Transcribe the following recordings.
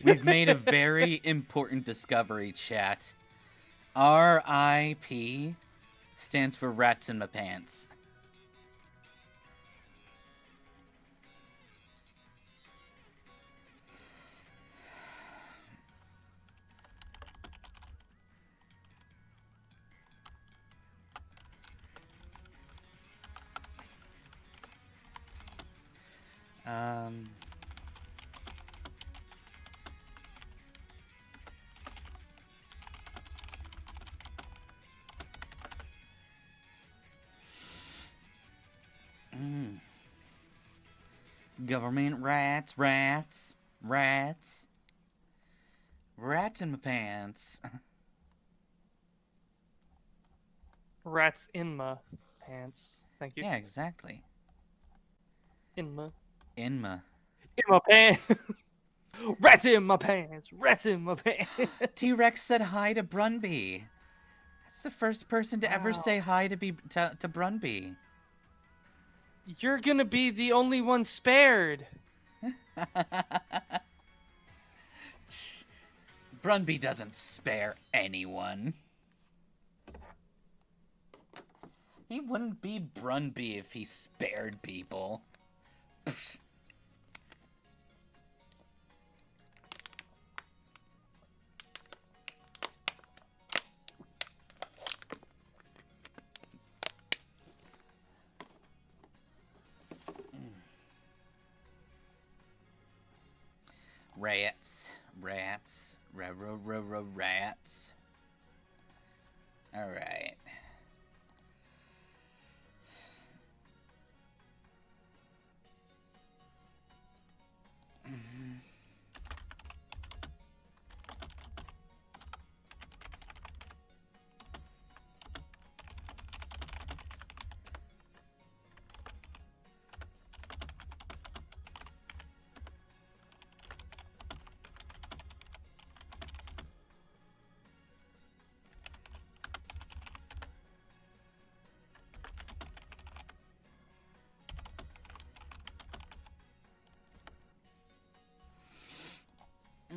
We've made a very important discovery, chat. RIP stands for rats in my pants. Government rats, rats, rats. Rats in my pants. Rats in my pants. Thank you. Yeah, exactly. In my pants. Rats in my pants. Rats in my pants. T-Rex said hi to Brunby. That's the first person to ever say hi to Brunby. You're gonna be the only one spared. Brunby doesn't spare anyone. He wouldn't be Brunby if he spared people. Pfft. Rats. Rats. Rats. Alright.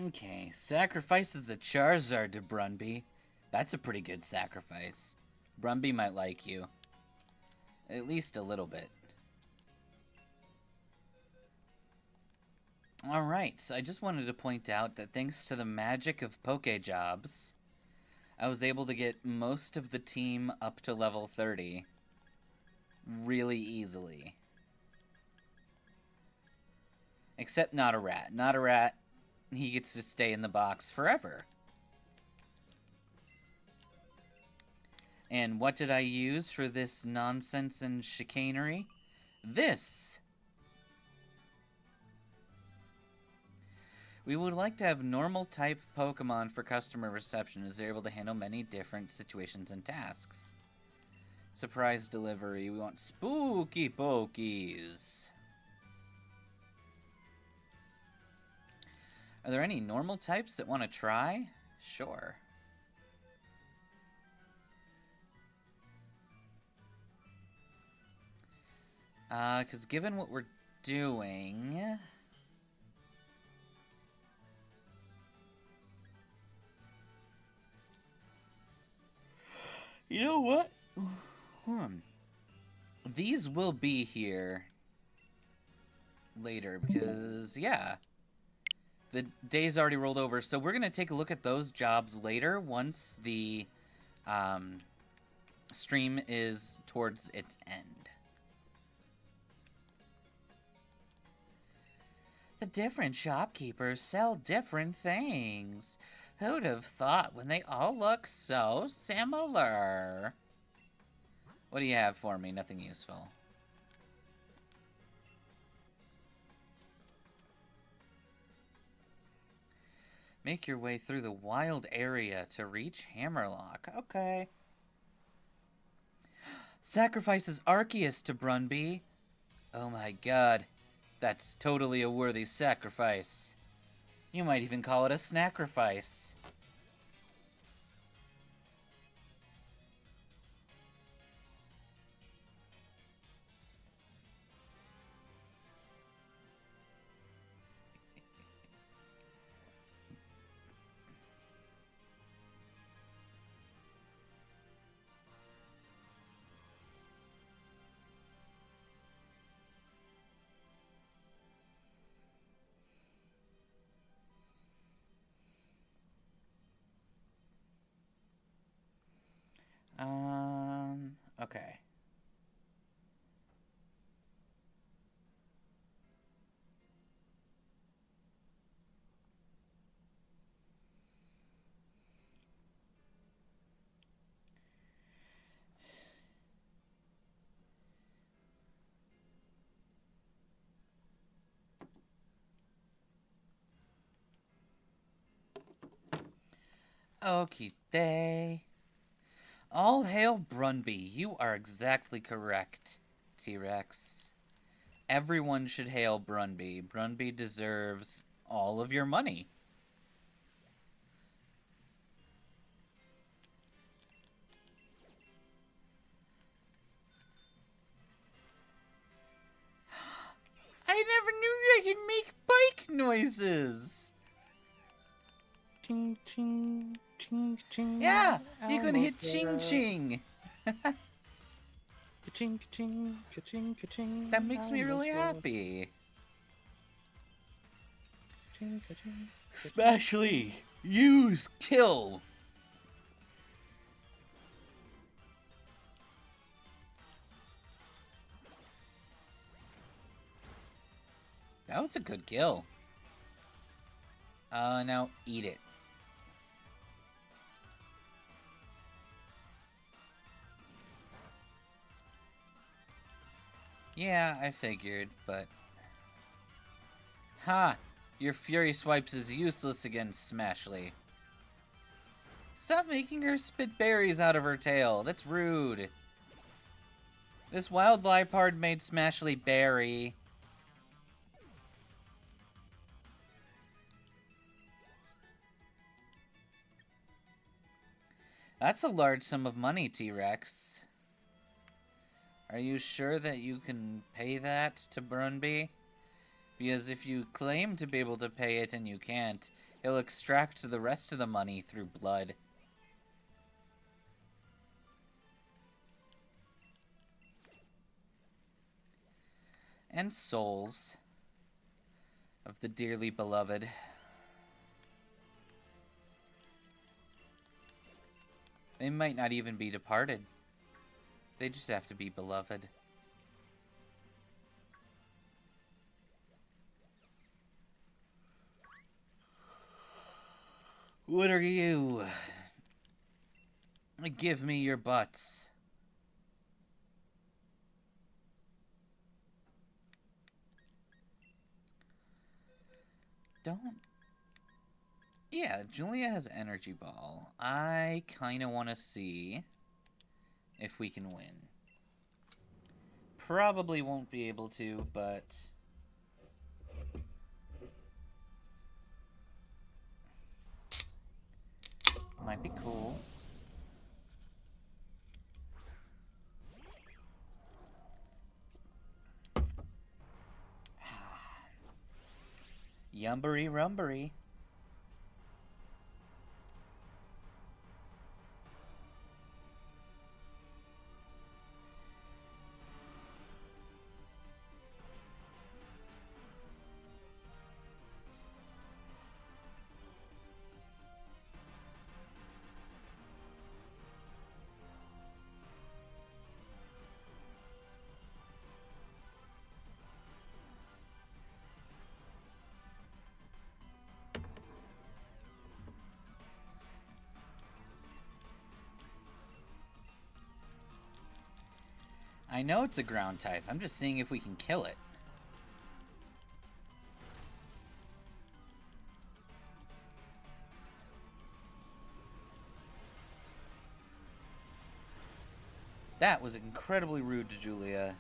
Okay, sacrifices a Charizard to Brunby. That's a pretty good sacrifice. Brunby might like you. At least a little bit. Alright, so I just wanted to point out that thanks to the magic of Pokejobs, I was able to get most of the team up to level 30 really easily. Except Not a Rat. Not a Rat, he gets to stay in the box forever. And what did I use for this nonsense and chicanery? This! We would like to have normal type Pokemon for customer reception as they're able to handle many different situations and tasks. Surprise delivery. We want spooky Pokies. Are there any normal types that want to try? Sure. Because given what we're doing... You know what? These will be here later because, yeah, the day's already rolled over. So we're going to take a look at those jobs later once the stream is towards its end. The different shopkeepers sell different things. Who'd have thought when they all look so similar? What do you have for me? Nothing useful. Make your way through the wild area to reach Hammerlock. Okay. Sacrifices Arceus to Brunby. Oh my god. That's totally a worthy sacrifice. You might even call it a snacrifice. Okay. Okie All hail Brunby. You are exactly correct, T-Rex. Everyone should hail Brunby. Brunby deserves all of your money. I never knew I could make bike noises. Ching ching ching ching. Yeah, you can hit ching ching. Ka-ching ka-ching ka-ching ka-ching. That makes me really happy. Ching ka-ching. Smashly, use kill. That was a good kill. Now eat it. Yeah, I figured, but... Ha! Your Fury Swipes is useless against Smashly. Stop making her spit berries out of her tail. That's rude. This wild Liepard made Smashly berry. That's a large sum of money, T-Rex. Are you sure that you can pay that to Brunby? Because if you claim to be able to pay it and you can't, he'll extract the rest of the money through blood. And souls of the dearly beloved. They might not even be departed. They just have to be beloved. What are you? Give me your butts. Don't... Yeah, Julia has Energy Ball. I kind of want to see if we can win. Probably won't be able to, but... might be cool. Yumbery rumbery. I know it's a ground type. I'm just seeing if we can kill it. That was incredibly rude to Julia.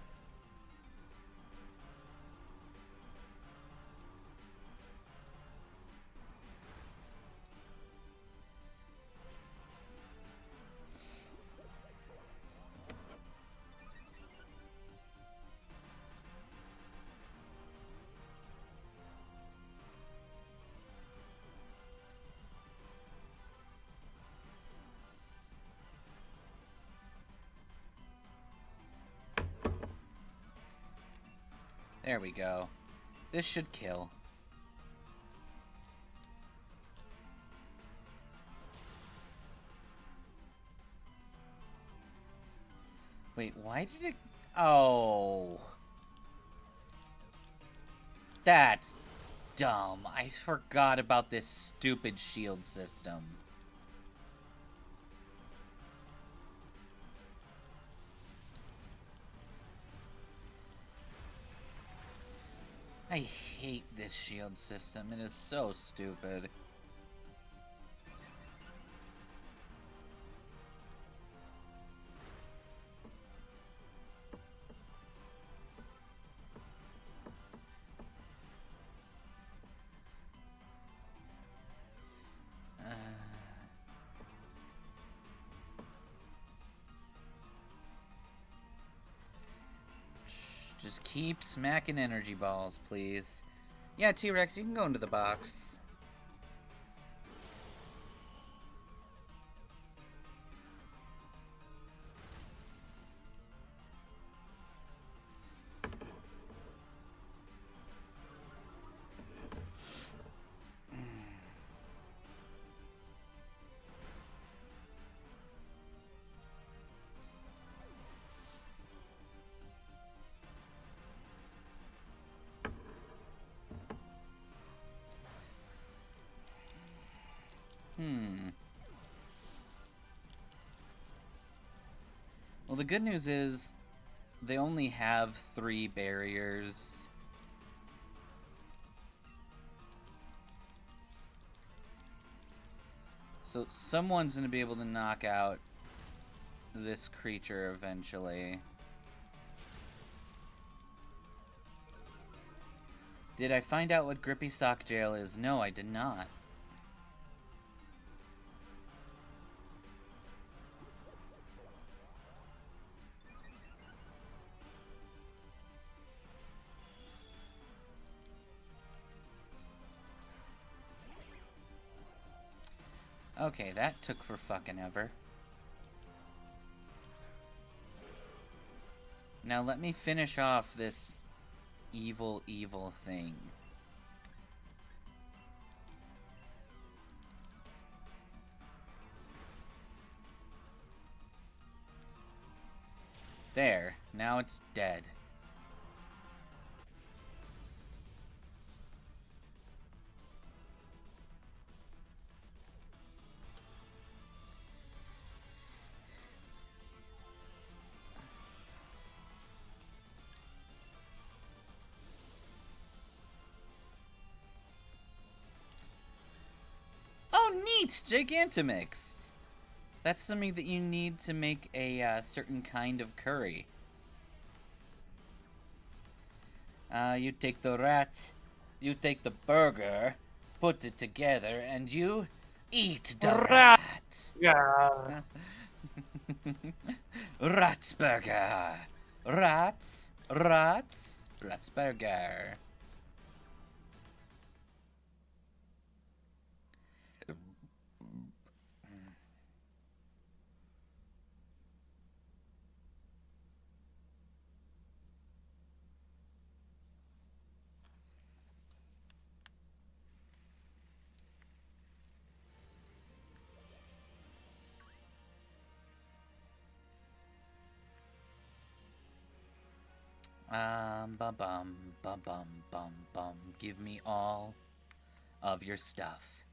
There we go. This should kill. Wait, why did it... Oh. That's dumb. I forgot about this stupid shield system. I hate this shield system. It is so stupid. Just keep smacking energy balls, please. Yeah, T-Rex, you can go into the box. Well, the good news is they only have 3 barriers. So someone's going to be able to knock out this creature eventually. Did I find out what Grippy Sock Jail is? No, I did not. Okay, that took for fucking ever. Now let me finish off this evil thing. There, now it's dead. Neat! Gigantomix! That's something that you need to make a certain kind of curry. You take the rat, you take the burger, put it together, and you eat the rat! Yeah. Ratsburger! Rats, Ratsburger. Bum. Give me all of your stuff.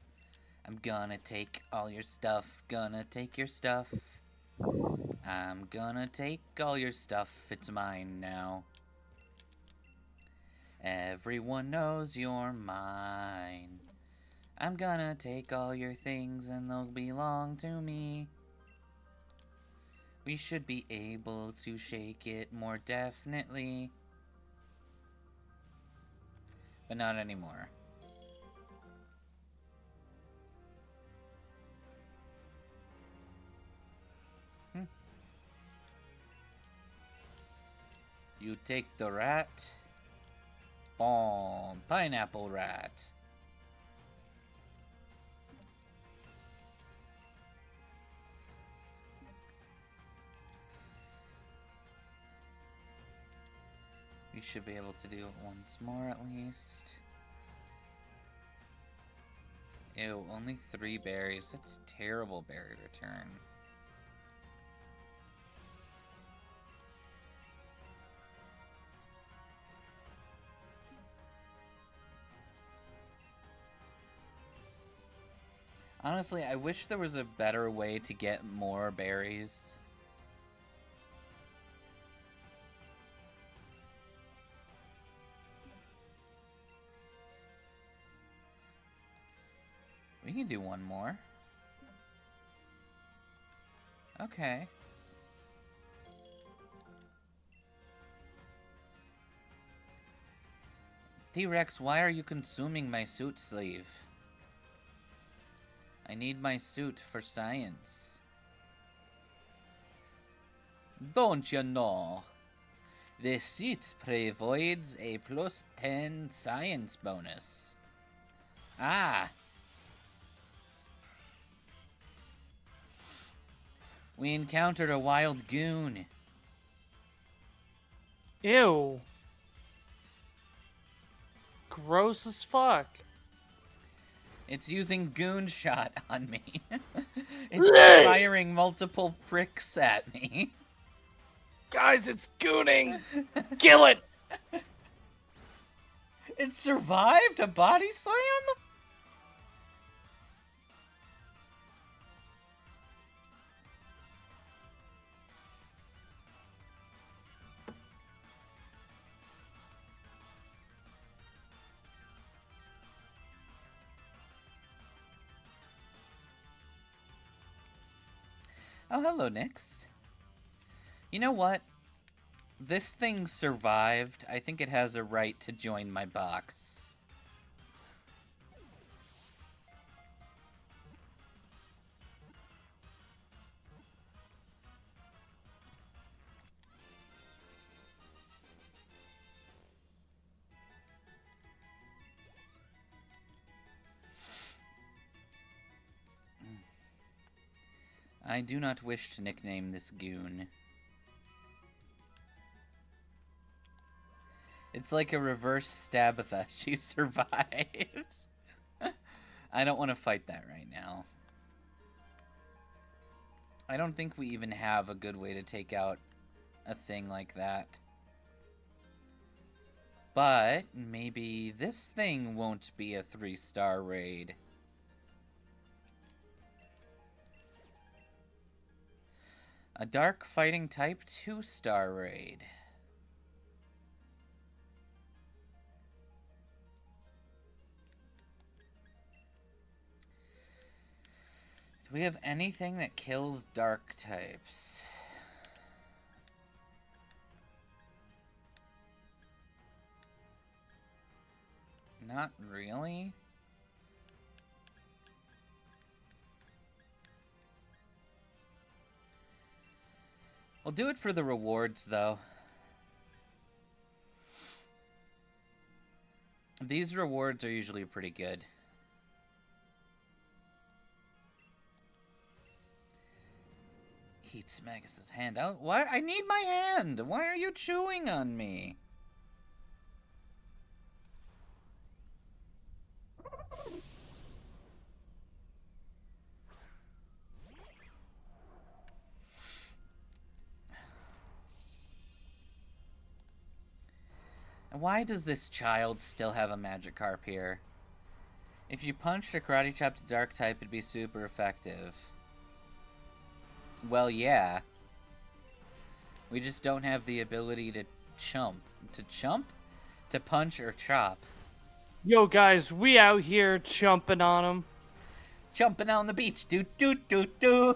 I'm gonna take all your stuff. Gonna take your stuff. I'm gonna take all your stuff. It's mine now. Everyone knows you're mine. I'm gonna take all your things and they'll belong to me. We should be able to shake it more definitely. But not anymore. You take the rat. Boom. Pineapple rat. We should be able to do it once more at least. Ew, only 3 berries. That's terrible berry return. Honestly, I wish there was a better way to get more berries. We can do one more. Okay. T-Rex, why are you consuming my suit sleeve? I need my suit for science. Don't you know? The suit provides a plus 10 science bonus. Ah! We encountered a wild goon. Ew. Gross as fuck. It's using goon shot on me. It's firing multiple pricks at me. Guys, it's gooning! Kill it! It survived a body slam? Oh, hello, Nyx. You know what? This thing survived. I think it has a right to join my box. I do not wish to nickname this goon. It's like a reverse Stabitha. She survives. I don't want to fight that right now. I don't think we even have a good way to take out a thing like that. But maybe this thing won't be a 3-star raid. A dark fighting type 2-star raid. Do we have anything that kills dark types? Not really. We'll do it for the rewards, though. These rewards are usually pretty good. Eats Magus's hand out. What? I need my hand! Why are you chewing on me? Why does this child still have a Magikarp here? If you punched a Karate Chop to Dark type, it'd be super effective. Well, yeah. We just don't have the ability to chump. To chump? To punch or chop. Yo, guys, we out here chumping on them. Jumping on the beach. Do do do do.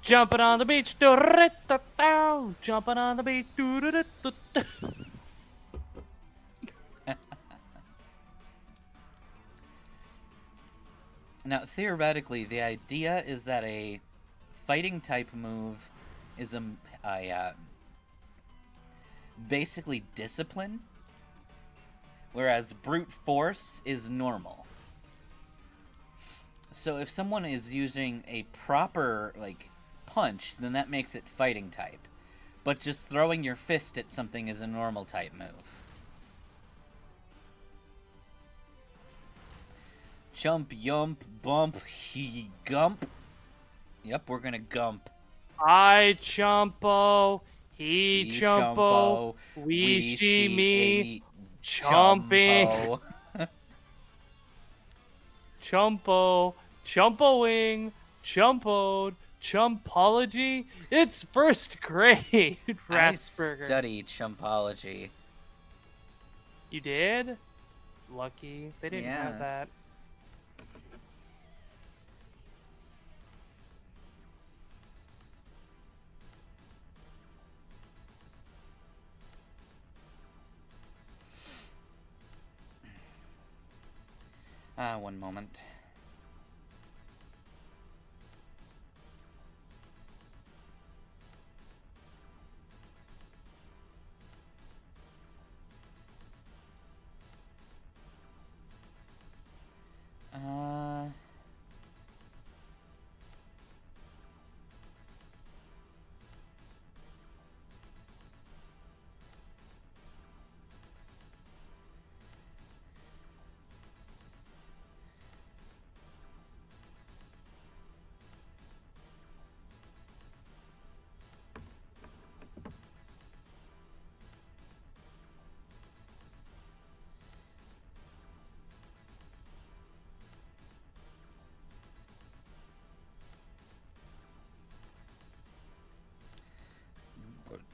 Jumping on the beach. Do-ri-ta-ta. Jumping on the beach. Do-ri-ta-ta. Now, theoretically, the idea is that a fighting type move is basically discipline, whereas brute force is normal. So if someone is using a proper, like, punch, then that makes it fighting type. But just throwing your fist at something is a normal type move. Chump, yump, bump, he gump. Yep, we're gonna gump. I chumpo, he chumpo, we see me chumping. Chumpo, Chumpoing, chumpoed, chumpology. It's first grade, I Ratsburger. studied chumpology. You did? Lucky. They didn't Yeah. have that. One moment.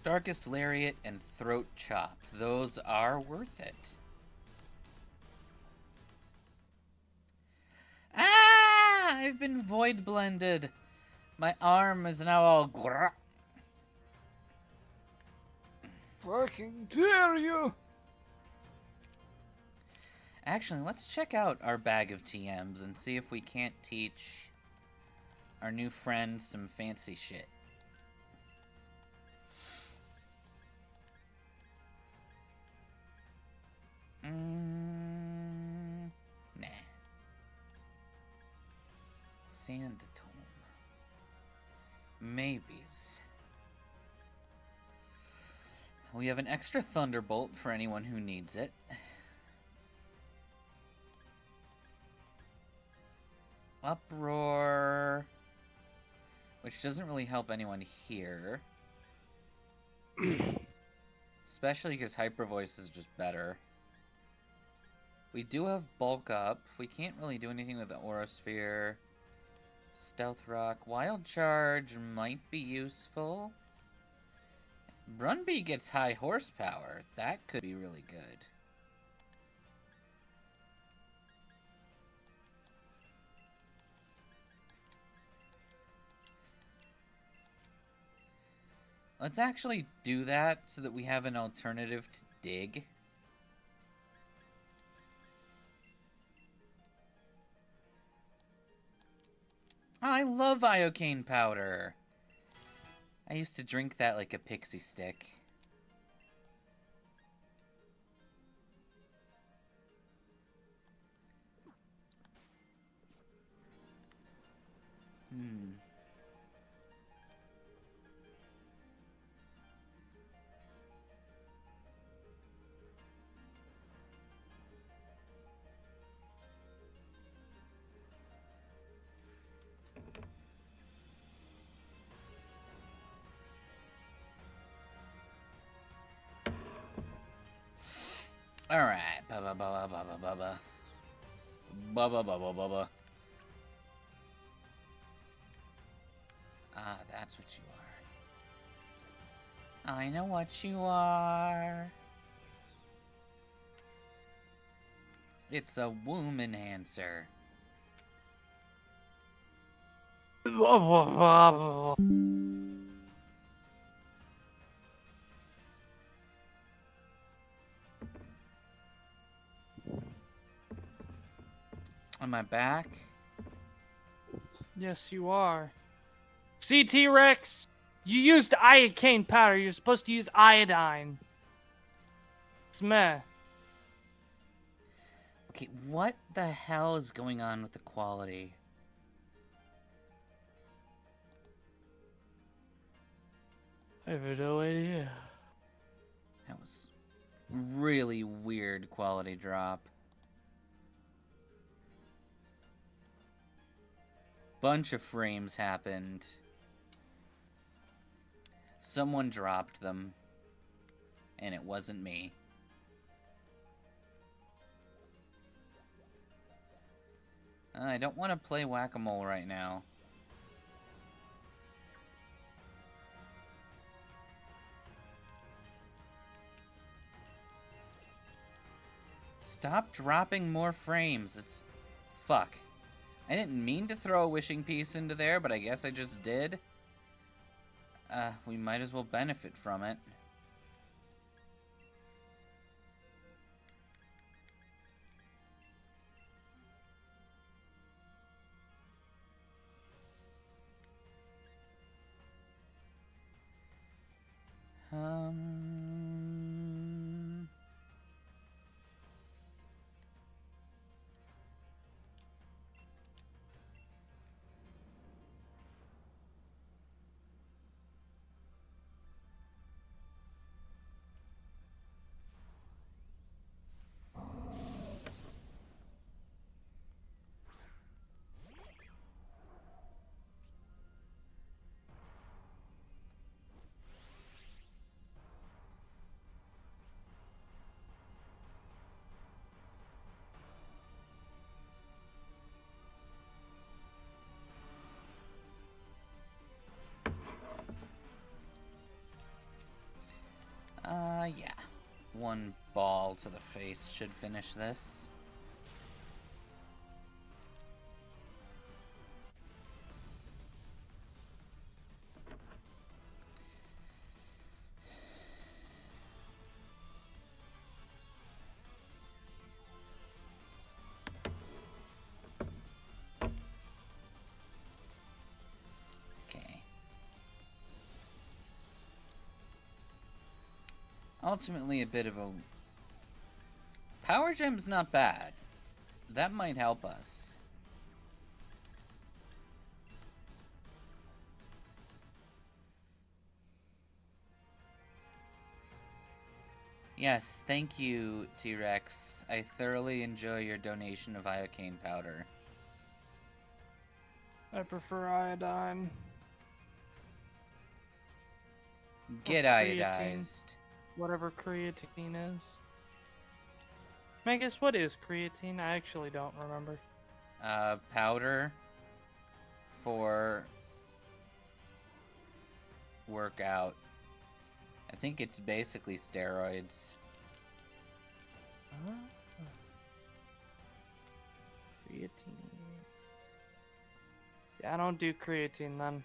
Darkest Lariat and Throat Chop. Those are worth it. Ah! I've been void blended. My arm is now all grah. Fucking dare you! Actually, let's check out our bag of TMs and see if we can't teach our new friend some fancy shit. Nah. Sand Tome. Maybes. We have an extra Thunderbolt for anyone who needs it. Uproar. Which doesn't really help anyone here. Especially because Hyper Voice is just better. We do have Bulk Up. We can't really do anything with the Aura Sphere. Stealth Rock. Wild Charge might be useful. Brunby gets high horsepower. That could be really good. Let's actually do that so that we have an alternative to dig. Oh, I love iocane powder. I used to drink that like a pixie stick. Alright. Bubba, bubba, bubba, bubba. Bubba, bubba, bubba. Ah, that's what you are. I know what you are. It's a womb enhancer. Am I back? Yes, you are. CT Rex, you used iocane powder. You're supposed to use iodine. Smeh. Okay, what the hell is going on with the quality? I have no idea. That was really weird quality drop. Bunch of frames happened. Someone dropped them. And it wasn't me. I don't want to play whack-a-mole right now. Stop dropping more frames. It's... Fuck. I didn't mean to throw a wishing piece into there, but I guess I just did. We might as well benefit from it. Yeah. One ball to the face should finish this. Okay. Ultimately a bit of a... Power Gem's not bad. That might help us. Yes, thank you, T-Rex. I thoroughly enjoy your donation of iocane powder. I prefer iodine. Get iodized. Whatever creatine is. Magus, what is creatine? I actually don't remember. Powder for workout. I think it's basically steroids. Creatine. Yeah, I don't do creatine then.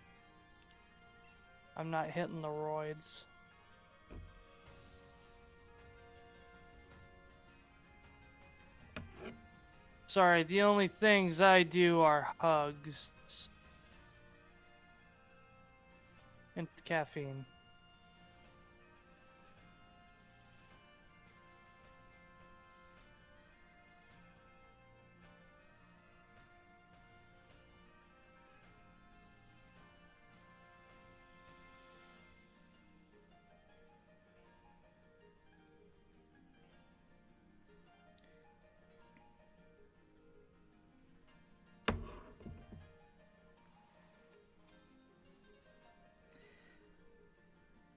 I'm not hitting the roids. Sorry, the only things I do are hugs. And caffeine.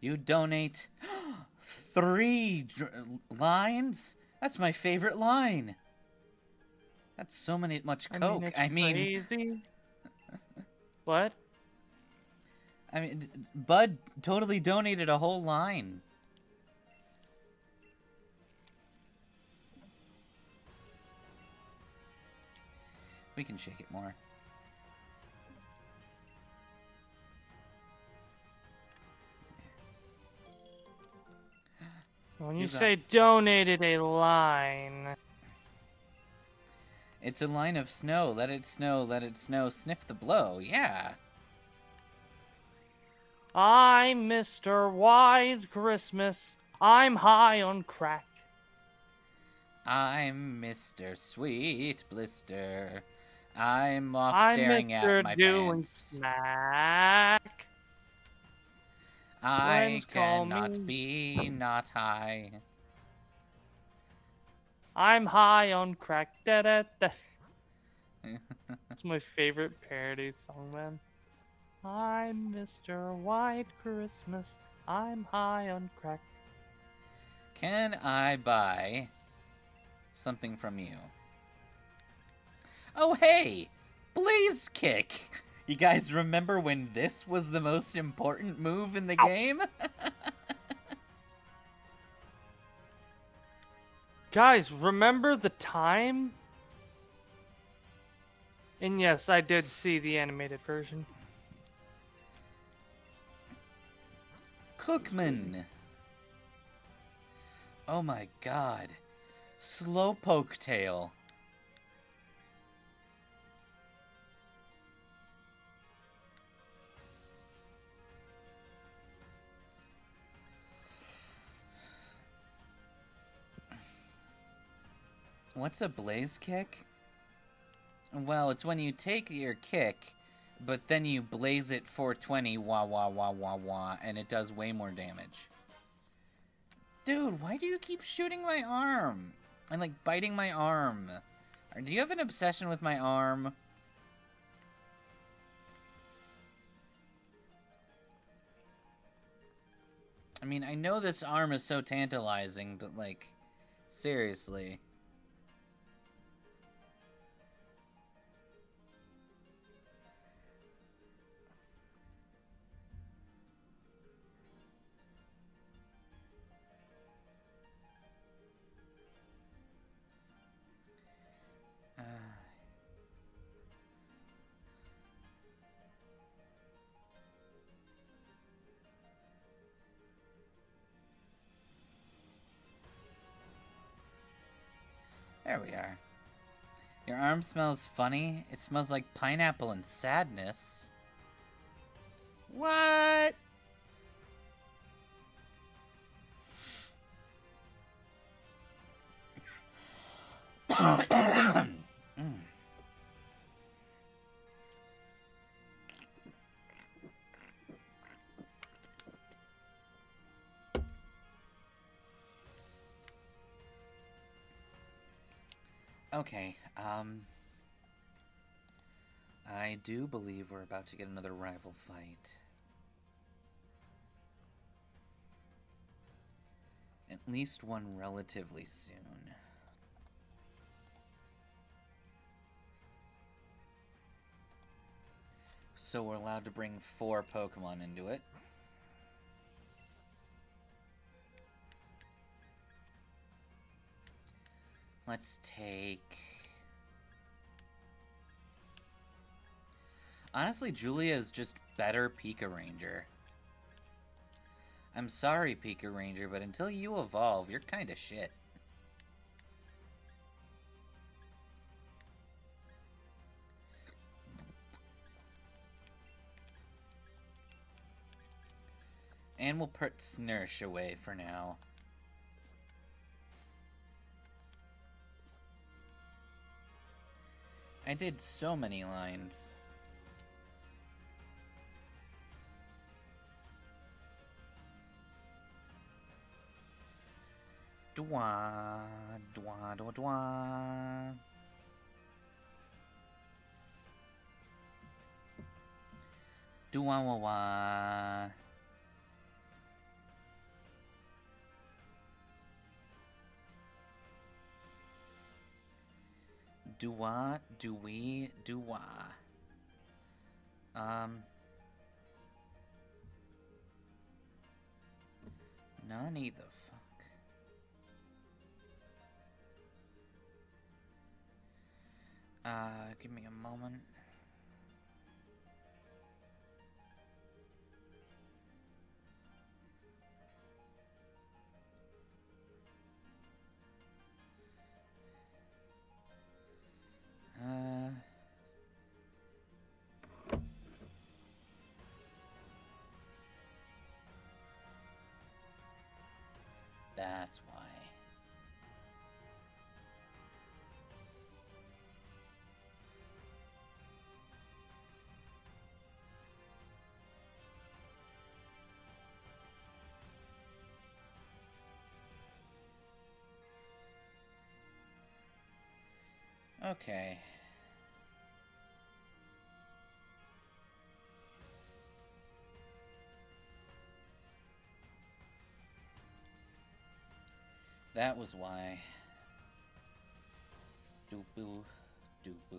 You donate 3 lines? That's my favorite line. That's so much coke. It's crazy. What? I mean, Bud totally donated a whole line. We can shake it more. When you say donated a line... It's a line of snow. Let it snow, let it snow. Sniff the blow. Yeah. I'm Mr. White Christmas. I'm high on crack. I'm Mr. Sweet Blister. I'm off staring at my pants. Smack. I cannot be not high. I'm high on crack. Da da da. That's my favorite parody song, man. I'm Mr. White Christmas. I'm high on crack. Can I buy something from you? Oh, hey! Blaze Kick! You guys remember when this was the most important move in the game? Guys, remember the time? And yes, I did see the animated version. Cookman! Oh my god. Slowpoke Tail. What's a blaze kick? Well, it's when you take your kick, but then you blaze it 420, wah wah wah wah wah, and it does way more damage. Dude, why do you keep shooting my arm? And like biting my arm. Do you have an obsession with my arm? I mean, I know this arm is so tantalizing, but like, seriously. There we are. Your arm smells funny. It smells like pineapple and sadness. What? Okay, I do believe we're about to get another rival fight. At least one relatively soon. So we're allowed to bring 4 Pokemon into it. Let's take... Honestly, Julia is just better Pika Ranger. I'm sorry, Pika Ranger, but until you evolve, you're kinda shit. And we'll put Snursh away for now. I did so many lines. Dwa, dwa, dwa, dwa. Dwa, wah, wah. Do-wah, do-we, do-wah. Nani the fuck? Give me a moment. That's why. Okay. That was why. Doo-boo, doo-boo.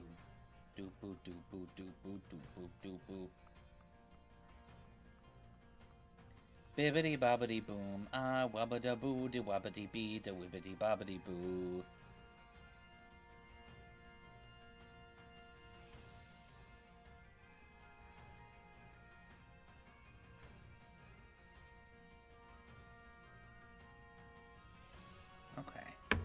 Bibbidi bobbidi boom. Ah, wabbada boo, de wabbity bee, de wibbity bobbity boo. Okay.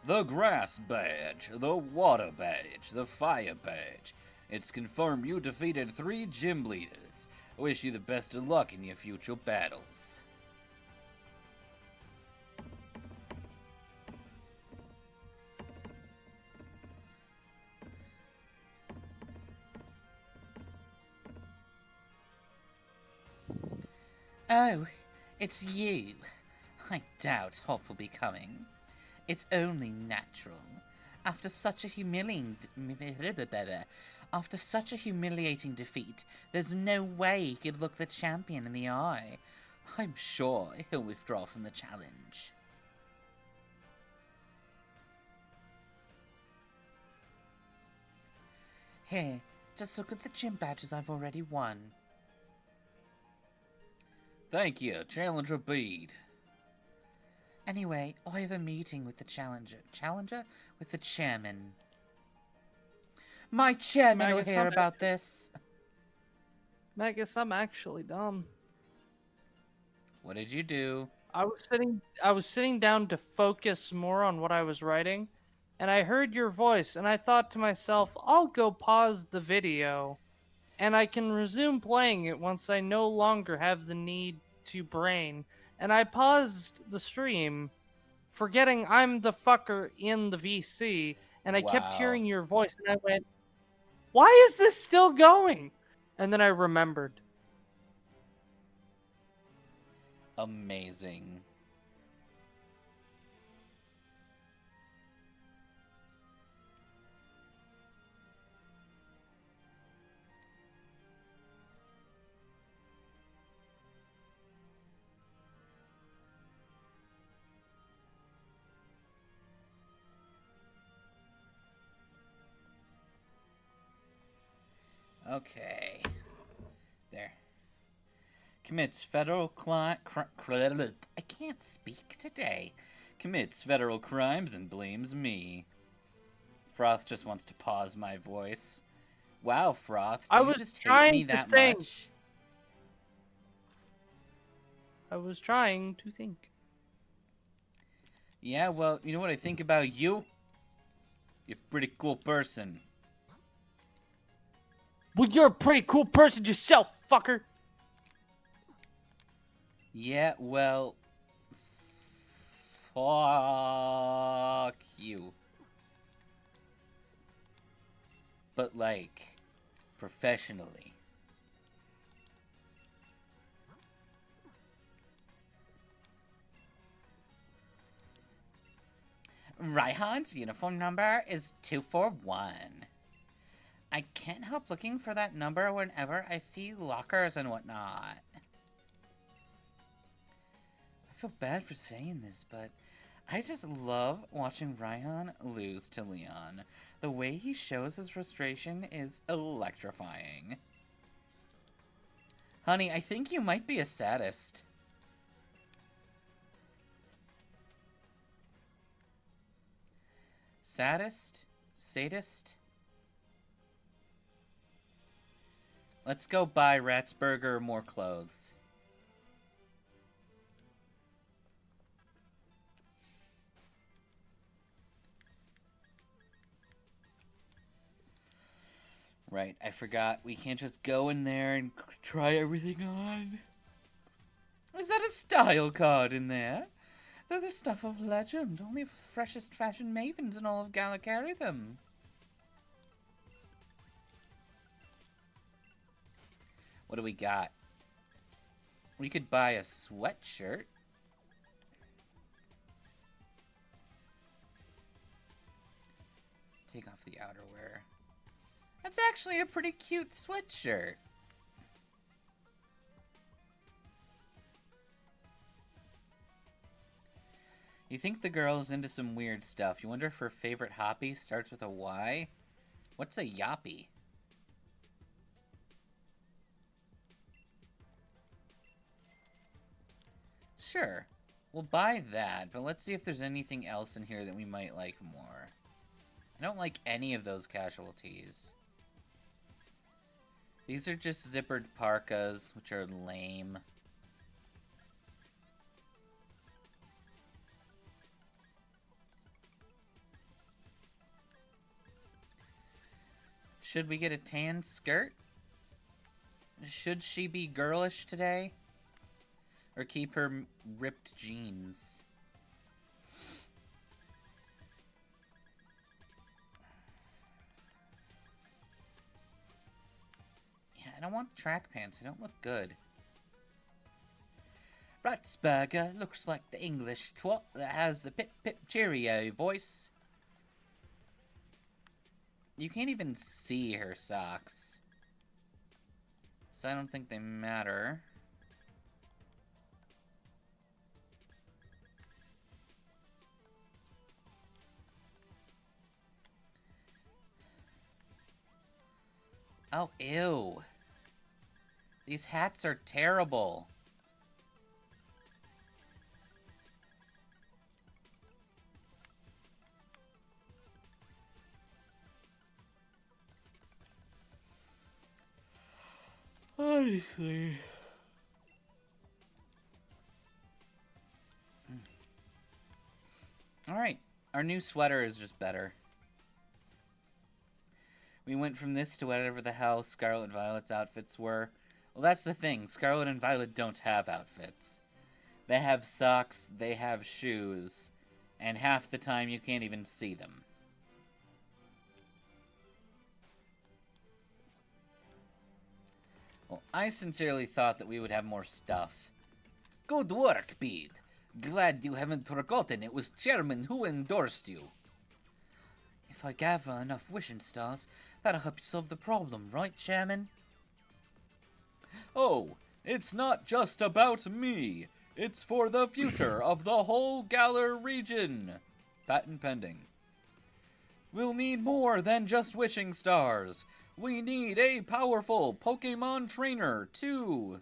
The grass badge, the water badge, the fire badge. It's confirmed you defeated 3 gym leaders. I wish you the best of luck in your future battles. Oh, it's you. I doubt Hop will be coming. It's only natural. After such a humiliating defeat, there's no way he could look the champion in the eye. I'm sure he'll withdraw from the challenge. Here, just look at the gym badges I've already won. Thank you, Challenger Bede. Anyway, I have a meeting with the Challenger. Challenger? With the chairman. My chairman will hear about this. Magus, I'm actually dumb. What did you do? I was sitting down to focus more on what I was writing, and I heard your voice, and I thought to myself, I'll go pause the video, and I can resume playing it once I no longer have the need to brain. And I paused the stream, forgetting I'm the fucker in the VC, and I kept hearing your voice, and I went, why is this still going? And then I remembered. Amazing. Okay. There. Commits federal I can't speak today. Commits federal crimes and blames me. Froth just wants to pause my voice. Wow, Froth, do you just hate me that much? I was trying to think. Yeah, well, you know what I think about you? You're a pretty cool person. Well, you're a pretty cool person yourself, fucker. Yeah, well, fuck you. But, like, professionally. Raihan's uniform number is 241. I can't help looking for that number whenever I see lockers and whatnot. I feel bad for saying this, but I just love watching Raihan lose to Leon. The way he shows his frustration is electrifying. Honey, I think you might be a sadist. Sadist? Sadist? Let's go buy Ratsburger more clothes. Right, I forgot. We can't just go in there and try everything on. Is that a style card in there? They're the stuff of legend. Only freshest fashion mavens in all of Gala carry them. What do we got? We could buy a sweatshirt. Take off the outerwear. That's actually a pretty cute sweatshirt. You think the girl's into some weird stuff. You wonder if her favorite hobby starts with a Y? What's a yoppy? Sure. We'll buy that, but let's see if there's anything else in here that we might like more. I don't like any of those casualties. These are just zippered parkas, which are lame. Should we get a tan skirt? Should she be girlish today? Or keep her ripped jeans? Yeah, I don't want track pants. They don't look good. Ratsburger looks like the English twat that has the pip-pip cheerio voice. You can't even see her socks. So I don't think they matter. Oh, ew. These hats are terrible. I see. Alright, our new sweater is just better. We went from this to whatever the hell Scarlet and Violet's outfits were. Well, that's the thing. Scarlet and Violet don't have outfits. They have socks, they have shoes, and half the time you can't even see them. Well, I sincerely thought that we would have more stuff. Good work, Bede. Glad you haven't forgotten it was Chairman who endorsed you. If I gather enough wishing stars, that'll help you solve the problem, right, Chairman? Oh, it's not just about me. It's for the future of the whole Galar region. Patent pending. We'll need more than just wishing stars. We need a powerful Pokemon trainer, too.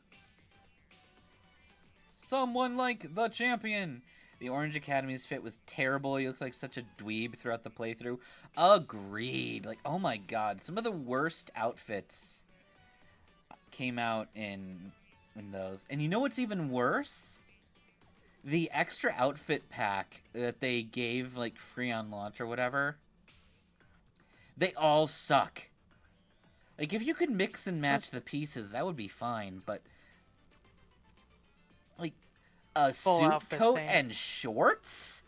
Someone like the champion. The Orange Academy's fit was terrible. He looked like such a dweeb throughout the playthrough. Agreed. Like, oh my god. Some of the worst outfits came out in those. And you know what's even worse? The extra outfit pack that they gave, like, free on launch or whatever. They all suck. Like, if you could mix and match the pieces, that would be fine, but... like, a suit coat and shorts?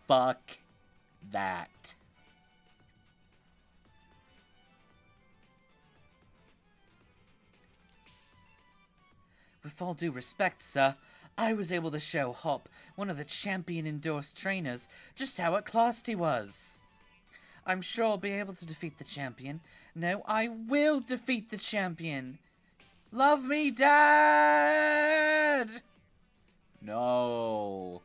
Fuck that. With all due respect, sir, I was able to show Hop, one of the champion-endorsed trainers, just how outclassed he was. I'm sure I'll be able to defeat the champion. No, I will defeat the champion. Love me, Dad! No.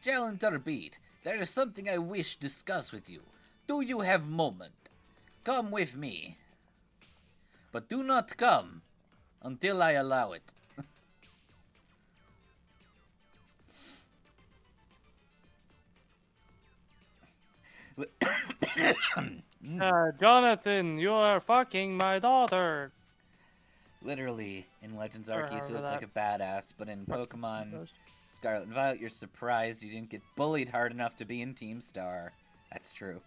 Jalendar Beat, there is something I wish to discuss with you. Do you have moment? Come with me. But do not come until I allow it. Jonathan, you are fucking my daughter. Literally, in Legends Arceus, you look like a badass, but in Pokemon Scarlet and Violet, you're surprised you didn't get bullied hard enough to be in Team Star. That's true.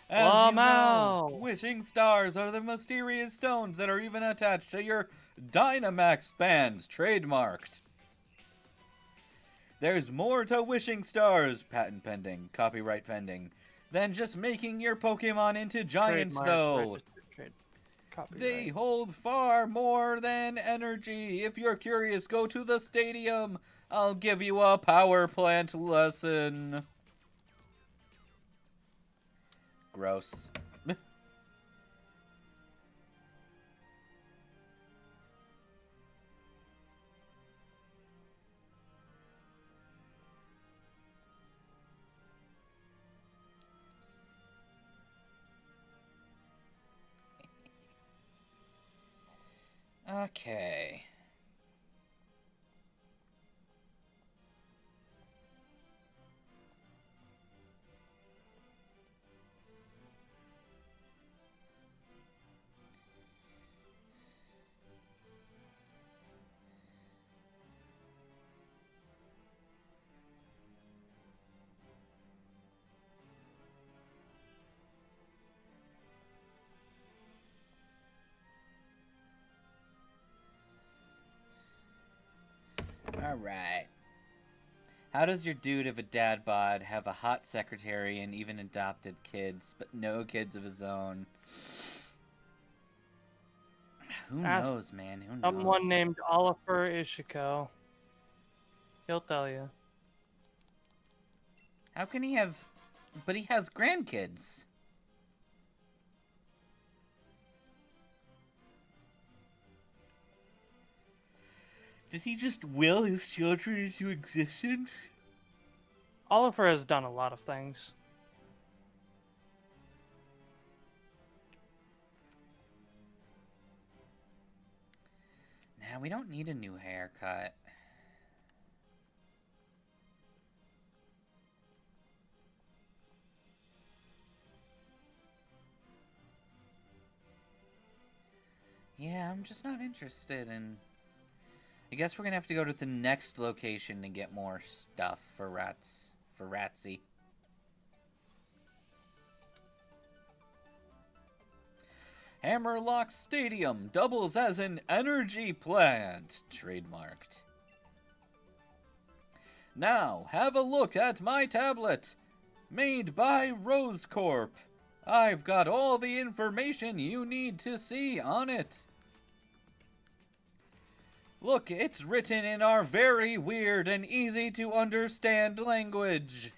As you know, wishing stars are the mysterious stones that are even attached to your Dynamax bands, trademarked. There's more to wishing stars, patent pending, copyright pending, than just making your Pokemon into giants, though. They hold far more than energy. If you're curious, go to the stadium. I'll give you a power plant lesson. Gross. Okay. Alright. How does your dude of a dad bod have a hot secretary and even adopted kids, but no kids of his own? Who Ask knows, man? Who knows? someone named Oliver Ishiko. He'll tell you. How can he have... But he has grandkids. Did he just will his children into existence? Oliver has done a lot of things. Nah, we don't need a new haircut. Yeah, I'm just not interested in... I guess we're gonna have to go to the next location to get more stuff for rats. For Ratsy. Hammerlock Stadium doubles as an energy plant. Trademarked. Now, have a look at my tablet. Made by Rose Corp. I've got all the information you need to see on it. Look, it's written in our very weird and easy to understand language.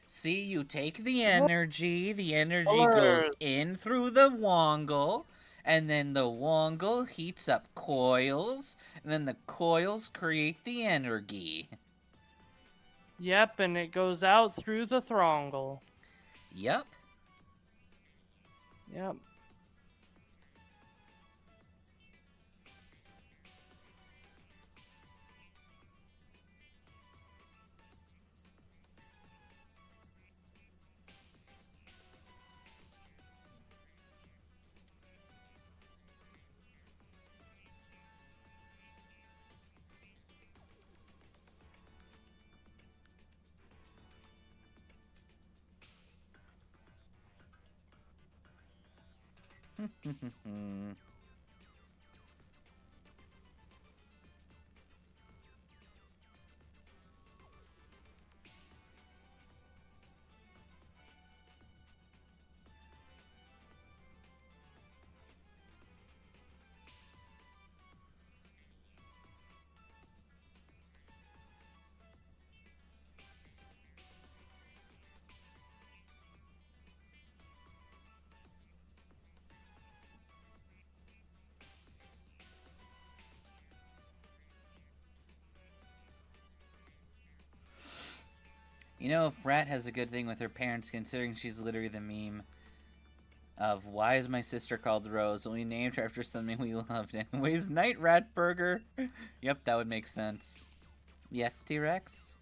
See, you take the energy goes in through the wongle, and then the wongle heats up coils, and then the coils create the energy. Yep, and it goes out through the throngle. Yep. Yep. You know, if Rat has a good thing with her parents, considering she's literally the meme of why is my sister called Rose? Well, we named her after something we loved. Anyways, Night Rat Burger. Yep, that would make sense. Yes, T-Rex?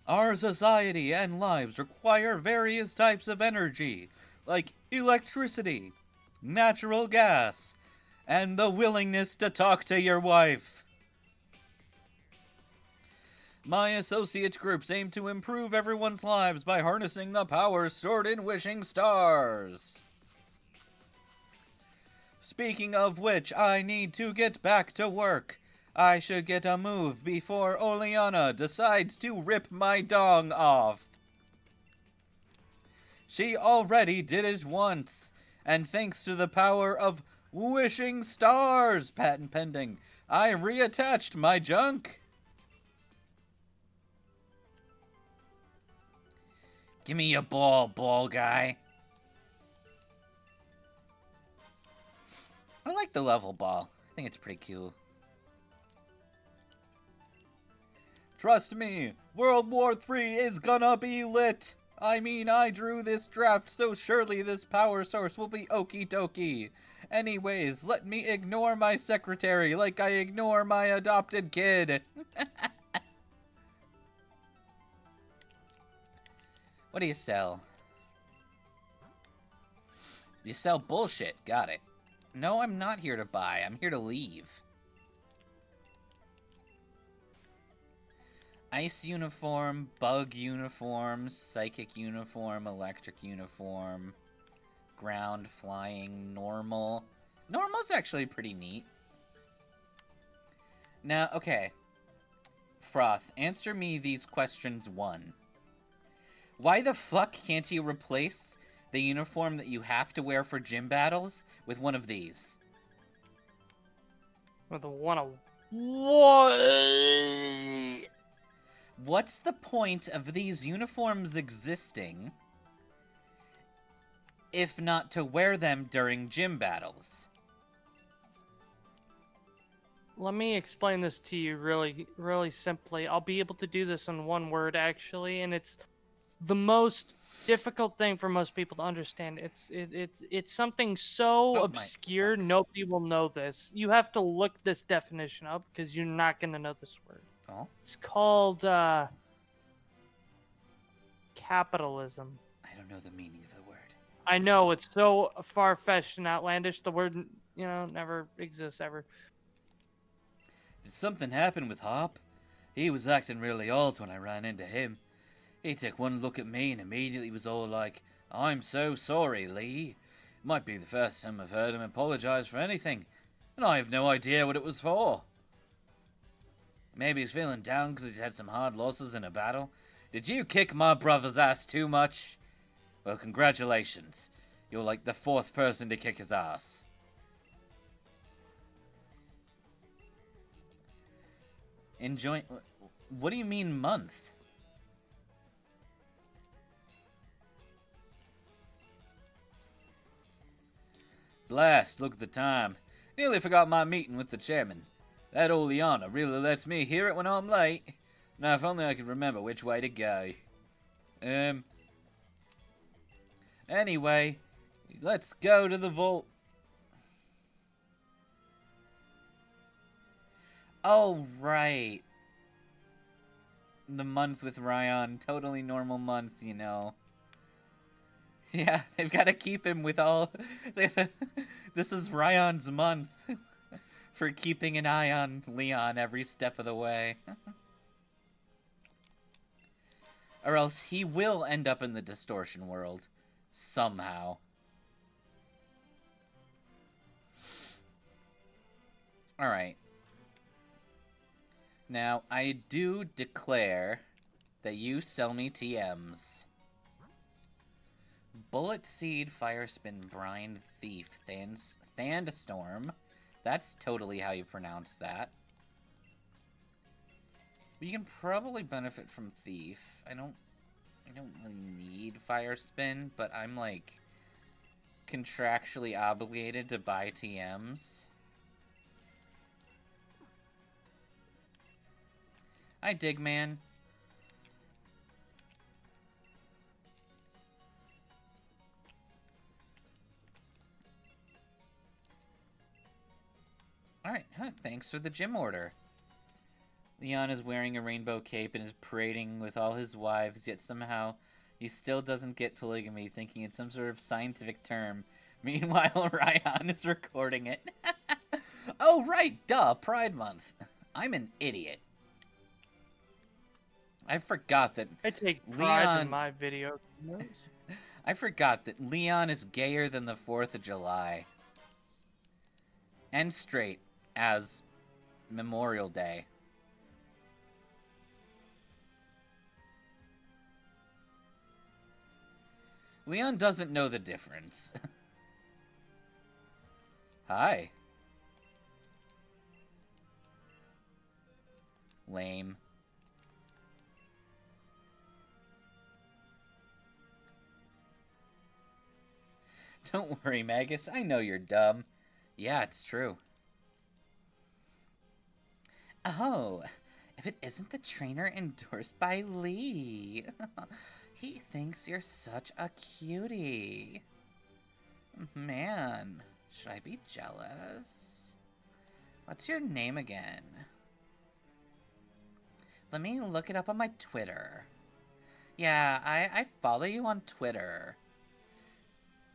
Our society and lives require various types of energy, like electricity, natural gas, and the willingness to talk to your wife. My associate groups aim to improve everyone's lives by harnessing the power stored in wishing stars. Speaking of which, I need to get back to work. I should get a move before Oleana decides to rip my dong off. She already did it once, and thanks to the power of wishing stars, patent pending, I reattached my junk. Give me your ball guy. I like the level ball. I think it's pretty cool. Trust me, World War III is gonna be lit. I mean, I drew this draft, so surely this power source will be okie dokie. Anyways, let me ignore my secretary like I ignore my adopted kid. What do you sell? You sell bullshit. Got it. No, I'm not here to buy. I'm here to leave. Ice uniform, bug uniform, psychic uniform, electric uniform, ground, flying, normal. Normal's actually pretty neat. Now, okay. Froth, answer me these questions. 1. Why the fuck can't you replace the uniform that you have to wear for gym battles with one of these? With the one of what? What's the point of these uniforms existing if not to wear them during gym battles? Let me explain this to you really simply. I'll be able to do this in one word, actually, and it's the most difficult thing for most people to understand. It's something so obscure, nobody will know this. You have to look this definition up because you're not going to know this word. Oh? It's called capitalism. I don't know the meaning of the word. I know, it's so far-fetched and outlandish. The word, never exists ever. Did something happen with Hop? He was acting really odd when I ran into him. He took one look at me and immediately was all like, "I'm so sorry, Lee." It might be the first time I've heard him apologize for anything, and I have no idea what it was for. Maybe he's feeling down because he's had some hard losses in a battle. Did you kick my brother's ass too much? Well, congratulations. You're like the 4th person to kick his ass. Enjoy... What do you mean, month? Blast, look at the time. Nearly forgot my meeting with the chairman. That Oleana really lets me hear it when I'm late. Now, if only I could remember which way to go. Anyway, let's go to the vault. Oh, right. The month with Ryan. Totally normal month, you know. Yeah, they've got to keep him with all... This is Ryan's month. For keeping an eye on Leon every step of the way. Or else he will end up in the distortion world. Somehow. Alright. Now, I do declare that you sell me TMs. Bullet Seed, Fire Spin, Brine, Thief, Thandstorm. That's totally how you pronounce that. But you can probably benefit from Thief. I don't really need Fire Spin, but I'm like contractually obligated to buy TMs. Hi, Digman. Alright, thanks for the gym order. Leon is wearing a rainbow cape and is parading with all his wives, yet somehow he still doesn't get polygamy, thinking it's some sort of scientific term. Meanwhile, Ryan is recording it. Oh, right, duh, Pride Month. I'm an idiot. I forgot that I take pride in my video. I forgot that Leon is gayer than the 4th of July. And straight as Memorial Day. Leon doesn't know the difference. Hi. Lame. Don't worry, Magus. I know you're dumb. Yeah, it's true. Oh, If it isn't the trainer endorsed by Lee. He thinks you're such a cutie. Man, should I be jealous? What's your name again? Let me look it up on my Twitter. Yeah, I follow you on Twitter.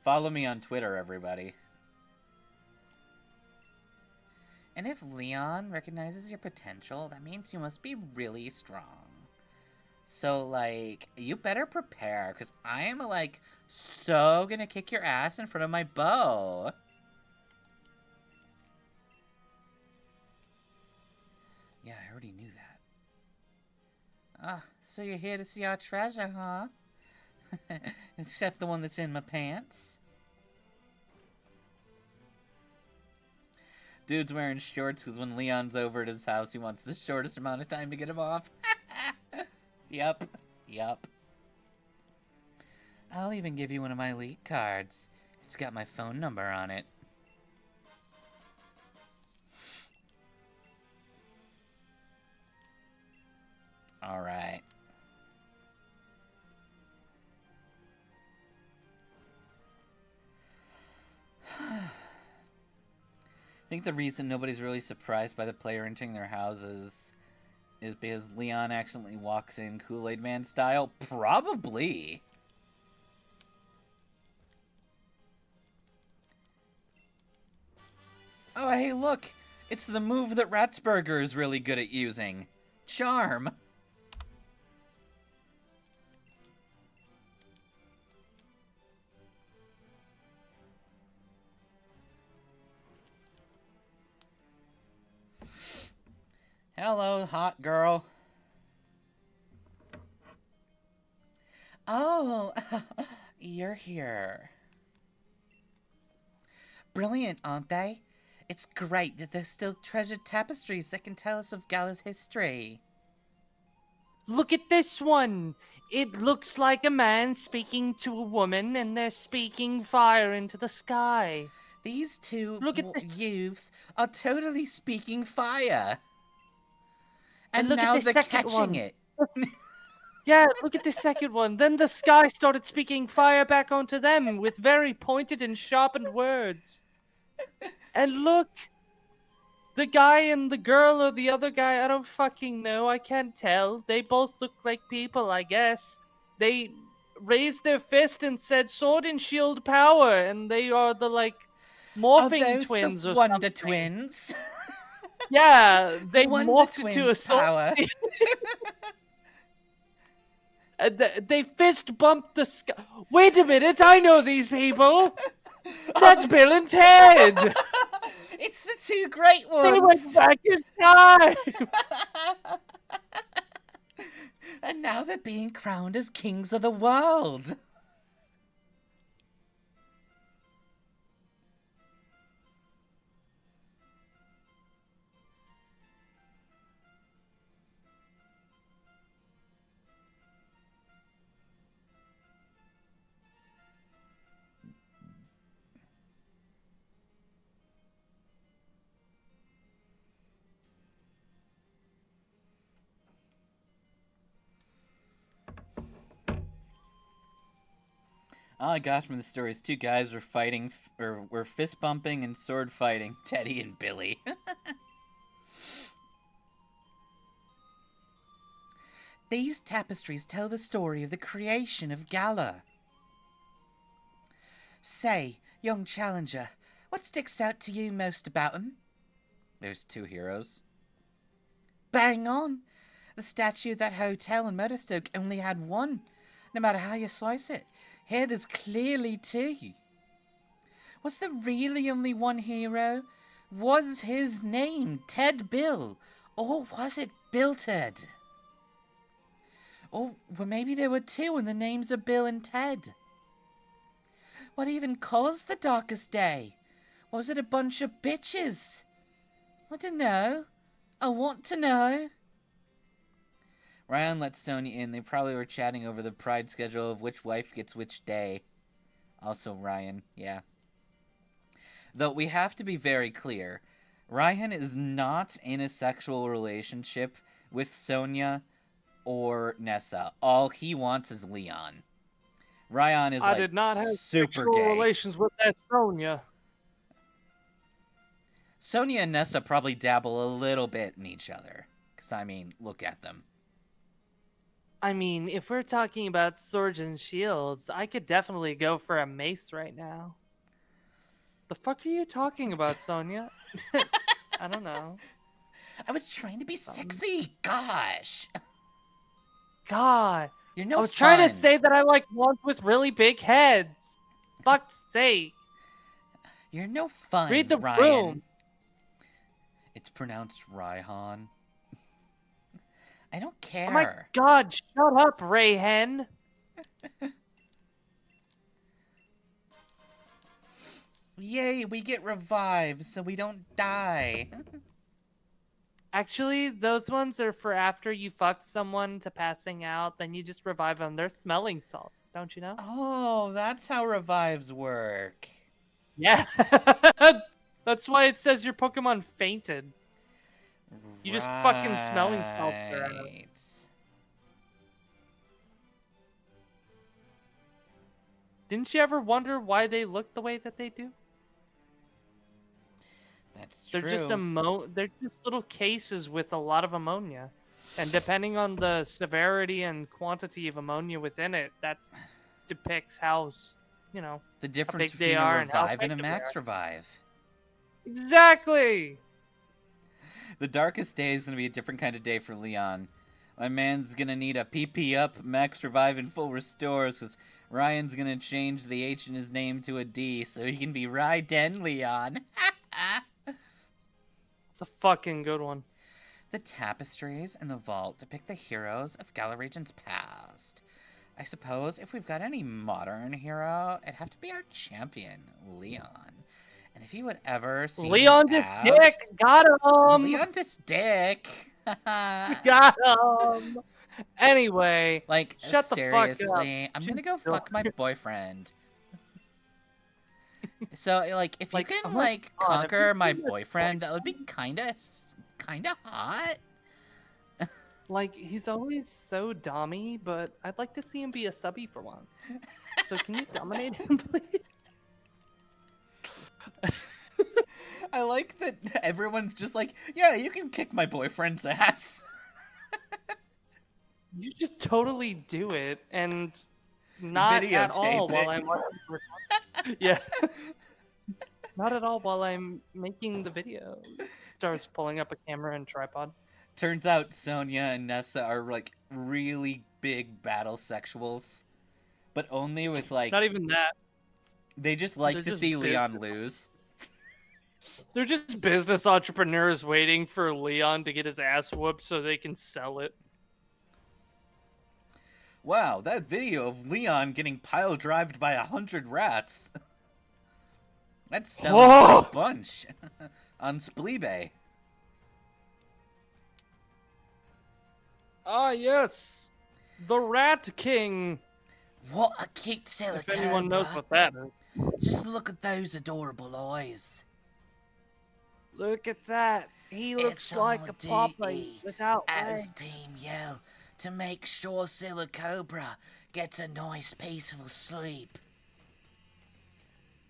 Follow me on Twitter, everybody. And if Leon recognizes your potential, that means you must be really strong. So, like, you better prepare, because I am, like, so gonna kick your ass in front of my beau. Yeah, I already knew that. Ah, so you're here to see our treasure, huh? Except the one that's in my pants. Dude's wearing shorts because when Leon's over at his house, he wants the shortest amount of time to get him off. Yup. I'll even give you one of my elite cards. It's got my phone number on it. Alright. I think the reason nobody's really surprised by the player entering their houses is because Leon accidentally walks in Kool-Aid Man style? Probably. Oh, hey, look! It's the move that Ratsburger is really good at using. Charm. Hello, hot girl. Oh, you're here. Brilliant, aren't they? It's great that there's still treasured tapestries that can tell us of Gala's history. Look at this one! It looks like a man speaking to a woman, and they're speaking fire into the sky. These two Look at this. youths are totally speaking fire. And look at now this they're second catching one. it. Yeah, look at the second one. Then the sky started speaking fire back onto them with very pointed and sharpened words. And look! The guy and the girl or the other guy, I don't fucking know. I can't tell. They both look like people, I guess. They raised their fist and said sword and shield power, and they are the, like, morphing Are those twins the or Wonder something. Twins? Yeah, they Wonder morphed Twins into a sword. power. They fist bumped the sky. Wait a minute, I know these people. That's Bill and Ted. It's the two great ones. They went back in time. And now they're being crowned as kings of the world. All I got from the story is two guys were fighting, or were fist bumping and sword fighting, Teddy and Billy. These tapestries tell the story of the creation of Gala. Say, young challenger, what sticks out to you most about them? There's two heroes. Bang on! The statue of that hotel in Motorstoke only had one, no matter how you slice it. Here there's clearly two. Was there really only one hero? Was his name Ted Bill? Or was it Bill Ted? Or well, maybe there were two and the names are Bill and Ted. What even caused the darkest day? Was it a bunch of bitches? I don't know. I want to know. Ryan let Sonya in. They probably were chatting over the pride schedule of which wife gets which day. Also Ryan, yeah. Though we have to be very clear. Ryan is not in a sexual relationship with Sonia or Nessa. All he wants is Leon. Ryan is I like did not have super sexual gay. relations with that Sonia. Sonia and Nessa probably dabble a little bit in each other. Because, I mean, look at them. I mean, if we're talking about swords and shields, I could definitely go for a mace right now. The fuck are you talking about, Sonia? I don't know. I was trying to be sexy. Gosh. God. You're no I was trying to fun. say that I like ones with really big heads. Fuck's sake. You're no fun, Read the Ryan. room. It's pronounced Raihan. I don't care. Oh my god, shut up, Rayhen. Yay, we get revived so we don't die. Actually, those ones are for after you fuck someone to passing out, then you just revive them. They're smelling salts, don't you know? Oh, that's how revives work. Yeah. That's why it says your Pokemon fainted. You just fucking smelling salts their ass. Right. Didn't you ever wonder why they look the way that they do? That's true. They're just they're just little cases with a lot of ammonia. And depending on the severity and quantity of ammonia within it, that depicts how, you know, the difference big they between are a and how revive and a effective they max are. revive. Exactly! The darkest day is going to be a different kind of day for Leon. My man's going to need a PP up, max revive, and full restores, because Ryan's going to change the H in his name to a D, so he can be Raiden Leon. It's a fucking good one. The tapestries in the vault depict the heroes of Galarian's past. I suppose if we've got any modern hero, it'd have to be our champion, Leon. And if you would ever see Leon his this abs, dick! Got him! Leon this dick! Got him! Anyway, Like, shut the fuck up. seriously, I'm gonna go fuck my boyfriend. So, like, if Like, you oh can, my like, God, conquer if you my see this boyfriend, that would be kinda hot. Like, he's always so dommy, but I'd like to see him be a subby for once. So can you dominate him, please? I like that everyone's just like, yeah, you can kick my boyfriend's ass. You should totally do it, and not at all Videotape while it. I'm watching. Yeah. Not at all while I'm making the video. Starts pulling up a camera and tripod. Turns out Sonia and Nessa are, like, really big battle sexuals. But only with, like... Not even that. They just like They're to just see Leon lose. They're just business entrepreneurs waiting for Leon to get his ass whooped so they can sell it. Wow, that video of Leon getting pile-drived by 100 rats. That's selling a bunch on Spleebay. Ah, yes. The Rat King. What a cute silicone. If anyone knows what that is. Just look at those adorable eyes. Look at that. He looks It's like our a puppy duty without as legs. Team Yell to make sure Silicobra gets a nice peaceful sleep.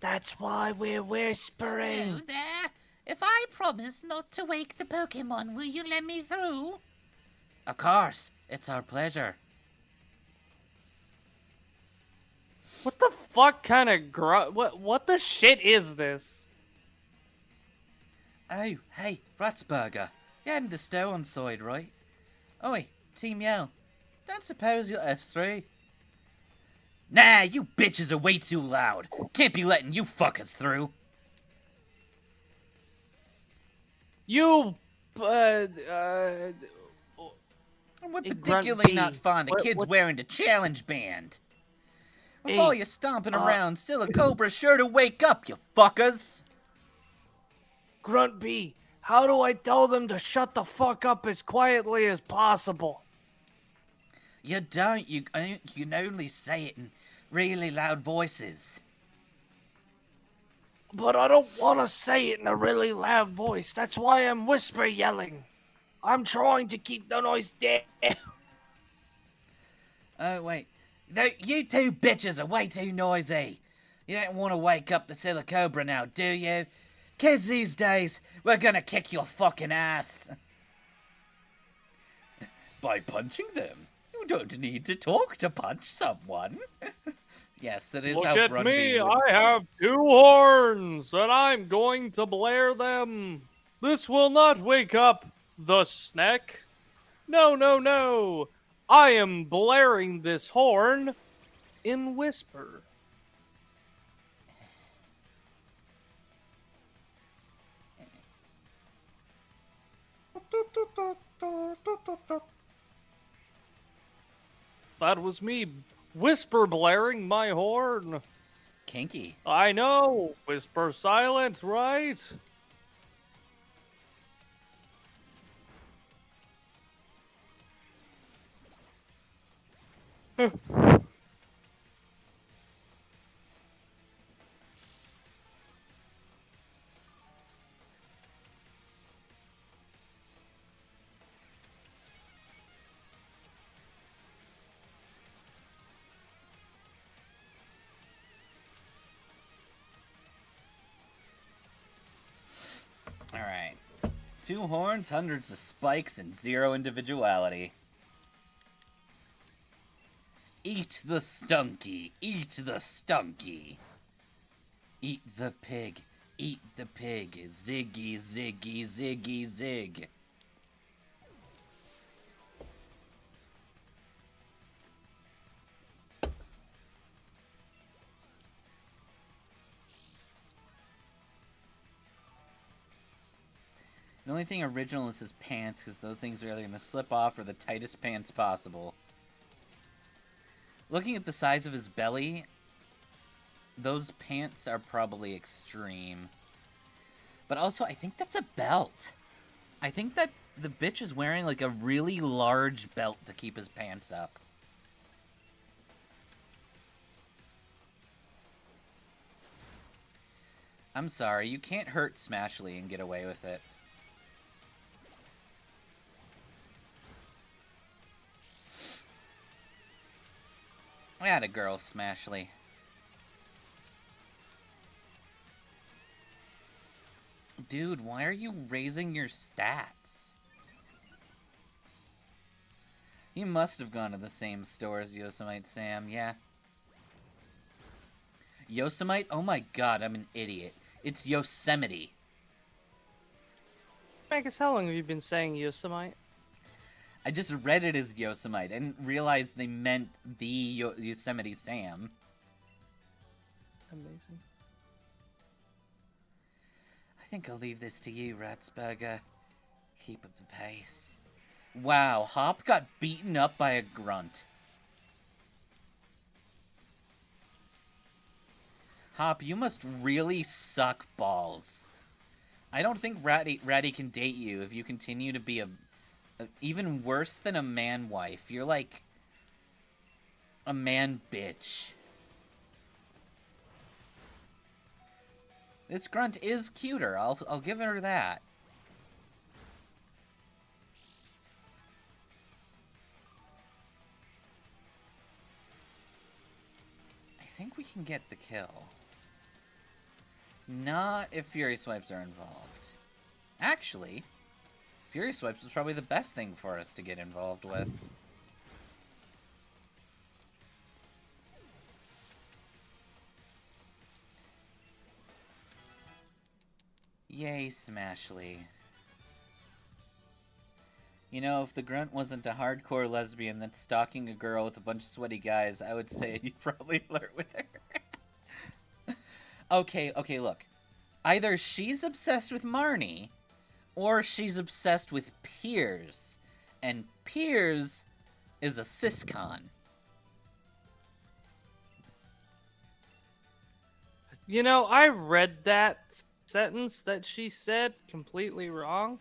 That's why we're whispering. Hello there. If I promise not to wake the Pokemon, will you let me through? Of course. It's our pleasure. What the fuck kind of what the shit is this? Oh, hey, Ratsburger. You're heading to Stone side, right? Oi, Team Yell. Don't suppose you'll let us through? Nah, you bitches are way too loud. Can't be letting you fuckers through. You And we're Grunt particularly B. not fond of kids wearing the challenge band. With all you stomping around, Silicobra's sure to wake up, you fuckers. Grunt B, how do I tell them to shut the fuck up as quietly as possible? You don't. You can only say it in really loud voices. But I don't want to say it in a really loud voice. That's why I'm whisper yelling. I'm trying to keep the noise down. Oh, wait. You two bitches are way too noisy. You don't want to wake up the Silicobra now, do you? Kids these days, we're gonna kick your fucking ass. By punching them. You don't need to talk to punch someone. Yes, that is Look how at Grunby me, would... I have 2 horns, and I'm going to blare them. This will not wake up the snack. No, no, no. I am blaring this horn in whisper. That was me whisper blaring my horn. Kinky. I know. Whisper silent, right? Alright. 2 horns, hundreds of spikes, and 0 individuality. Eat the stunky. Eat the stunky. Eat the pig. Eat the pig. Ziggy, ziggy, ziggy, zig. The only thing original is his pants, because those things are either going to slip off or the tightest pants possible. Looking at the size of his belly, those pants are probably extreme. But also, I think that's a belt. I think that the bitch is wearing like a really large belt to keep his pants up. I'm sorry, you can't hurt Smashly and get away with it. Atta girl, Smashly. Dude, why are you raising your stats? You must have gone to the same store as Yosemite Sam, yeah. Yosemite? Oh my god, I'm an idiot. It's Yosemite. Magus, how long have you been saying Yosemite? I just read it as Yosemite. I didn't realize they meant the Yosemite Sam. Amazing. I think I'll leave this to you, Ratsburger. Keep up the pace. Wow, Hop got beaten up by a grunt. Hop, you must really suck balls. I don't think Ratty can date you if you continue to be even worse than a man wife. You're like a man bitch. This grunt is cuter. I'll give her that. I think we can get the kill. Not if Fury Swipes are involved. Actually, Fury Swipes is probably the best thing for us to get involved with. Yay, Smashly. You know, if the grunt wasn't a hardcore lesbian that's stalking a girl with a bunch of sweaty guys, I would say you'd probably flirt with her. Okay, look. Either she's obsessed with Marnie, or she's obsessed with Piers. And Piers is a siscon. You know, I read that sentence that she said completely wrong.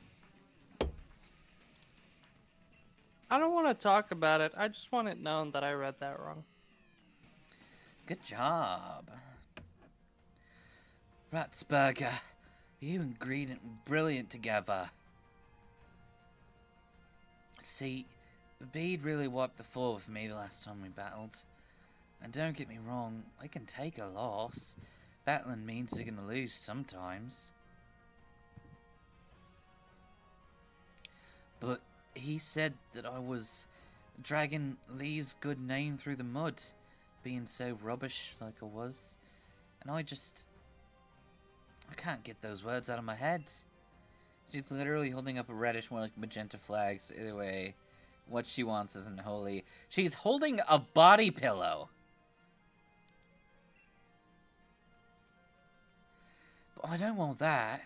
I don't want to talk about it. I just want it known that I read that wrong. Good job. Ratsburger, you and Green are brilliant together. See, Bede really wiped the floor with me the last time we battled. And don't get me wrong, I can take a loss. Battling means you're gonna lose sometimes. But he said that I was dragging Lee's good name through the mud, being so rubbish like I was. And I can't get those words out of my head. She's literally holding up a reddish, more like magenta flag, so either way, what she wants isn't holy. She's holding a body pillow! But I don't want that.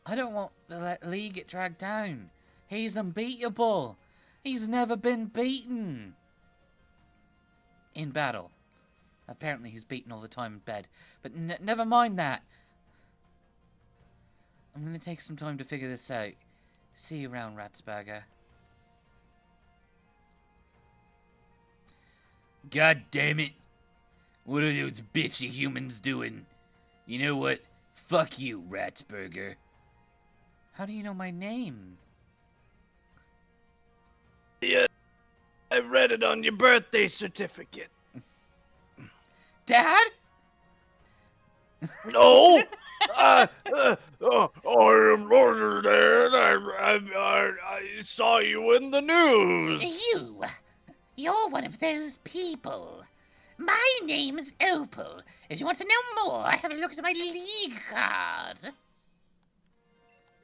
I don't want to let Lee get dragged down. He's unbeatable. He's never been beaten. In battle. Apparently he's beaten all the time in bed. But never mind that. I'm gonna take some time to figure this out. See you around, Ratsburger. God damn it. What are those bitchy humans doing? You know what? Fuck you, Ratsburger. How do you know my name? Yeah, I read it on your birthday certificate. Dad? No! I am Lord Dad. I saw you in the news. You're one of those people. My name's Opal. If you want to know more, have a look at my league card.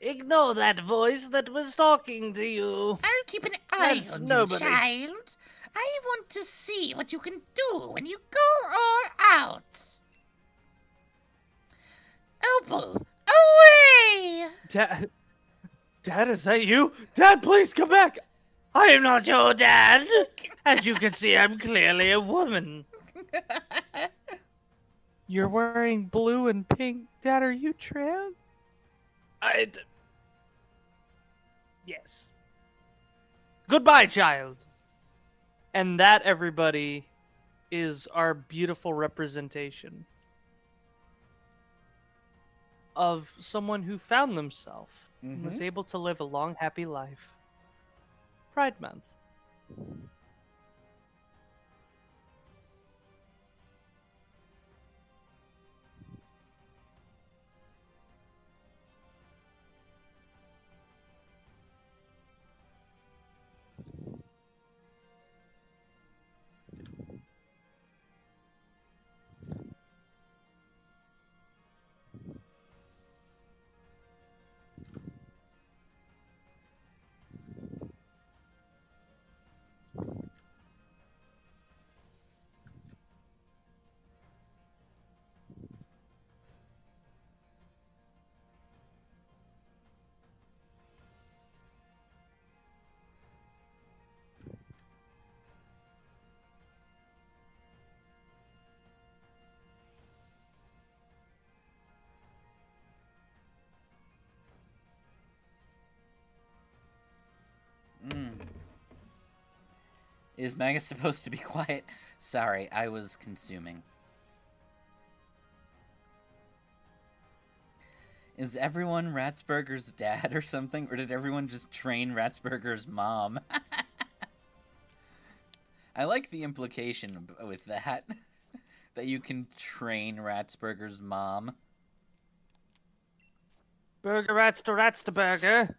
Ignore that voice that was talking to you. I'll keep an eye That's on nobody. you, child. I want to see what you can do when you go all out. Opal, away! Dad, is that you? Dad, please come back. I am not your dad. As you can see, I'm clearly a woman. You're wearing blue and pink. Dad, are you trans? Yes. Goodbye, child. And that, everybody, is our beautiful representation of someone who found themselves and was able to live a long, happy life. Pride Month. Is Magus supposed to be quiet? Sorry, I was consuming. Is everyone Ratsburger's dad or something? Or did everyone just train Ratsburger's mom? I like the implication with that. That you can train Ratsburger's mom. Burger rats to burger.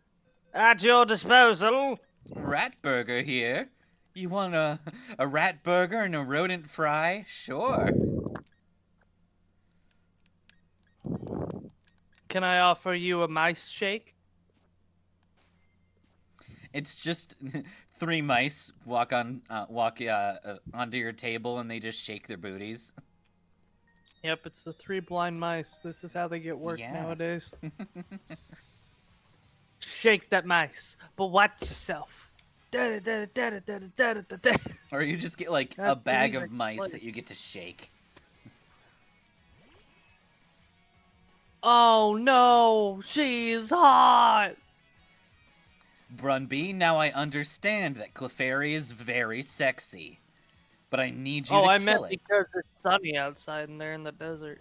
At your disposal. Ratburger here. You want a rat burger and a rodent fry? Sure. Can I offer you a mice shake? It's just 3 mice walk onto your table and they just shake their booties. Yep, it's the 3 blind mice. This is how they get work nowadays. Shake that mice, but watch yourself. Or you just get like a bag of mice that you get to shake. Oh no, she's hot! Brunby, now I understand that Clefairy is very sexy. But I need you Oh, to I kill meant it. because it's sunny outside and they're in the desert.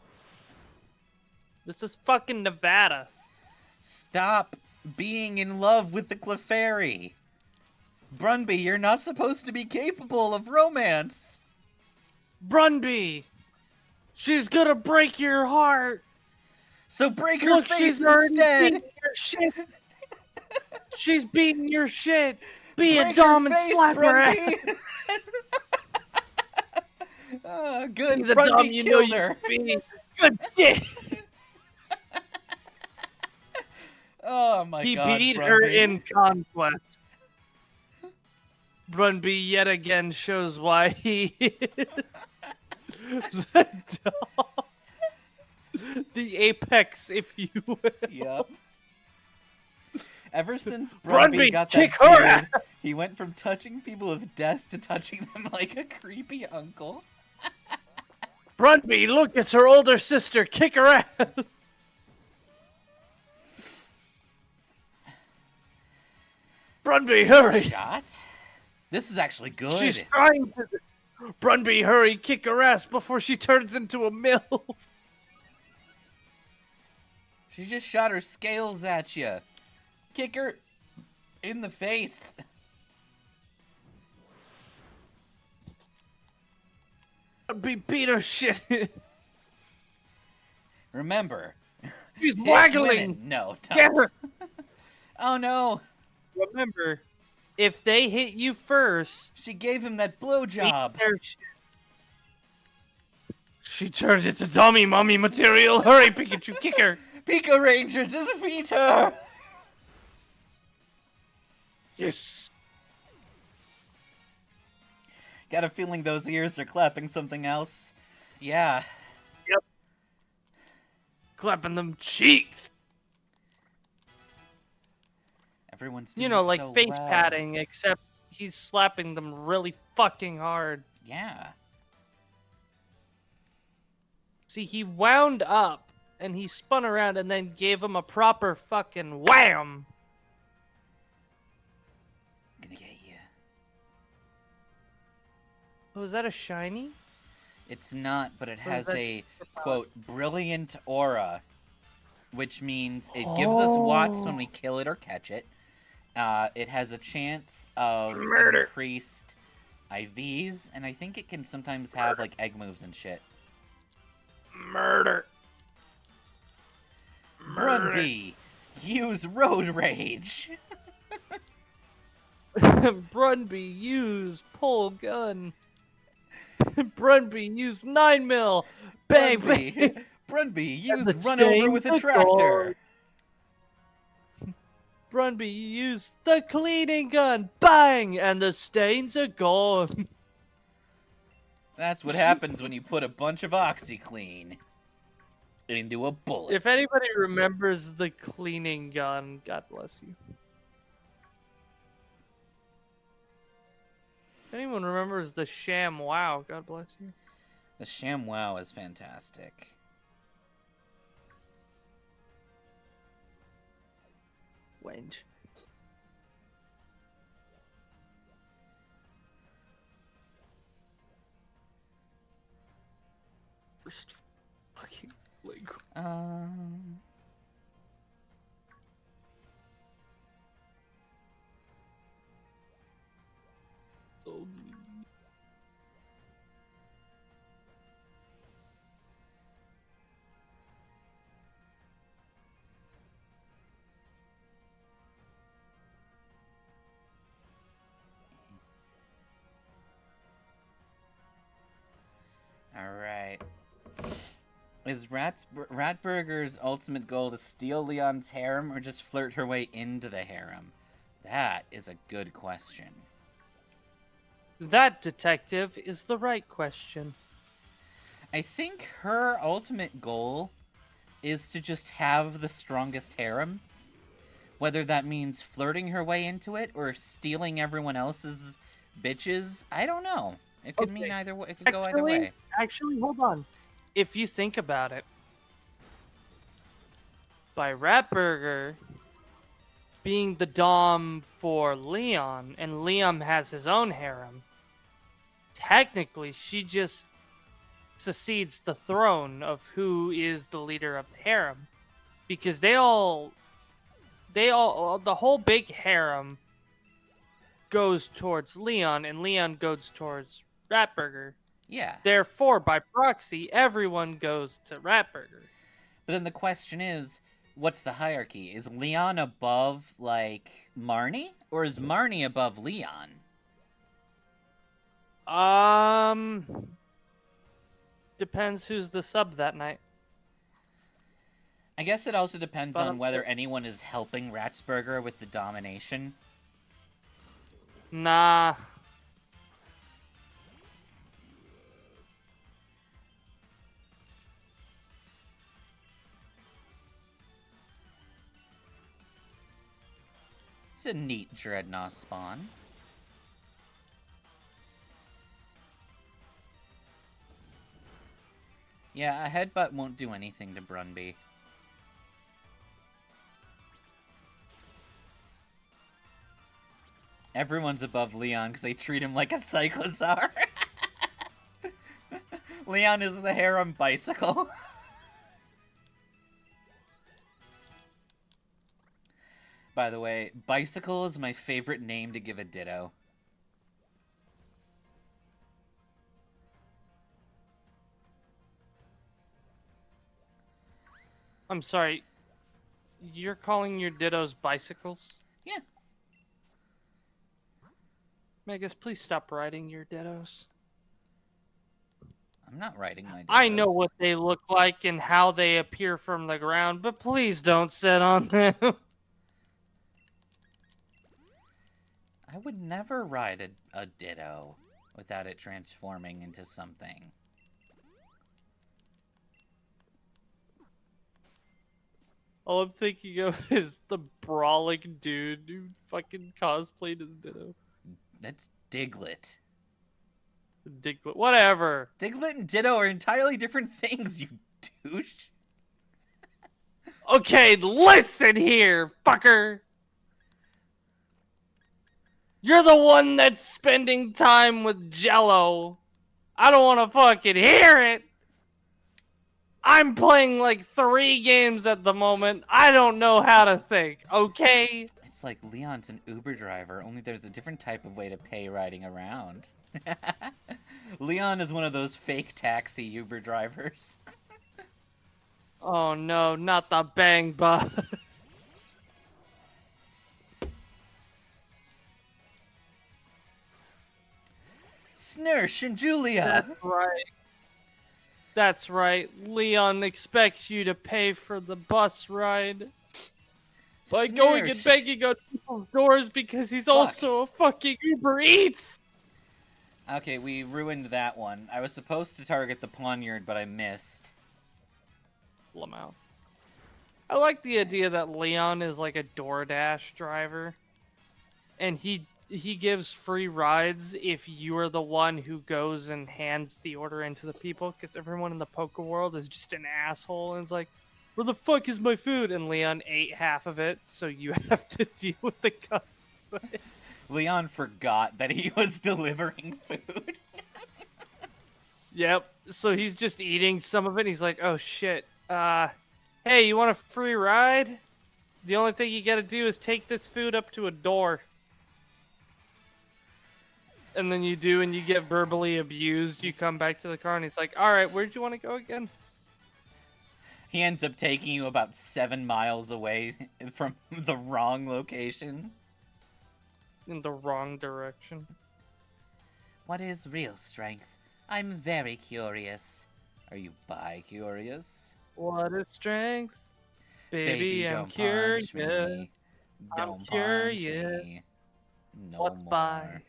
This is fucking Nevada. Stop being in love with the Clefairy. Brunby, you're not supposed to be capable of romance. Brunby! She's gonna break your heart! So break her Look, face she's already instead. beating your shit! She's beating your shit! Be a Break dom her and face, slap her ass! Brunby. Oh, Be good. the dom Brunby you know killed you her. be! Good shit! Oh my He god, beat Brunby. her in Conquest. Brunby yet again shows why he is the dom. The apex, if you will. Yep. Ever since Brunby, Brunby got kick that her beard, ass! he went from touching people with death to touching them like a creepy uncle. Brunby, look, it's her older sister. Kick her ass. Brunby, hurry. Shot? This is actually good. She's trying to. Brunby, hurry, kick her ass before she turns into a MILF. She just shot her scales at you. Kick her in the face. Brunby beat her shit. Remember. She's hit waggling. women. No, Get don't. her. Oh no. Remember, if they hit you first, She gave him that beat blowjob. their shit. She turned into dummy mummy material. Hurry, Pikachu, kick her. Pika Ranger, defeat her! Yes. Got a feeling those ears are clapping something else. Yeah. Clapping them cheeks. Everyone's doing You know, like so face well. patting, except he's slapping them really fucking hard. Yeah. See, he wound up, and he spun around and then gave him a proper fucking wham! I'm gonna get you. Oh, is that a shiny? It's not, but it Or is has that a, for power? quote, brilliant aura. Which means it gives us watts when Oh. we kill it or catch it. It has a chance of Murder. increased IVs, and I think it can sometimes have, like, egg moves and shit. Murder. Brunby, use Road Rage! Brunby, use pull gun. Brunby, use 9mm. Bang, bang. Brunby, And use the Run Over stain with a the Tractor! Brunby, use the cleaning gun. Bang, and the stains are gone. That's what happens when you put a bunch of OxyClean into a bullet. If anybody remembers the cleaning gun, God bless you. If anyone remembers the sham wow, God bless you. The ShamWow is fantastic. Wench. First fucking leg. So Alright. Is Ratburger's ultimate goal to steal Leon's harem or just flirt her way into the harem? That is a good question. that, detective, is the right question. I think her ultimate goal is to just have the strongest harem. Whether that means flirting her way into it or stealing everyone else's bitches, I don't know. It could mean either way. It could go either way. Actually, hold on. If you think about it, by Ratburger being the dom for Leon, and Leon has his own harem, technically she just succeeds the throne of who is the leader of the harem, because the whole big harem goes towards Leon, and Leon goes towards Ratburger. Yeah. Therefore, by proxy, everyone goes to Ratburger. But then the question is, what's the hierarchy? Is Leon above, like, Marnie? Or is Marnie above Leon? Depends who's the sub that night. I guess it also depends But on whether anyone is helping Ratsburger with the domination. Nah. It's a neat Dreadnought spawn. Yeah, a headbutt won't do anything to Brunby. Everyone's above Leon because they treat him like a Cyclosaur. Leon is the harem bicycle. By the way, bicycle is my favorite name to give a Ditto. I'm sorry. You're calling your Dittos bicycles? Yeah. Magus, please stop riding your Dittos. I'm not riding my Dittos. I know what they look like and how they appear from the ground, but please don't sit on them. I would never ride a Ditto without it transforming into something. All I'm thinking of is the brawling dude who fucking cosplayed as Ditto. That's Diglett. Diglett, whatever. Diglett and Ditto are entirely different things, you douche. Okay, listen here, fucker. You're the one that's spending time with Jello. I don't want to fucking hear it. I'm playing like 3 games at the moment. I don't know how to think, okay? It's like Leon's an Uber driver, only there's a different type of way to pay riding around. Leon is one of those fake taxi Uber drivers. Oh no, not the bang bus. Snursh and Julia! That's right. That's right. Leon expects you to pay for the bus ride by going and Snursh. banging on people's doors because he's also a fucking Uber Eats. Okay, we ruined that one. I was supposed to target the Poniard, but I missed. Lamau. I like the idea that Leon is like a DoorDash driver, and he gives free rides if you are the one who goes and hands the order into the people, because everyone in the poker world is just an asshole and is like, where the fuck is my food? And Leon ate half of it, so you have to deal with the consequences. Leon forgot that he was delivering food. Yep. So he's just eating some of it. And he's like, oh shit. Hey, you want a free ride? The only thing you gotta do is take this food up to a door. And then you do, and you get verbally abused. You come back to the car, and he's like, alright, where'd you want to go again? He ends up taking you about 7 miles away from the wrong location. In the wrong direction. What is real strength? I'm very curious. Are you bi-curious? What is strength? Baby, I'm don't curious. punch me. I'm Don't curious. punch me. No What's more. by?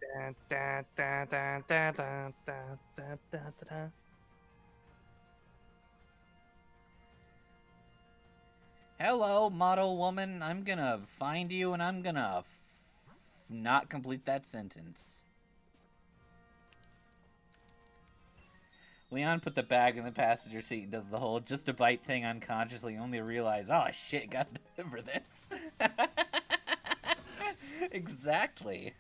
Dun, dun, dun, dun, dun, dun, dun, dun, dun, dun. Hello, model woman. I'm gonna find you and I'm gonna not complete that sentence. Leon put the bag in the passenger seat and does the whole just a bite thing unconsciously, only realize, oh shit, gotta deliver this. Exactly.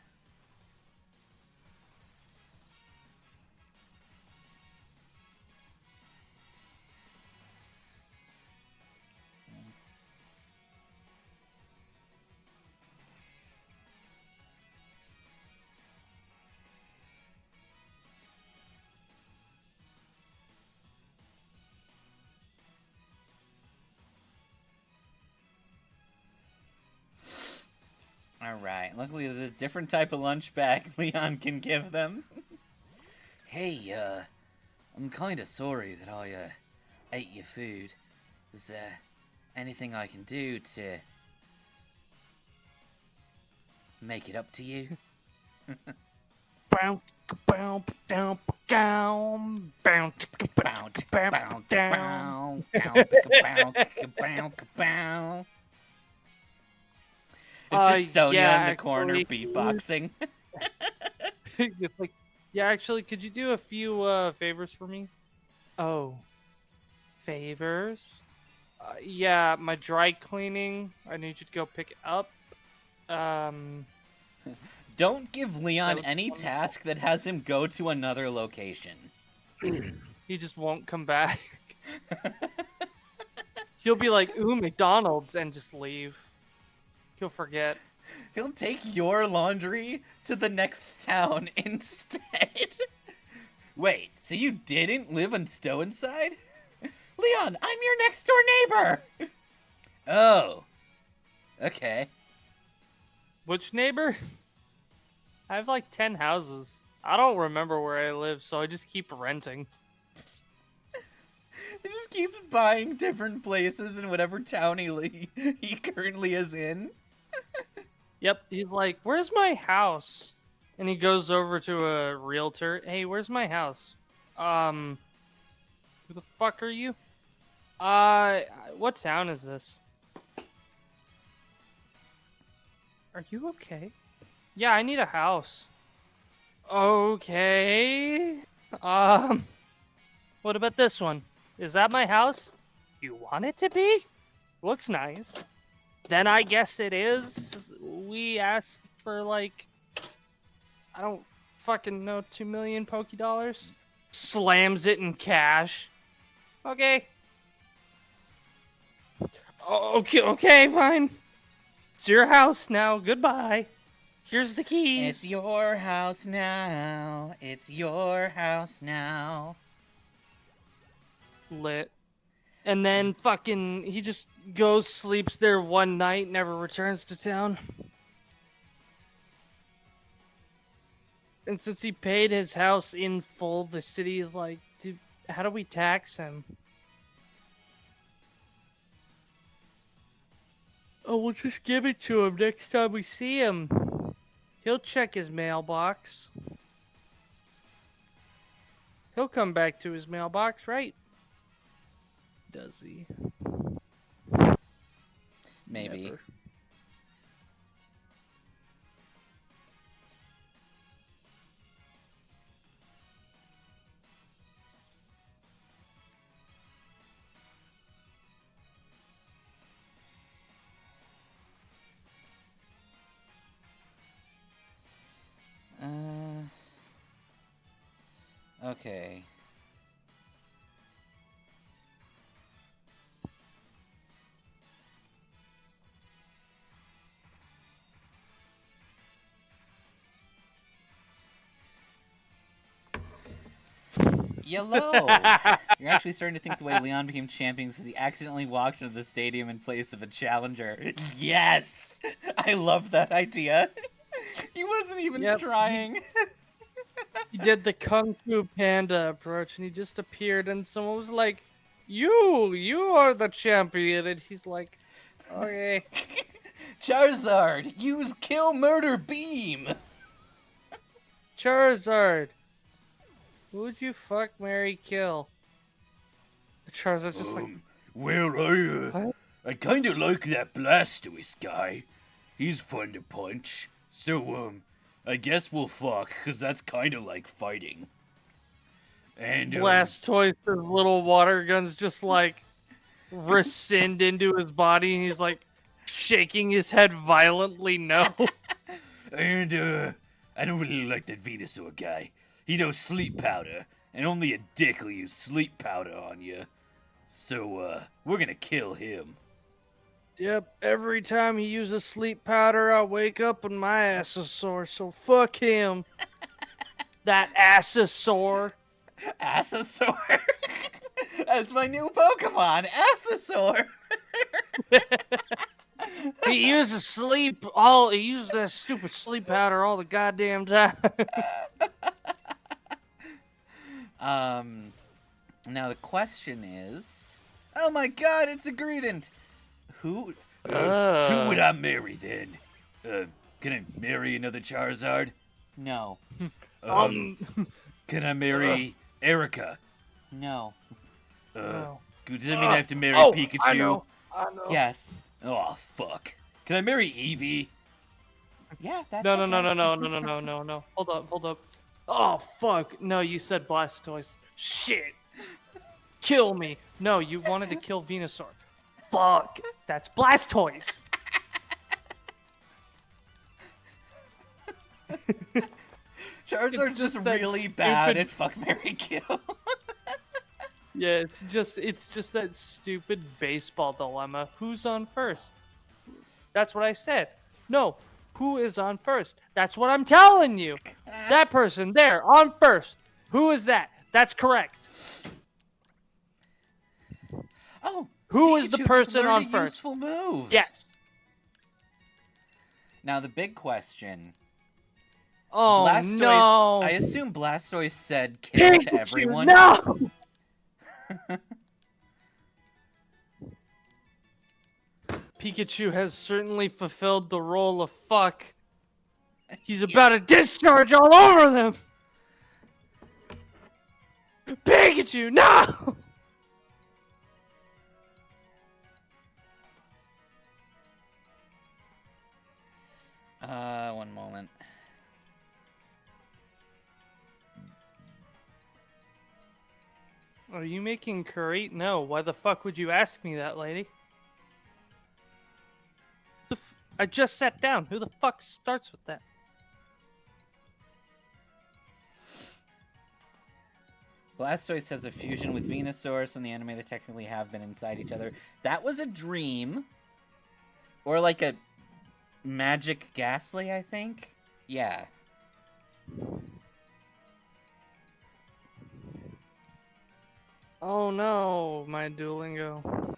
Luckily, there's a different type of lunch bag Leon can give them. Hey, I'm kind of sorry that I ate your food. Is there anything I can do to make it up to you? It's just Sonya yeah, in the corner actually- beatboxing. It's like, yeah, actually, could you do a few favors for me? Oh, favors? Yeah, my dry cleaning. I need you to go pick it up. Don't give Leon That was any wonderful. task that has him go to another location. He just won't come back. He'll be like, ooh, McDonald's, and just leave. He'll forget. He'll take your laundry to the next town instead. Wait, so you didn't live on Stownside? Leon, I'm your next door neighbor! Oh. Okay. Which neighbor? I have like 10 houses. I don't remember where I live, so I just keep renting. He just keeps buying different places in whatever town he currently is in. Yep, he's like, where's my house? And he goes over to a realtor. Hey, where's my house? Who the fuck are you? What town is this? Are you okay? Yeah, I need a house. Okay. What about this one? Is that my house? You want it to be? Looks nice. Then I guess it is. We asked for like, I don't fucking know, 2 million Poké Dollars. Slams it in cash. Okay. Okay, fine. It's your house now. Goodbye. Here's the keys. It's your house now. It's your house now. Lit. And then fucking he just goes, sleeps there one night, never returns to town. And since he paid his house in full, the city is like, dude, how do we tax him? Oh, we'll just give it to him next time we see him. He'll check his mailbox. He'll come back to his mailbox, right? Does he? Maybe. Never. Okay. Yellow! You're actually starting to think the way Leon became champion because he accidentally walked into the stadium in place of a challenger. Yes! I love that idea. He wasn't even Yep. trying. He did the Kung Fu Panda approach, and he just appeared, and someone was like, you are the champion. And he's like, okay. Charizard, use kill murder beam! Charizard. Who would you fuck, marry, kill? The Charizard's just like, Well, what? I kinda like that Blastoise guy. He's fun to punch. So, I guess we'll fuck, cause that's kinda like fighting. And, Blastoise's little water guns just like rescind into his body, and he's like shaking his head violently no. and, I don't really like that Venusaur guy. He knows sleep powder, and only a dick will use sleep powder on you. So, we're gonna kill him. Yep, every time he uses sleep powder, I wake up and my ass is sore, so fuck him. That ass is sore. Assasaur. That's my new Pokemon, Assasaur. He He uses that stupid sleep powder all the goddamn time. Now the question is, oh my God, it's a Greedent. Who would I marry then? Can I marry another Charizard? No, Can I marry Erica? no, No. Does that mean I have to marry Oh, Pikachu? I know. yes, Oh, fuck. Can I marry Eevee? yeah, that's No. Hold up. Oh, fuck. No, you said Blastoise. Shit. Kill me. No, you wanted to kill Venusaur. Fuck. That's Blastoise. Charizard's It's just just that really bad stupid- at fuck, marry, kill. Yeah, it's just that stupid baseball dilemma. Who's on first? That's what I said. No, who is on first? That's what I'm telling you. That person there on first. Who is that? That's correct. Oh, Who is the Pikachu just person learned on a first? useful move. Yes. Now the big question. Oh Blastoise, no. I assume Blastoise said kill to Pikachu, everyone. No. Pikachu has certainly fulfilled the role of fuck. He's about to discharge all over them. Pikachu, no! One moment. Are you making curry? No. Why the fuck would you ask me that, lady? I just sat down. Who the fuck starts with that? Blastoise has a fusion with Venusaur, so in the anime they technically have been inside each other. That was a dream. Or like a magic Ghastly, I think? Yeah. Oh no, my Duolingo.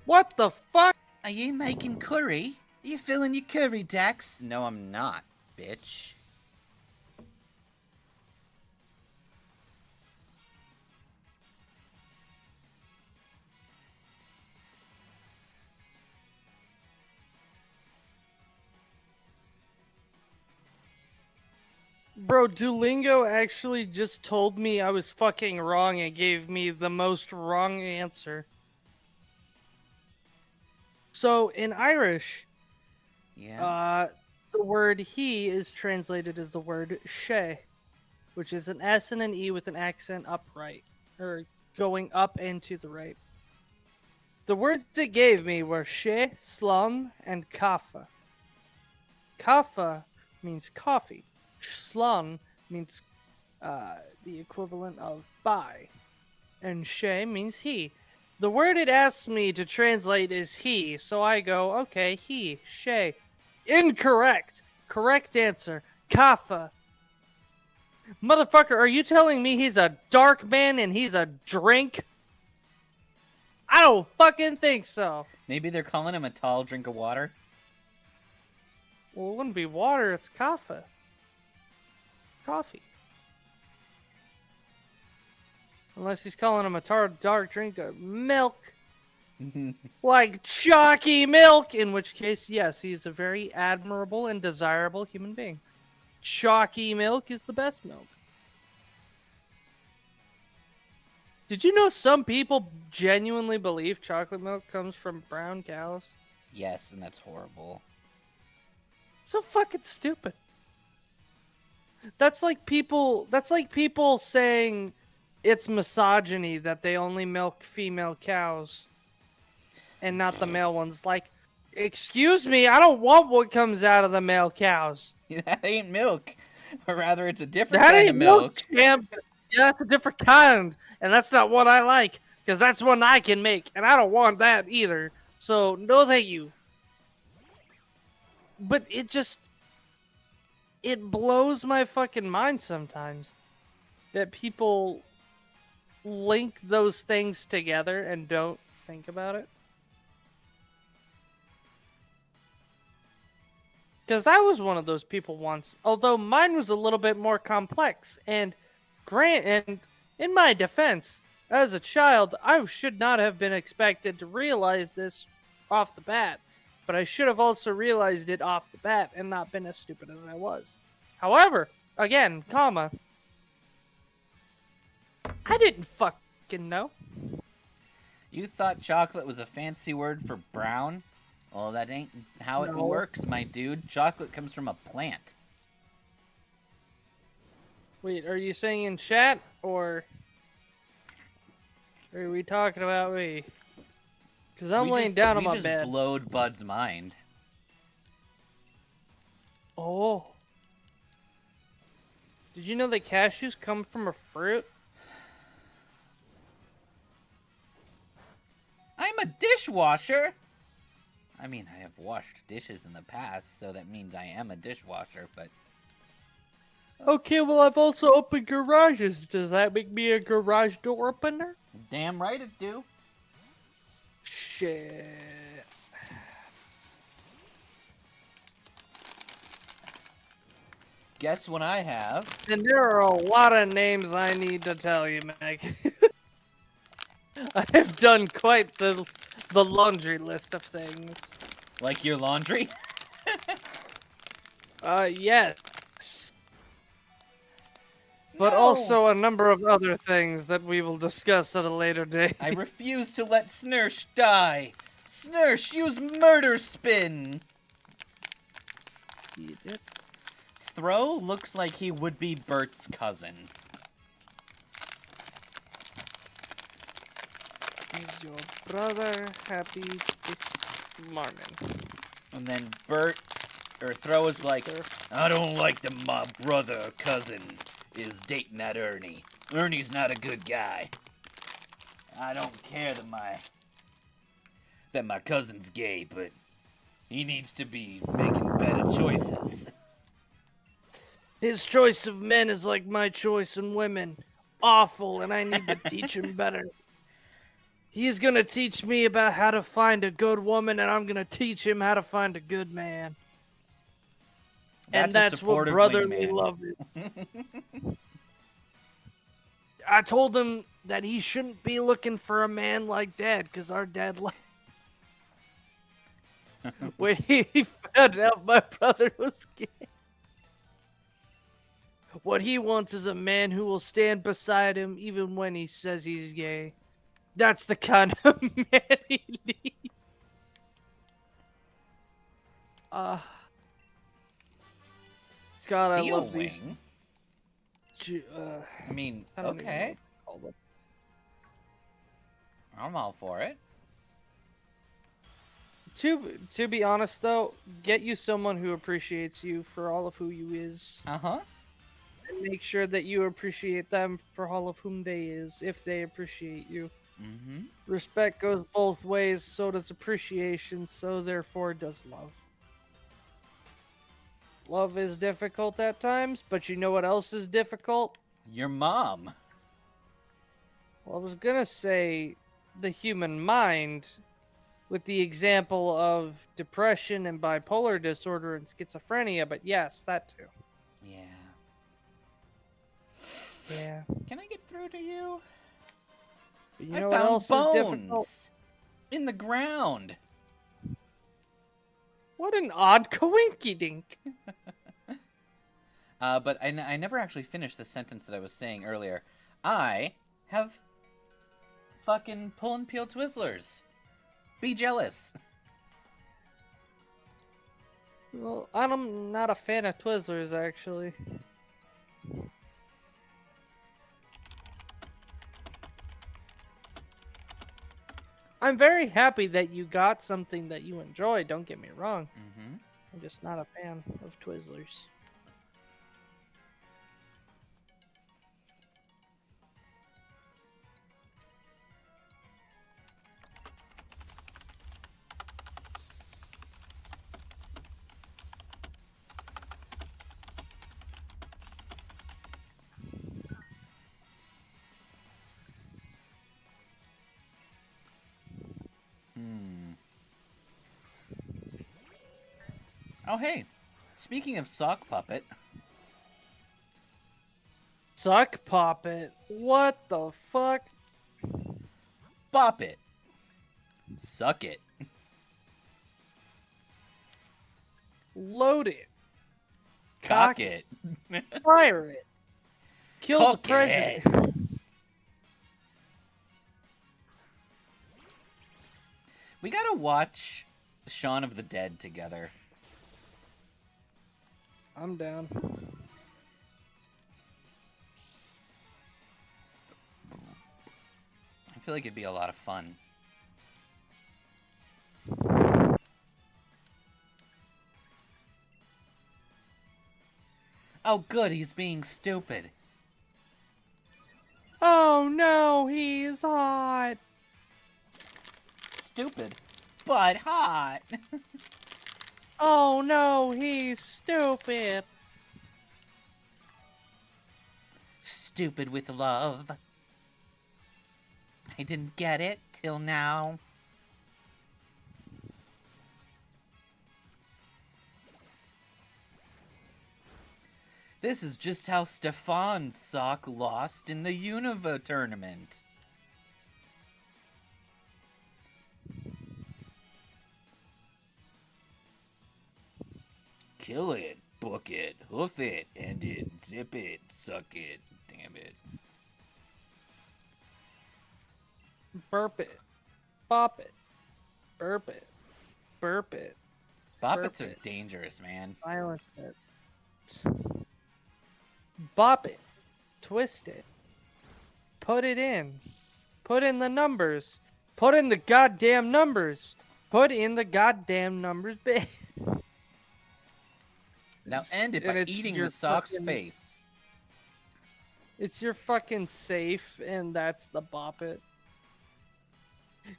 What the fuck? Are you making curry? Are you filling your curry, Dax? No, I'm not, bitch. Bro, Duolingo actually just told me I was fucking wrong and gave me the most wrong answer. So, in Irish, Yeah. the word he is translated as the word she, which is an S and an E with an accent upright, or going up and to the right. The words it gave me were she, slán, and kafa. Kafa means coffee. Slán means the equivalent of buy. And she means he. The word it asked me to translate is he, so I go, okay, he, she. Incorrect. Correct answer, kafa. Motherfucker, are you telling me he's a dark man and he's a drink? I don't fucking think so. Maybe they're calling him a tall drink of water? Well, it wouldn't be water, it's kafa. Coffee. Unless he's calling him a dark drink of milk. Like chalky milk, in which case, yes, he's a very admirable and desirable human being. Chalky milk is the best milk. Did you know some people genuinely believe chocolate milk comes from brown cows? Yes, and that's horrible. So fucking stupid. That's like people saying it's misogyny that they only milk female cows and not the male ones. Like, excuse me, I don't want what comes out of the male cows. That ain't milk. Or rather, it's a different That kind ain't of milk. milk, champ. Yeah, that's a different kind, and that's not one I like, because that's one I can make, and I don't want that either. So, no thank you. But it blows my fucking mind sometimes that people link those things together and don't think about it. Because I was one of those people once, although mine was a little bit more complex. And in my defense, as a child, I should not have been expected to realize this off the bat. But I should have also realized it off the bat and not been as stupid as I was. However, again, comma, I didn't fucking know. You thought chocolate was a fancy word for brown? Well, that ain't how it No. works, my dude. Chocolate comes from a plant. Wait, are you saying in chat, or are we talking about me? Because I'm laying down on my We just bed. blowed Bud's mind. Oh. Did you know that cashews come from a fruit? I'm a dishwasher! I mean, I have washed dishes in the past, so that means I am a dishwasher, but... Okay, well, I've also opened garages. Does that make me a garage door opener? Damn right it do. Shit. Guess what I have? And there are a lot of names I need to tell you, Meg. I have done quite the laundry list of things. Like your laundry? Yes. But No! also a number of other things that we will discuss at a later date. I refuse to let Snursh die! Snursh, use murder spin! Idiot. Throw looks like he would be Bert's cousin. Is your brother happy this morning? And then Throw is like, I don't like that my brother or cousin is dating that Ernie. Ernie's not a good guy. I don't care that my cousin's gay, but he needs to be making better choices. His choice of men is like my choice in women. Awful, and I need to teach him better. He's gonna teach me about how to find a good woman, and I'm gonna teach him how to find a good man. And that's what brotherly love is. I told him that he shouldn't be looking for a man like Dad, because our dad when he found out my brother was gay. What he wants is a man who will stand beside him even when he says he's gay. That's the kind of man he needs. God, I love these. I mean, I don't even know okay. what to call them. I'm all for it. To be honest, though, get you someone who appreciates you for all of who you is. Uh-huh. And make sure that you appreciate them for all of whom they is, if they appreciate you. Mm-hmm. Respect goes both ways, so does appreciation, so therefore does love. Love is difficult at times, but you know what else is difficult? Your mom. Well, I was gonna say the human mind, with the example of depression and bipolar disorder and schizophrenia, but yes, that too. Yeah. Yeah. Can I get through to you? But you I know what found else bones is difficult? in the ground. What an odd coinkydink. But I never actually finished the sentence that I was saying earlier. I have fucking pull and peel Twizzlers. Be jealous. Well, I'm not a fan of Twizzlers, actually. I'm very happy that you got something that you enjoy, don't get me wrong. Mm-hmm. I'm just not a fan of Twizzlers. Oh, hey. Speaking of sock puppet. Suck Poppet. What the fuck? Bop it. Suck it. Load it. Cock it. Fire it. Kill Cock the president. it. We gotta watch Shaun of the Dead together. I'm down. I feel like it'd be a lot of fun. Oh, good, he's being stupid. Oh no, he's hot. Stupid, but hot. Oh no, he's stupid. Stupid with love. I didn't get it till now. This is just how Stefan's sock lost in the Unova tournament. Kill it, book it, hoof it, end it, zip it, suck it, damn it. Burp it. Bop it. Burp it. Burp it. Boppets Burp are it. dangerous, man. Silence it. Bop it. Twist it. Put it in. Put in the numbers. Put in the goddamn numbers. Put in the goddamn numbers, bitch. Now end it and by it's eating your the sock's fucking- face. It's your fucking safe, and that's the bop it.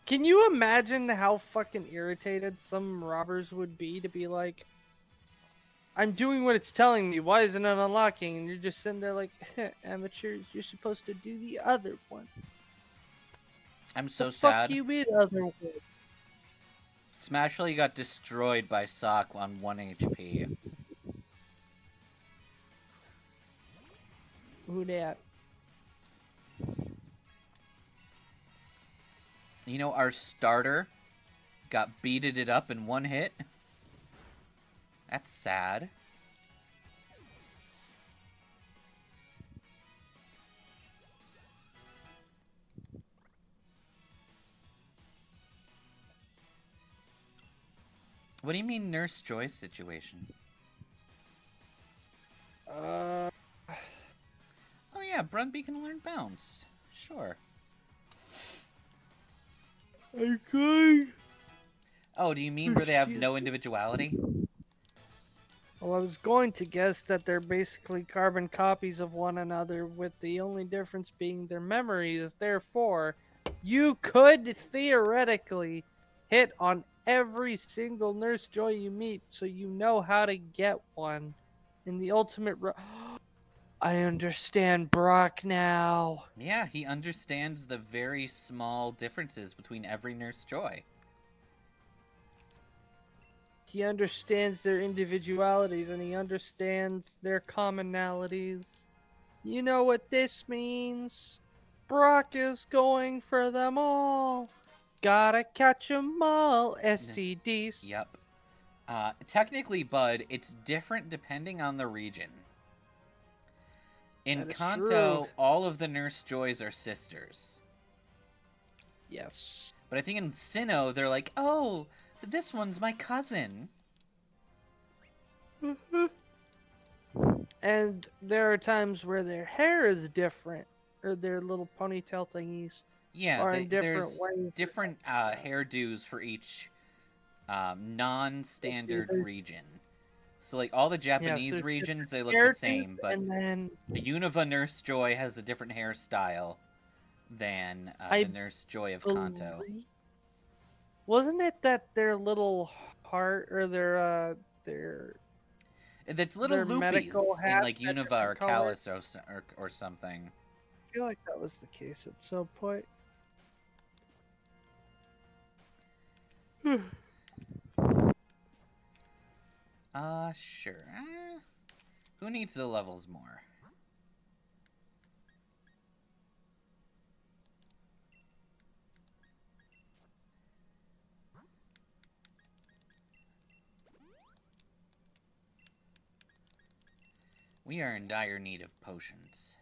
Can you imagine how fucking irritated some robbers would be to be like, I'm doing what it's telling me, why isn't it unlocking? And you're just sitting there like, amateurs, you're supposed to do the other one. I'm so the sad. Fuck you mean other one? Smashley got destroyed by Sock on 1 HP. Who dat? You know, our starter got beated it up in 1 hit. That's sad. What do you mean Nurse Joy situation? Uh, Oh yeah, Brunby can learn bounce. Sure. okay. Oh, do you mean where they have no individuality? Well, I was going to guess that they're basically carbon copies of one another, with the only difference being their memories. Therefore, you could theoretically hit on every single Nurse Joy you meet, so you know how to get one. In the ultimate, I understand Brock now. Yeah, he understands the very small differences between every Nurse Joy. He understands their individualities and he understands their commonalities. You know what this means? Brock is going for them all. Gotta catch 'em all. STDs. Yep. Technically, Bud, it's different depending on the region. In That is Kanto, true. all of the Nurse Joys are sisters. Yes. But I think in Sinnoh, they're like, oh, this one's my cousin. And there are times where their hair is different, or their little ponytail thingies. Yeah, Or in different there's ways or different something like that. hairdos for each non-standard there's- region. So, like, all the Japanese there's regions, they look Hairdos, the same, but and then a Unova Nurse Joy has a different hairstyle than I the Nurse Joy of Kanto. wasn't it that their little heart or their That's little their loopies medical in, hats like, that Unova or different colors? Kalos or something. I feel like that was the case at some point. Sure. Who needs the levels more? We are in dire need of potions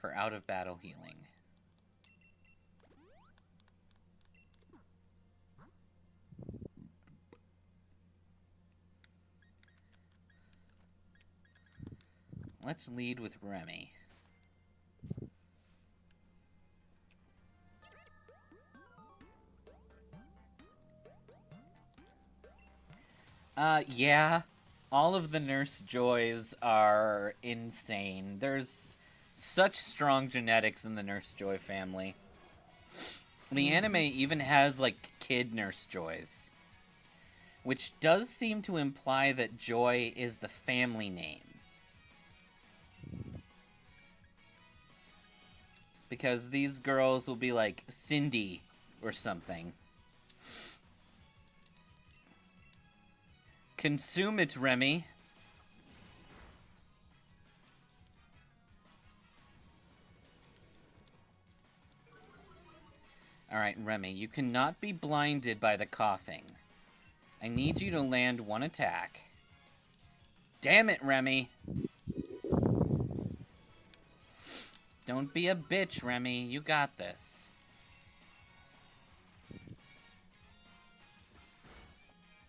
for out-of-battle healing. Let's lead with Remy. Yeah. All of the Nurse Joys are insane. There's such strong genetics in the Nurse Joy family. The anime even has, like, kid Nurse Joys. Which does seem to imply that Joy is the family name. Because these girls will be like Cindy or something. Consume it, Remy. Alright, Remy, you cannot be blinded by the coughing. I need you to land one attack. Damn it, Remy. Don't be a bitch, Remy. You got this.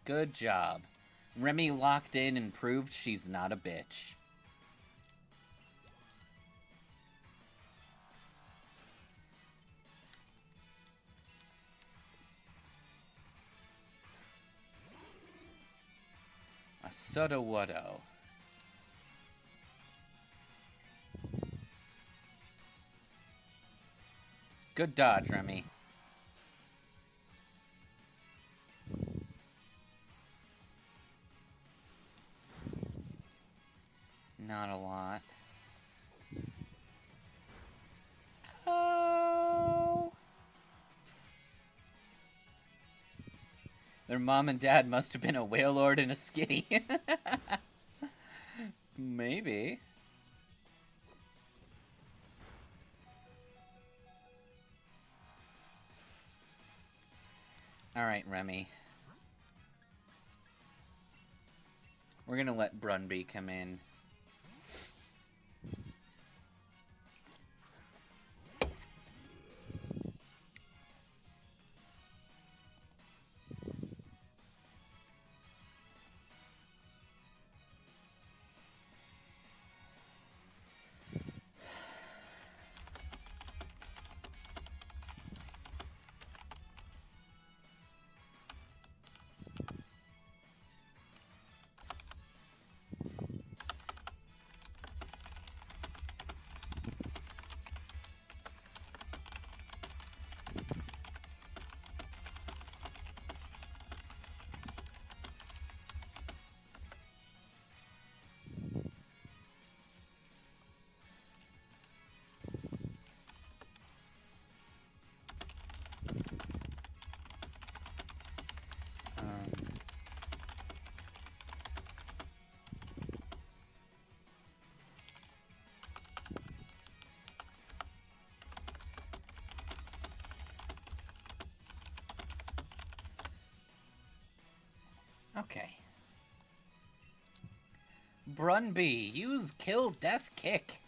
Good job. Remy locked in and proved she's not a bitch. A Sudowoodo. Good dodge, Remy. Not a lot. Oh. Their mom and dad must have been a whale lord and a skitty. Maybe. Alright, Remy. We're gonna let Brunby come in. Okay. Brunby, use kill death kick.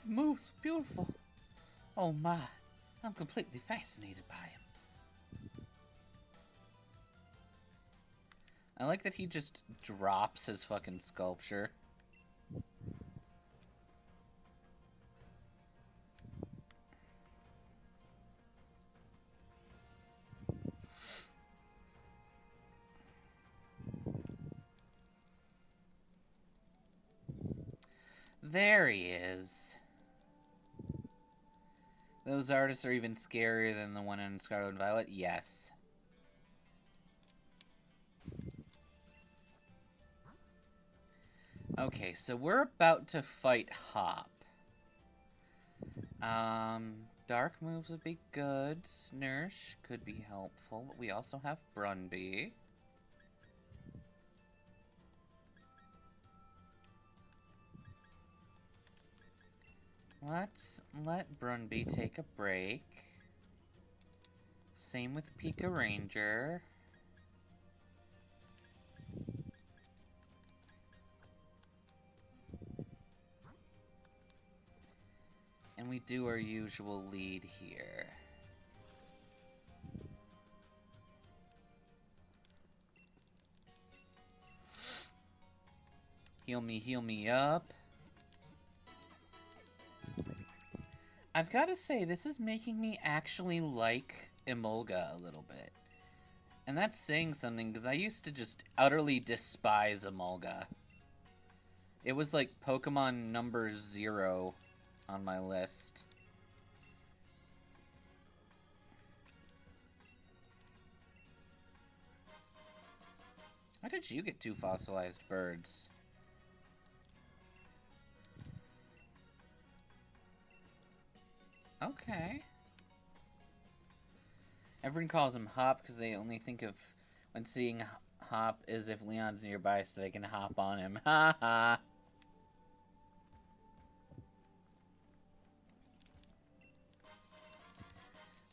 Moves beautiful. Oh my, I'm completely fascinated by him. I like that he just drops his fucking sculpture. There he is. Those artists are even scarier than the one in Scarlet and Violet? Yes. Okay, so we're about to fight Hop. Dark moves would be good. Snursh could be helpful, but we also have Brunby. Let's let Brunby take a break. Same with Pika Ranger. And we do our usual lead here. Heal me up. I've got to say, this is making me actually like Emolga a little bit. And that's saying something, because I used to just utterly despise Emolga. It was like Pokemon number 0 on my list. How did you get 2 fossilized birds? Okay. Everyone calls him Hop because they only think of, when seeing Hop, is if Leon's nearby so they can hop on him. Ha ha!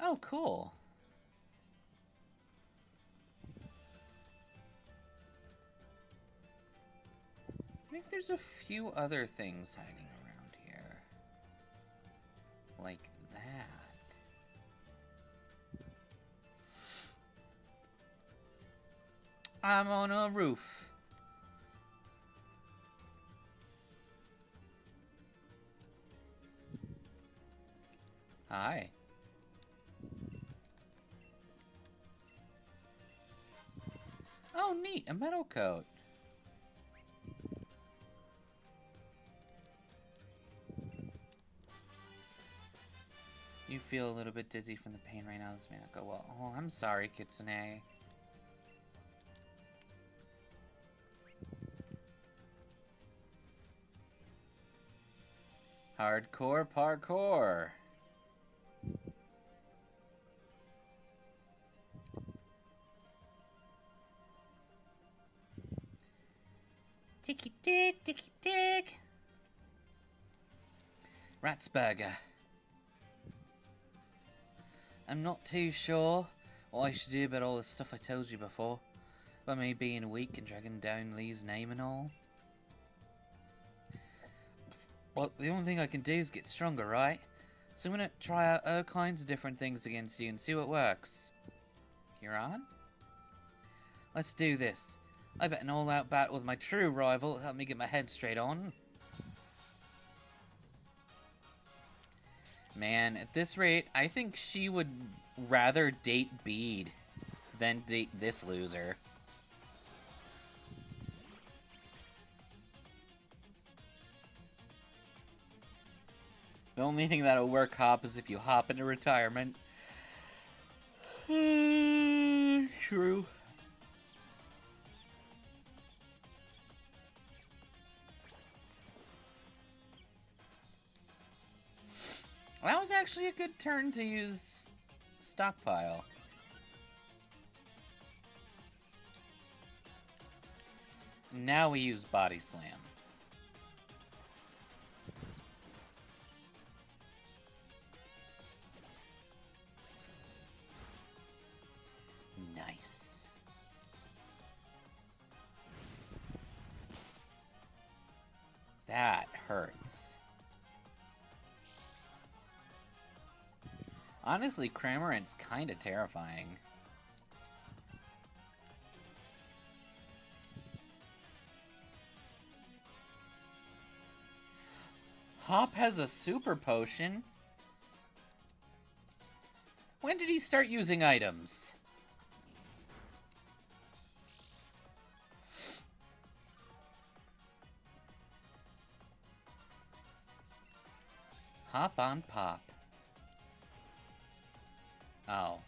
Oh, cool. I think there's a few other things hiding around here. Like that. I'm on a roof. Hi. Oh, neat, a metal coat. You feel a little bit dizzy from the pain right now. This may not go well. Oh, I'm sorry, Kitsune. Hardcore parkour. Ticky tick, ticky tick. Ratsburger. I'm not too sure what I should do about all the stuff I told you before. About me being weak and dragging down Lee's name and all. Well, the only thing I can do is get stronger, right? So I'm gonna try out all kinds of different things against you and see what works. You're on? Let's do this. I bet an all-out battle with my true rival will help me get my head straight on. Man, at this rate, I think she would rather date Bede than date this loser. The only thing that'll work, Hop, is if you hop into retirement. True. That was actually a good turn to use Stockpile. Now we use Body Slam. Nice. That hurts. Honestly, Cramorant's kinda terrifying. Hop has a super potion. When did he start using items? Hop on Pop. Oh.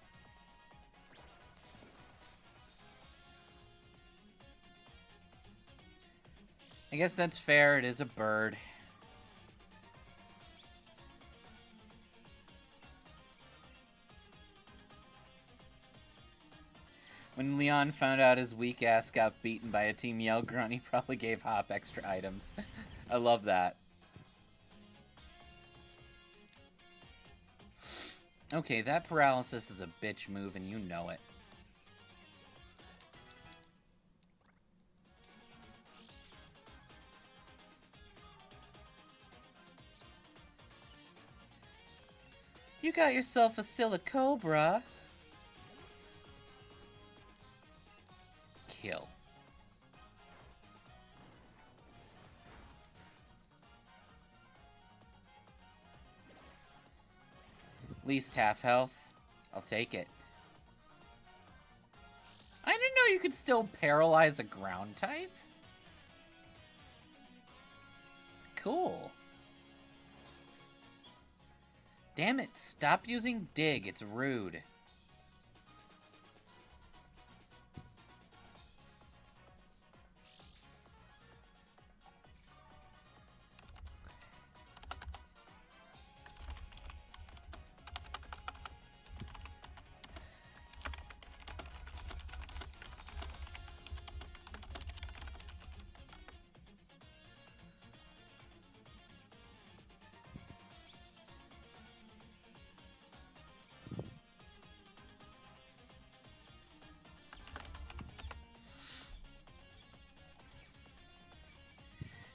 I guess that's fair. It is a bird. When Leon found out his weak ass got beaten by a Team Yell grunt, he probably gave Hop extra items. I love that. Okay, that paralysis is a bitch move and you know it. You got yourself a Silicobra. Kill. Least half health. I'll take it. I didn't know you could still paralyze a ground type. Cool. Damn it, stop using dig, it's rude.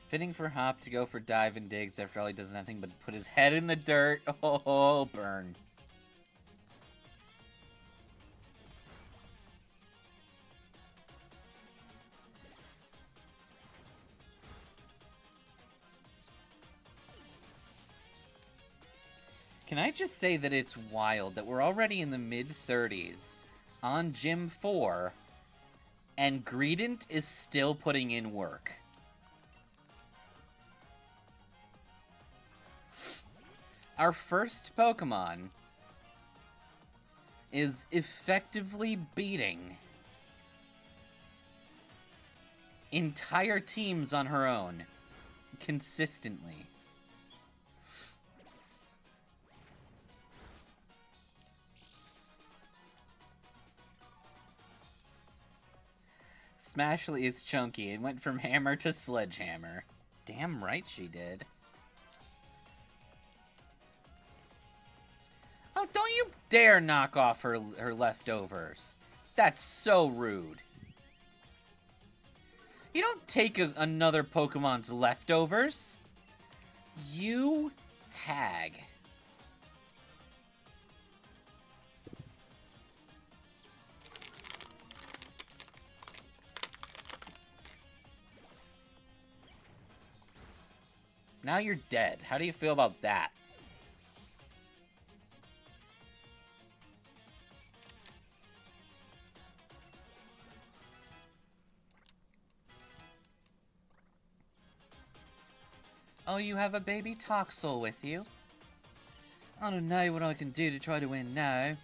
Fitting for Hop to go for dive and digs after all he does nothing but put his head in the dirt. Oh, burn. Can I just say that it's wild that we're already in the mid-30s on Gym 4 and Greedent is still putting in work. Our first Pokemon is effectively beating entire teams on her own consistently. Smashly is chunky. It went from hammer to sledgehammer. Damn right she did. Oh, don't you dare knock off her leftovers. That's so rude. You don't take another Pokemon's leftovers. You hag. Now you're dead. How do you feel about that? Oh, you have a baby Toxel with you? I don't know what I can do to try to win now.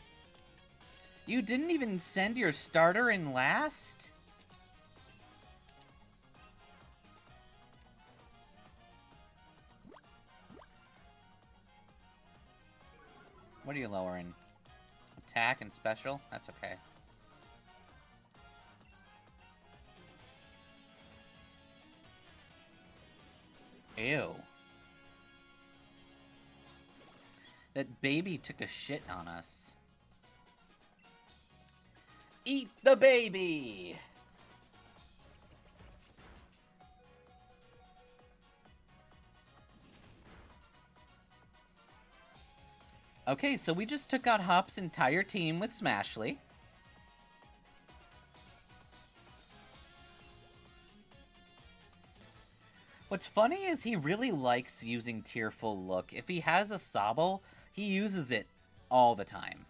You didn't even send your starter in last? What are you lowering? Attack and special? That's okay. Ew. That baby took a shit on us. Eat the baby! Okay, so we just took out Hop's entire team with Smashly. What's funny is he really likes using Tearful Look. If he has a Sobble, he uses it all the time.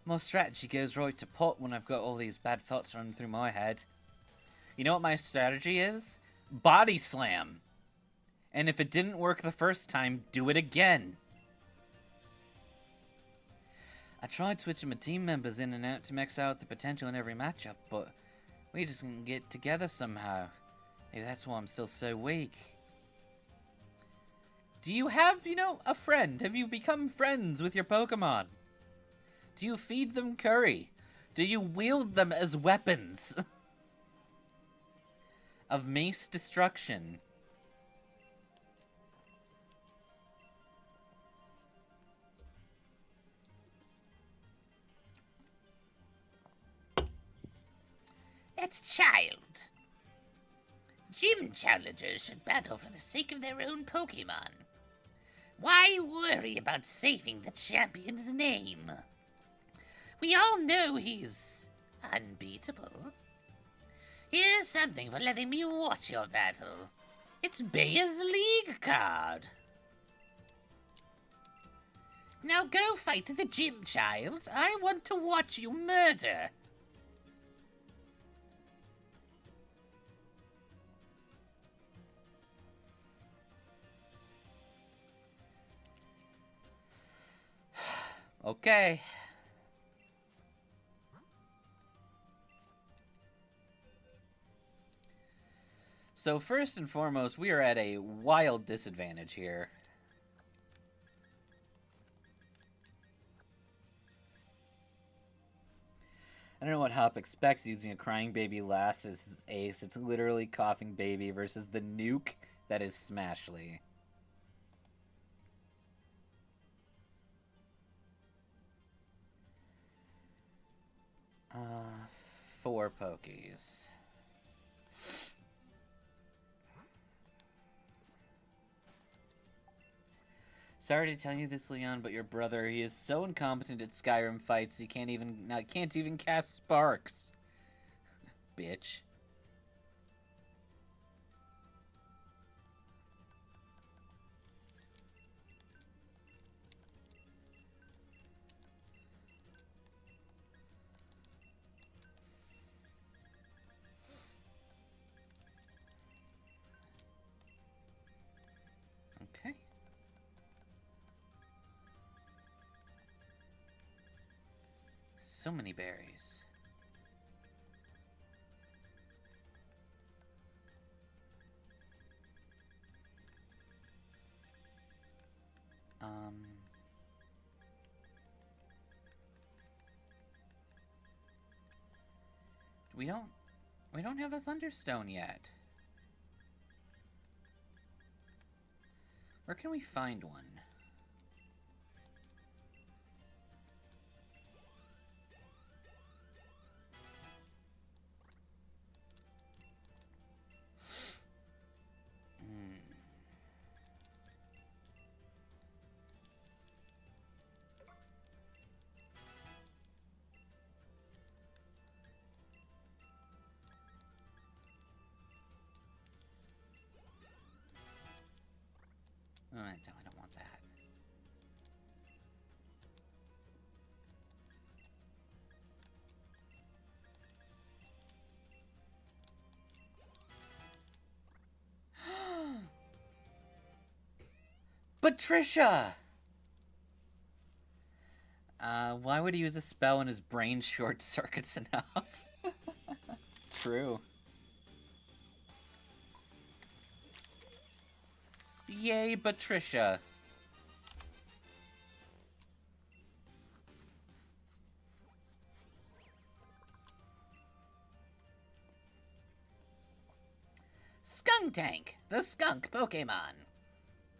My strategy goes right to pot when I've got all these bad thoughts running through my head. You know what my strategy is? Body Slam. And if it didn't work the first time, do it again. I tried switching my team members in and out to max out the potential in every matchup, but we just couldn't get together somehow. Maybe that's why I'm still so weak. Do you have, a friend? Have you become friends with your Pokemon? Do you feed them curry? Do you wield them as weapons of mace destruction? That's child. Gym challengers should battle for the sake of their own Pokemon. Why worry about saving the champion's name? We all know he's unbeatable. Here's something for letting me watch your battle. It's Baya's League card. Now go fight the gym, child. I want to watch you murder. Okay. So first and foremost, we are at a wild disadvantage here. I don't know what Hop expects using a crying baby lass as his ace. It's literally coughing baby versus the nuke that is Smashly. Uh, 4 Pokies. Sorry to tell you this, Leon, but your brother, he is so incompetent at Skyrim fights, he can't even cast sparks. Bitch. Okay. So many berries. We don't have a Thunderstone yet. Where can we find one? Oh, I don't want that. Patricia! Why would he use a spell when his brain short circuits enough? True. Yay, Patricia. Skuntank, the skunk Pokemon.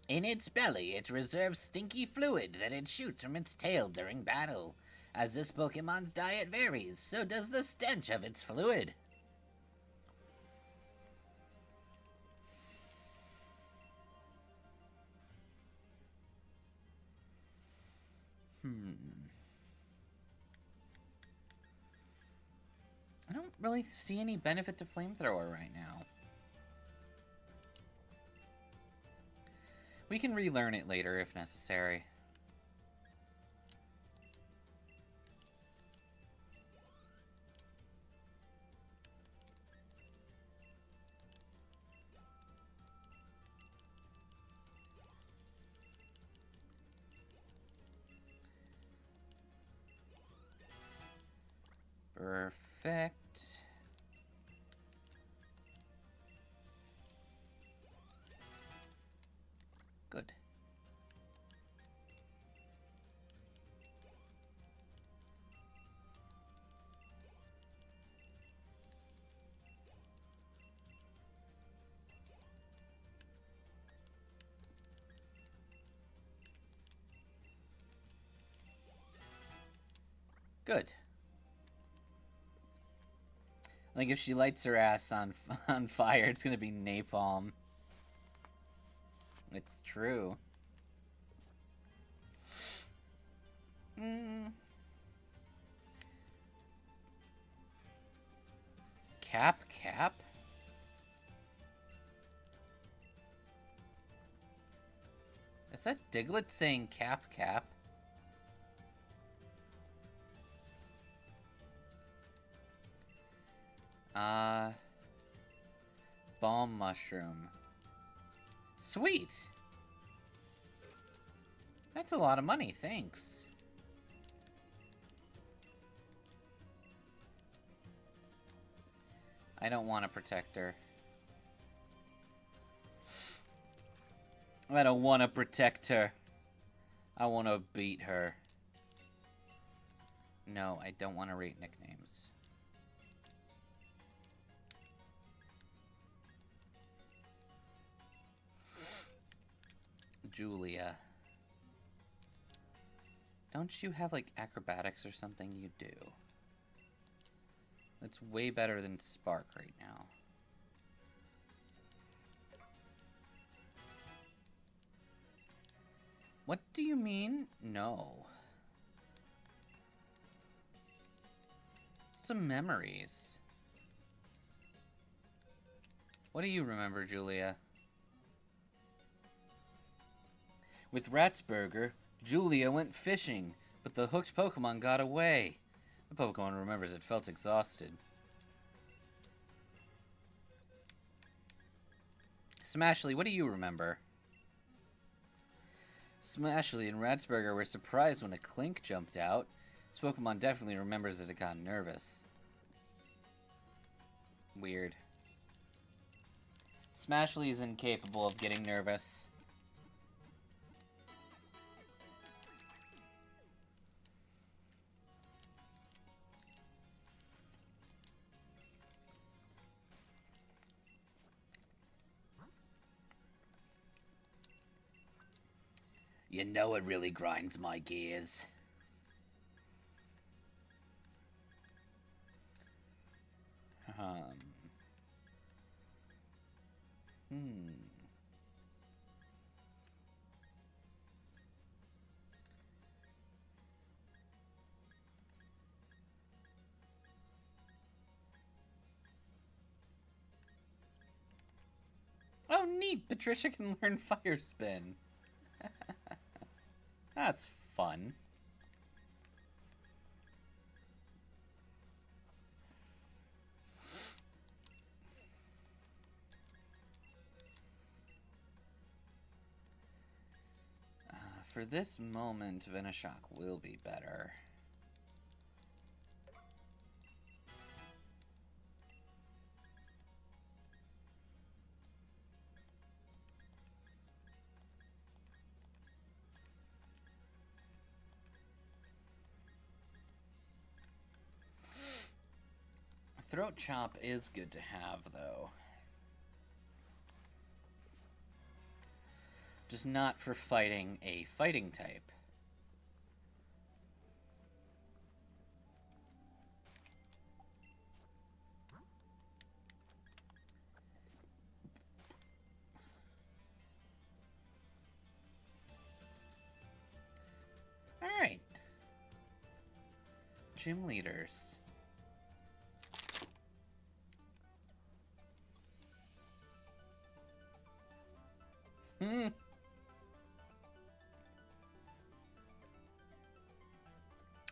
In its belly, it reserves stinky fluid that it shoots from its tail during battle. As this Pokemon's diet varies, so does the stench of its fluid. I don't really see any benefit to Flamethrower right now. We can relearn it later if necessary. Perfect. Good. Like if she lights her ass on fire, it's gonna be napalm. It's true. Cap. Is that Diglett saying cap? Balm mushroom. Sweet! That's a lot of money, thanks. I don't want to protect her. I don't want to protect her. I want to beat her. No, I don't want to rate nicknames. Julia. Don't you have, like, acrobatics or something? You do. That's way better than Spark right now. What do you mean? No. Some memories. What do you remember, Julia? With Ratsburger, Julia went fishing, but the hooked Pokemon got away. The Pokemon remembers it felt exhausted. Smashley, what do you remember? Smashley and Ratsburger were surprised when a Clink jumped out. This Pokemon definitely remembers that it got nervous. Weird. Smashley is incapable of getting nervous. You know it really grinds my gears. Oh, neat! Patricia can learn Fire Spin. That's fun. For this moment, Venoshock will be better. Throat Chop is good to have, though. Just not for fighting a fighting type. Alright. Gym leaders.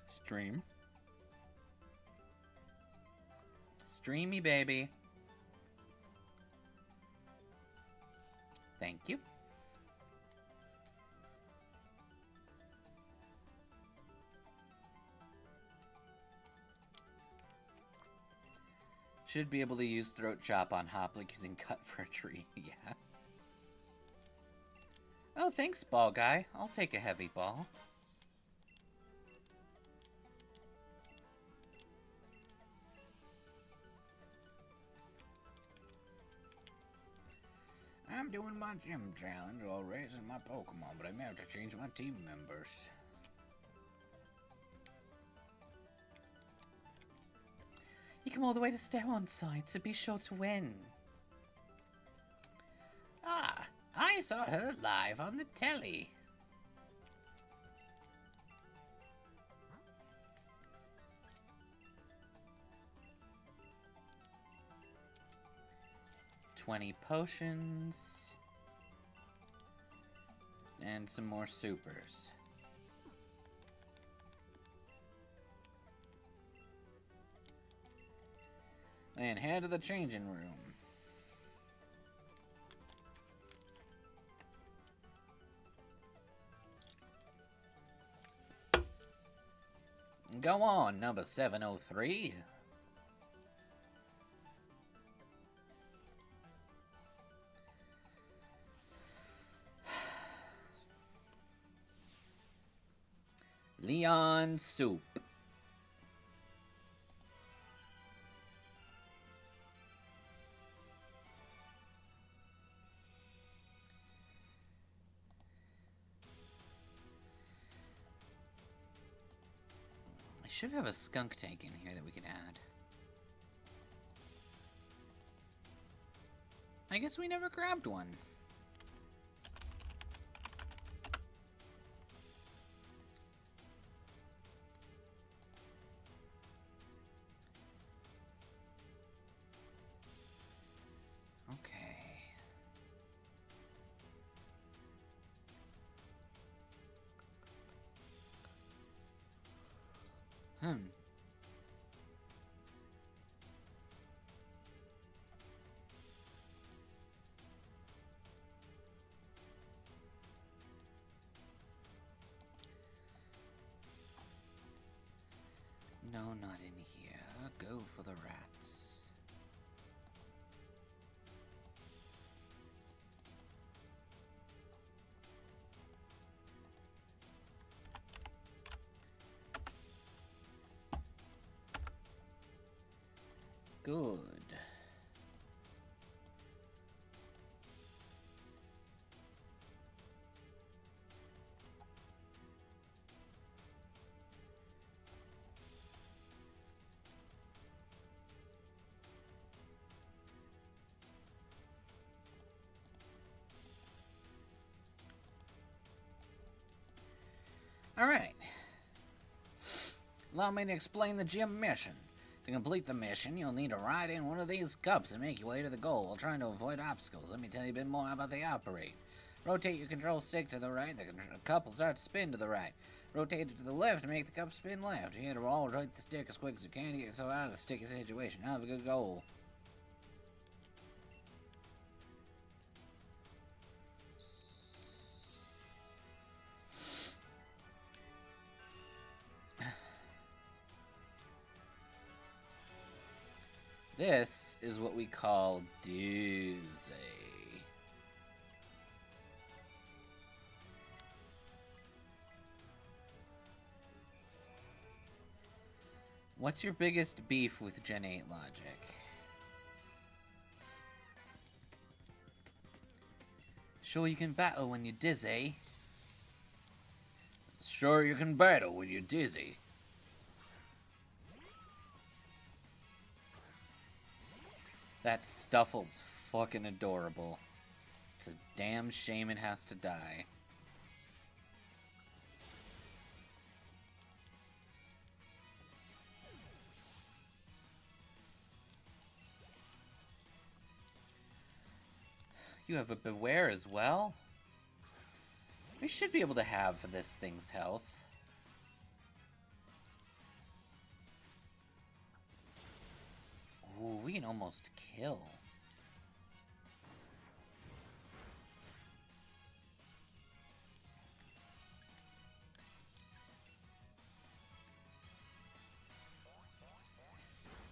Stream. Streamy, baby. Thank you. Should be able to use Throat Chop on Hoplik using Cut for a tree. Yeah. Oh, thanks, ball guy. I'll take a heavy ball. I'm doing my gym challenge while raising my Pokemon, but I may have to change my team members. come all the way to Stairone side to be sure to win. Ah, I saw her live on the telly. $20 potions. And some more supers. And head to the changing room. Go on, number 703. Leon Soup. I should have a skunk tank in here that we could add. I guess we never grabbed one. Okay. No, not in here. Go for the rats. Good. Alright. Allow me to explain the gym mission. To complete the mission, you'll need to ride in one of these cups and make your way to the goal while trying to avoid obstacles. Let me tell you a bit more about how they operate. Rotate your control stick to the right, the cup will start to spin to the right. Rotate it to the left to make the cup spin left. You hit a roll, rotate the stick as quick as you can to get yourself out of the sticky situation. Have a good goal. This is what we call dizzy. What's your biggest beef with Gen 8 logic? Sure you can battle when you're dizzy. Sure you can battle when you're dizzy. That Stuffle's fucking adorable. It's a damn shame it has to die. You have a Beware as well? We should be able to have this thing's health. Ooh, we can almost kill.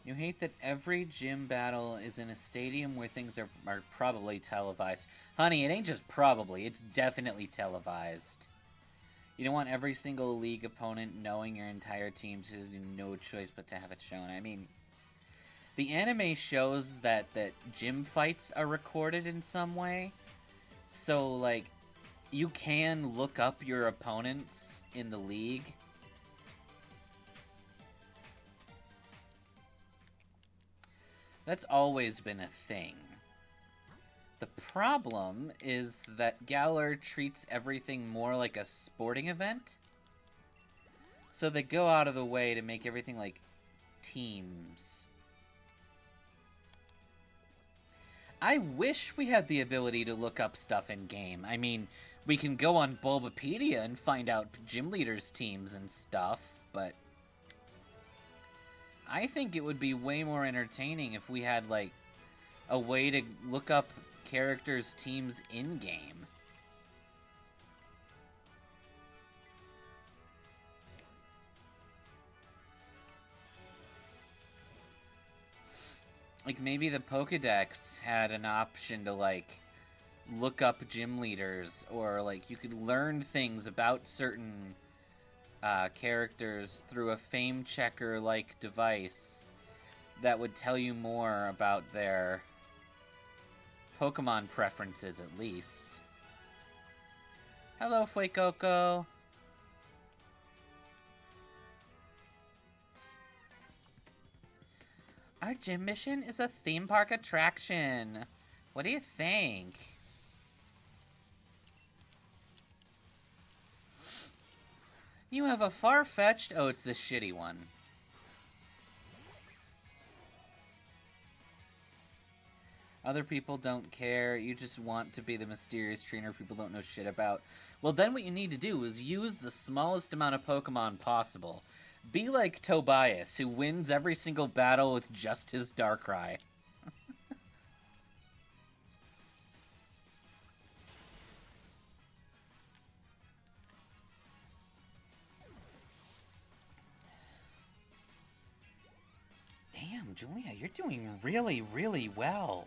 You hate that every gym battle is in a stadium where things are probably televised. Honey, it ain't just probably, it's definitely televised. You don't want every single league opponent knowing your entire team, so there's no choice but to have it shown. I mean, the anime shows that gym fights are recorded in some way. So, like, you can look up your opponents in the league. That's always been a thing. The problem is that Galar treats everything more like a sporting event. So they go out of the way to make everything like teams. I wish we had the ability to look up stuff in-game. I mean, we can go on Bulbapedia and find out gym leaders' teams and stuff, but I think it would be way more entertaining if we had, like, a way to look up characters' teams in-game. Like, maybe the Pokédex had an option to, like, look up gym leaders, or, like, you could learn things about certain characters through a fame checker-like device that would tell you more about their Pokemon preferences, at least. Hello, Fuecoco. Our gym mission is a theme park attraction. What do you think? You have a far-fetched... Oh, it's the shitty one. Other people don't care. You just want to be the mysterious trainer people don't know shit about. Well, then what you need to do is use the smallest amount of Pokemon possible. Be like Tobias, who wins every single battle with just his Darkrai. Damn, Julia, you're doing really, really well.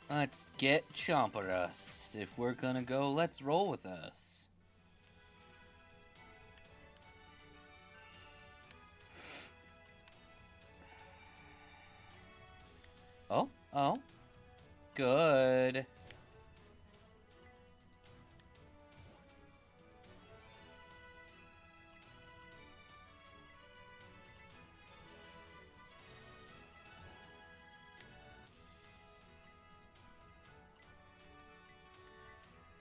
Let's get Chomperus. If we're gonna go, let's roll with us. Oh. Good.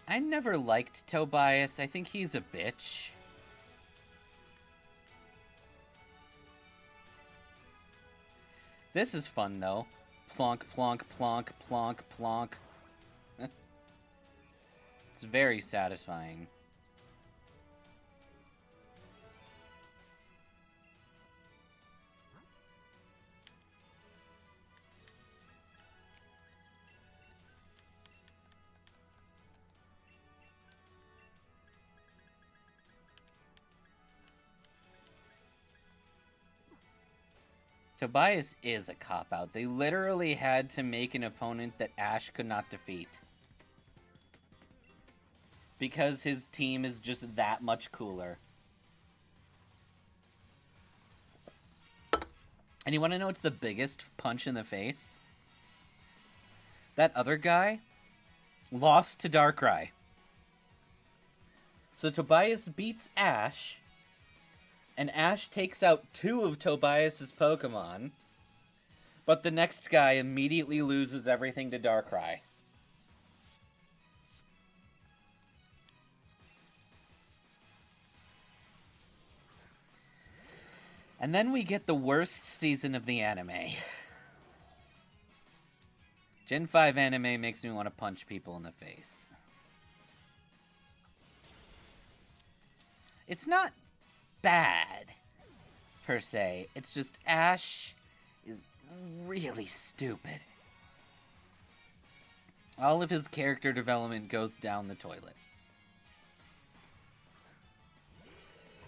I never liked Tobias. I think he's a bitch. This is fun, though. Plonk, plonk, plonk, plonk, plonk. It's very satisfying. Tobias is a cop-out. They literally had to make an opponent that Ash could not defeat. Because his team is just that much cooler. And you want to know what's the biggest punch in the face? That other guy lost to Darkrai. So Tobias beats Ash, and Ash takes out 2 of Tobias's Pokemon, but the next guy immediately loses everything to Darkrai. And then we get the worst season of the anime. Gen 5 anime makes me want to punch people in the face. It's not bad, per se. It's just Ash is really stupid. All of his character development goes down the toilet.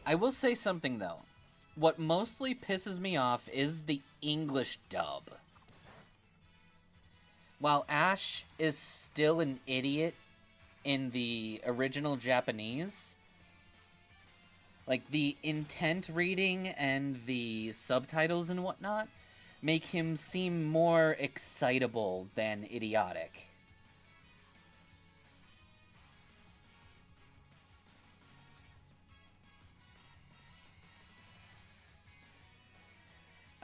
I will say something, though. What mostly pisses me off is the English dub. While Ash is still an idiot in the original Japanese, like, the intent reading and the subtitles and whatnot make him seem more excitable than idiotic.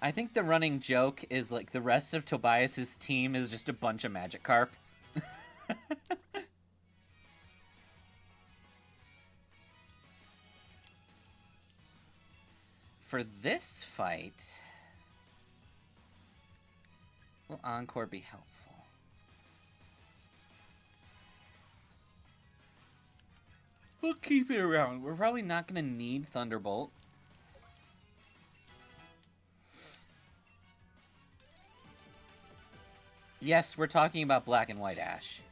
I think the running joke is like the rest of Tobias's team is just a bunch of Magikarp. For this fight, will Encore be helpful? We'll keep it around. We're probably not going to need Thunderbolt. Yes, we're talking about Black and White Ash.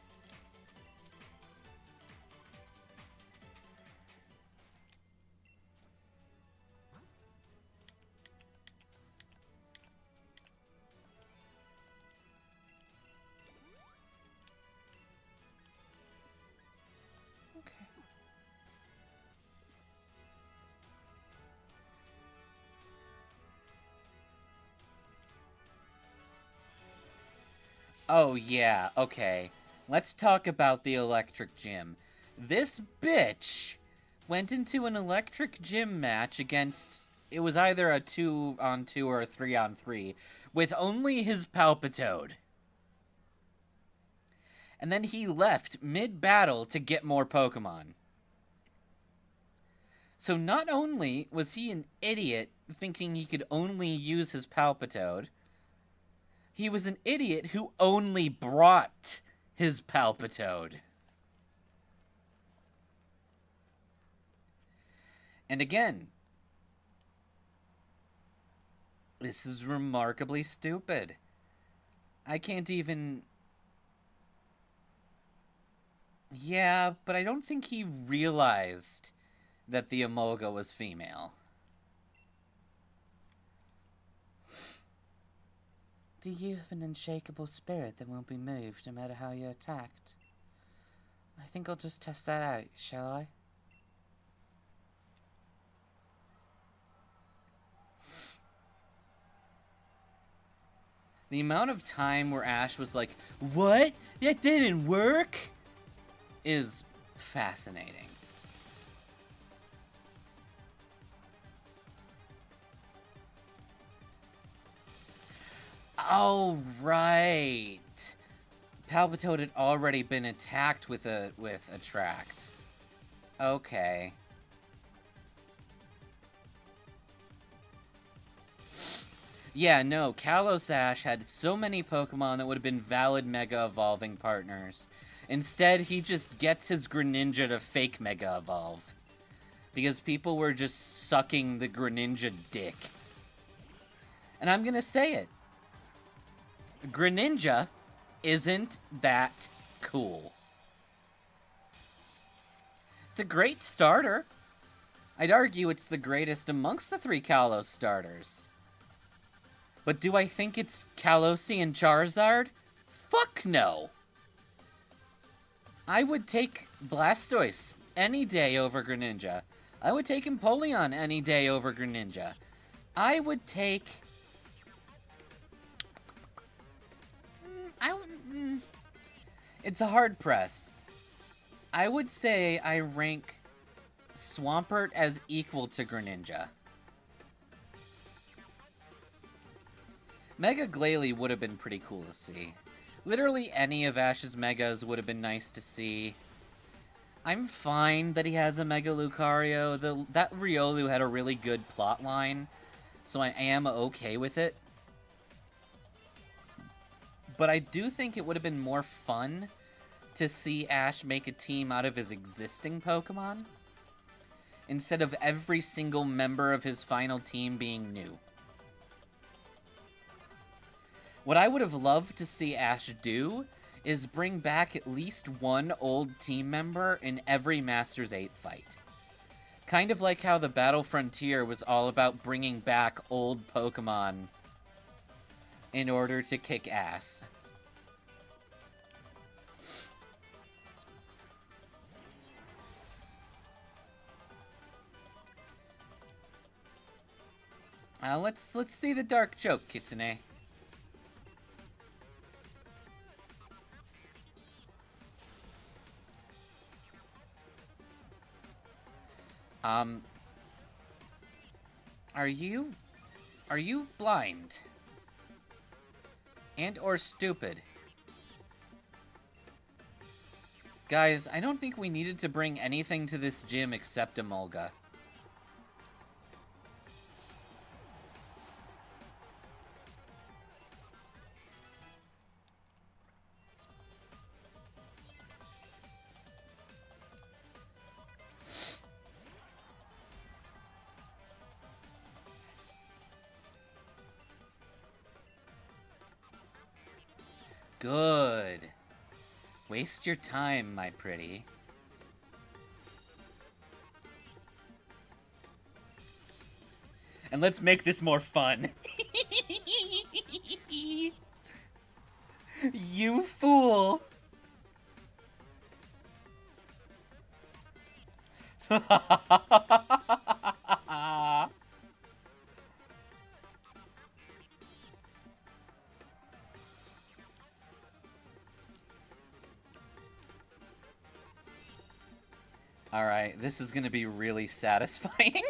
Oh, yeah, okay. Let's talk about the electric gym. This bitch went into an electric gym match against... It was either a 2-on-2 or a 3-on-3, with only his Palpitoad. And then he left mid-battle to get more Pokemon. So not only was he an idiot thinking he could only use his Palpitoad... He was an idiot who only brought his Palpitoad. And again, this is remarkably stupid. I can't even... Yeah, but I don't think he realized that the Emolga was female. Do you have an unshakable spirit that won't be moved no matter how you're attacked? I think I'll just test that out, shall I? The amount of time where Ash was like, "What? That didn't work?" is fascinating. Oh, right. Palpitoad had already been attacked with Attract. Okay. Yeah, no, Kalos Ash had so many Pokemon that would have been valid Mega Evolving partners. Instead, he just gets his Greninja to fake Mega Evolve. Because people were just sucking the Greninja dick. And I'm gonna say it. Greninja isn't that cool. It's a great starter. I'd argue it's the greatest amongst the 3 Kalos starters. But do I think it's Kalosian Charizard? Fuck no! I would take Blastoise any day over Greninja. I would take Empoleon any day over Greninja. I would take... It's a hard press. I would say I rank Swampert as equal to Greninja. Mega Glalie would have been pretty cool to see. Literally any of Ash's Megas would have been nice to see. I'm fine that he has a Mega Lucario. That Riolu had a really good plot line, so I am okay with it. But I do think it would have been more fun to see Ash make a team out of his existing Pokemon, instead of every single member of his final team being new. What I would have loved to see Ash do is bring back at least one old team member in every Masters 8 fight. Kind of like how the Battle Frontier was all about bringing back old Pokemon in order to kick ass. Let's see the dark joke, Kitsune. Are you blind? And or stupid? Guys, I don't think we needed to bring anything to this gym except a Mulga. Good. Waste your time, my pretty. And let's make this more fun. You fool! Alright, this is gonna be really satisfying.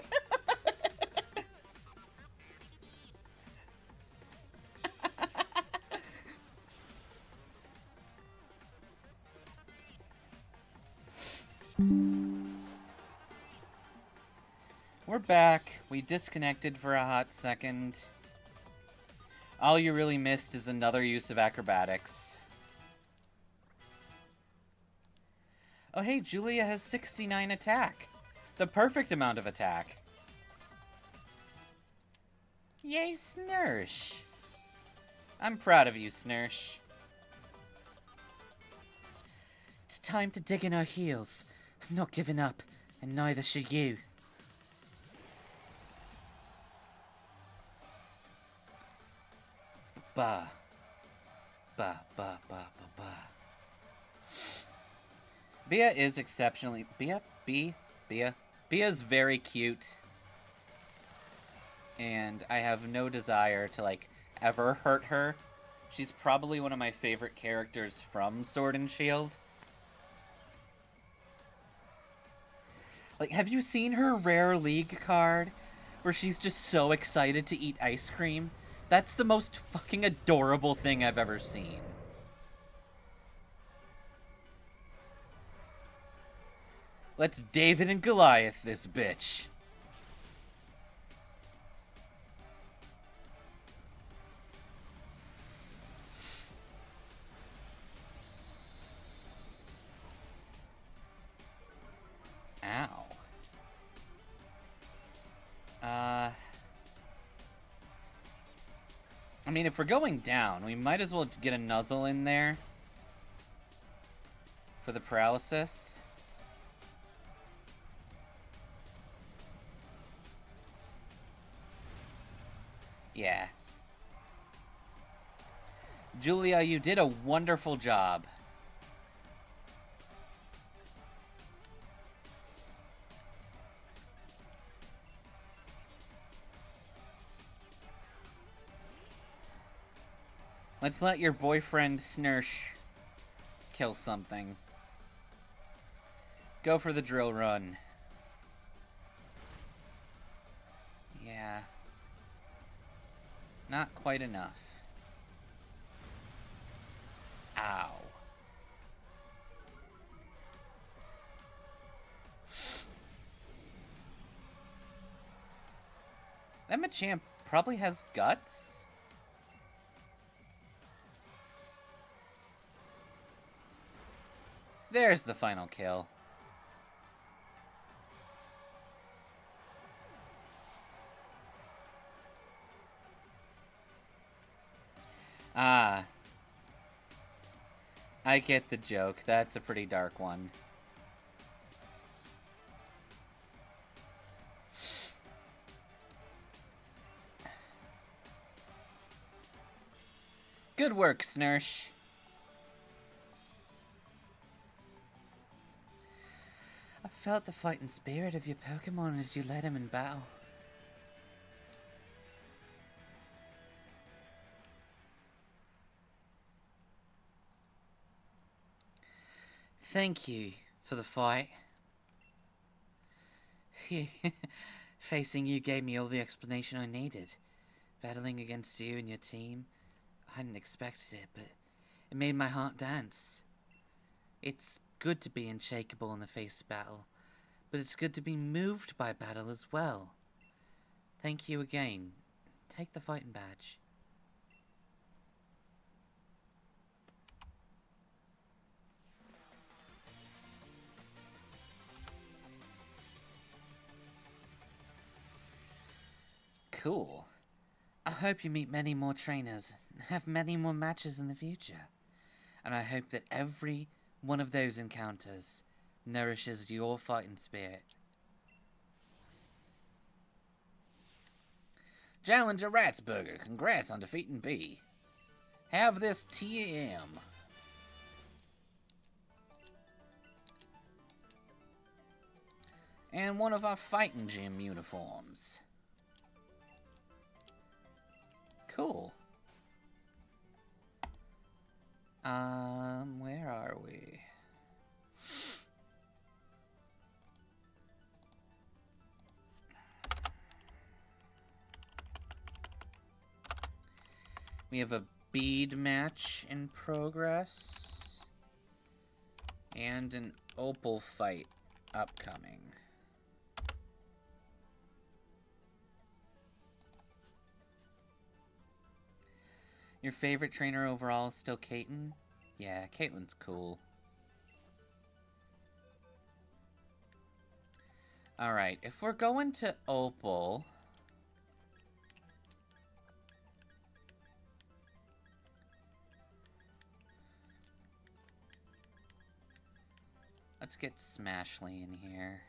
We're back. We disconnected for a hot second. All you really missed is another use of acrobatics. Oh hey, Julia has 69 attack. The perfect amount of attack. Yay, Snursh. I'm proud of you, Snursh. It's time to dig in our heels. I'm not giving up, and neither should you. Ba. Ba, ba, ba, ba, ba. Bia is exceptionally... Bia's very cute. And I have no desire to, like, ever hurt her. She's probably one of my favorite characters from Sword and Shield. Like, have you seen her Rare League card? Where she's just so excited to eat ice cream? That's the most fucking adorable thing I've ever seen. Let's David and Goliath this bitch. Ow. I mean, if we're going down, we might as well get a nuzzle in there for the paralysis. Yeah. Julia, you did a wonderful job. Let's let your boyfriend Snursh kill something. Go for the drill run. Yeah. Not quite enough. Ow. That Machamp probably has guts. There's the final kill. Ah. I get the joke. That's a pretty dark one. Good work, Snursh. I felt the fighting spirit of your Pokemon as you led him in battle. Thank you for the fight. Phew. Facing you gave me all the explanation I needed. Battling against you and your team, I hadn't expected it, but it made my heart dance. It's good to be unshakable in the face of battle, but it's good to be moved by battle as well. Thank you again. Take the fighting badge. Cool. I hope you meet many more trainers and have many more matches in the future. And I hope that every one of those encounters nourishes your fighting spirit. Challenger Ratsburger, congrats on defeating B. Have this TM. And one of our fighting gym uniforms. Cool. Where are we? We have a bead match in progress. And an opal fight upcoming. Your favorite trainer overall is still Caitlyn? Yeah, Caitlyn's cool. Alright, if we're going to Opal... let's get Smashly in here.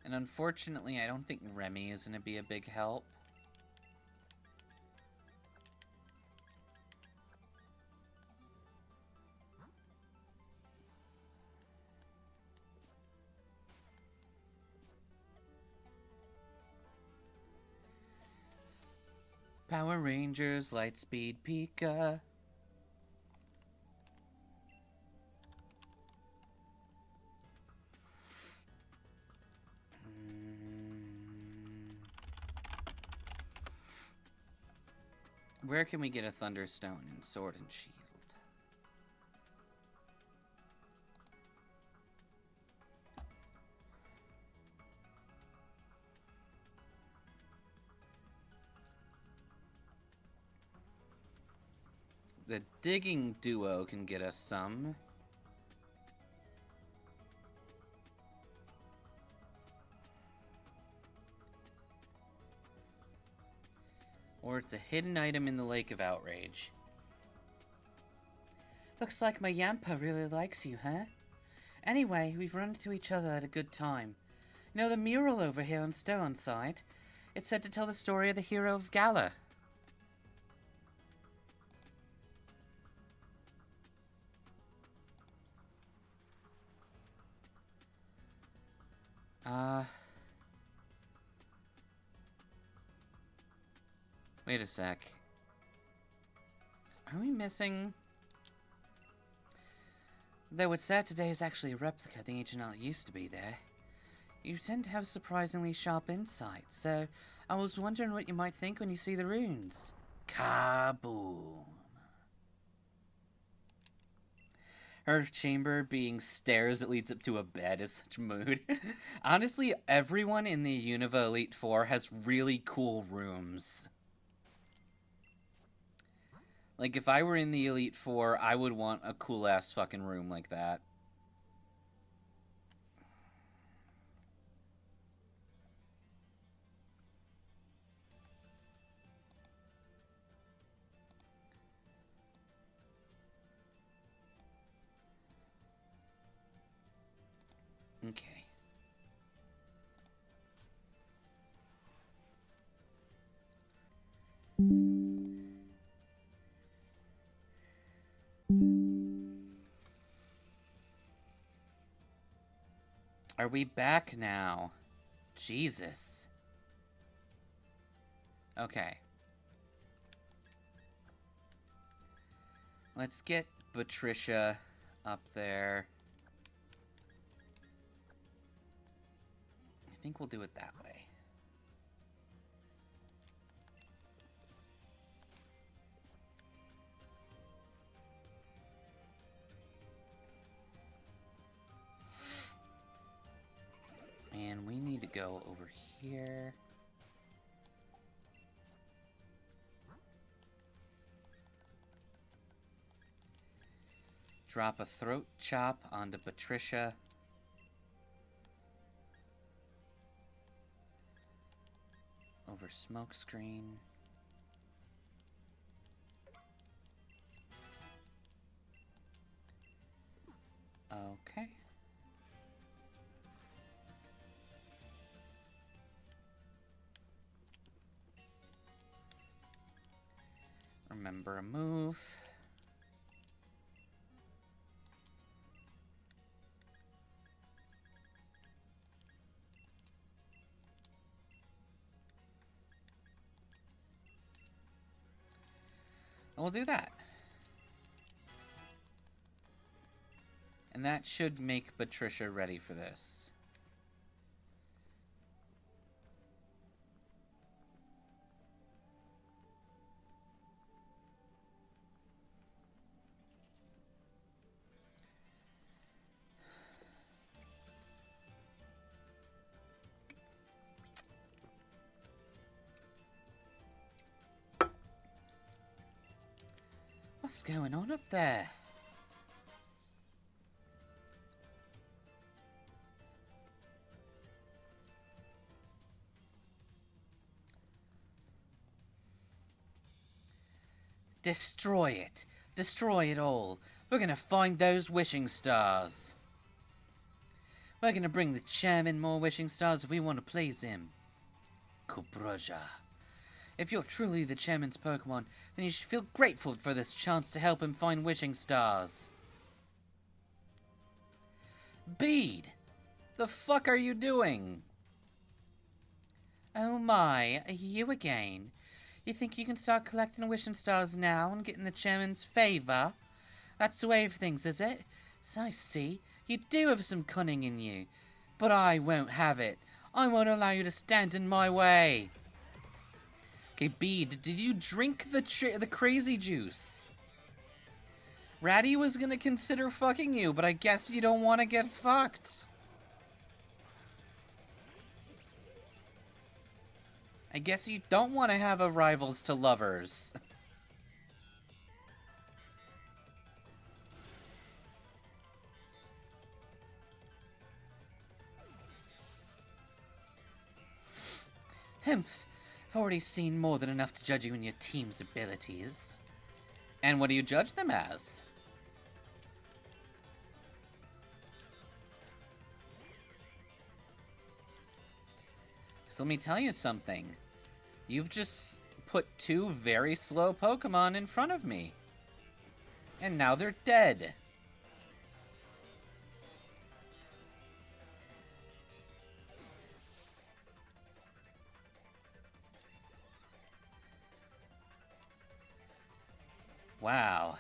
And unfortunately, I don't think Remy is going to be a big help. Power Rangers, Lightspeed, Pika. Where can we get a Thunderstone in Sword and Shield? The Digging Duo can get us some. Or it's a hidden item in the Lake of Outrage. Looks like my Yampa really likes you, huh? Anyway, we've run into each other at a good time. You know the mural over here on Stownside? It's said to tell the story of the hero of Gala. Wait a sec. Are we missing... Though what's sad today is actually a replica of the ancient art used to be there. You tend to have surprisingly sharp insight, so I was wondering what you might think when you see the runes. Kaboom. Her chamber being stairs that leads up to a bed is such mood. Honestly, everyone in the Unova Elite Four has really cool rooms. Like, if I were in the Elite Four, I would want a cool-ass fucking room like that. Okay. Are we back now? Jesus. Okay. Let's get Patricia up there. I think we'll do it that way. And we need to go over here. Drop a throat chop onto Patricia. Over smokescreen. Okay. Remember a move. And we'll do that. And that should make Patricia ready for this. What's going on up there? Destroy it. Destroy it all. We're gonna find those wishing stars. We're gonna bring the chairman more wishing stars if we want to please him. Kubraja. If you're truly the chairman's Pokemon, then you should feel grateful for this chance to help him find wishing stars. Bead! The fuck are you doing? Oh my, you again. You think you can start collecting wishing stars now and get in the chairman's favor? That's the way of things, is it? So I see, you do have some cunning in you. But I won't have it. I won't allow you to stand in my way. Okay, Bede, did you drink the crazy juice? Ratty was gonna consider fucking you, but I guess you don't want to get fucked. I guess you don't want to have a rivals to lovers. Humph. I've already seen more than enough to judge you in your team's abilities. And what do you judge them as? So let me tell you something. You've just put two very slow Pokemon in front of me. And now they're dead. Wow.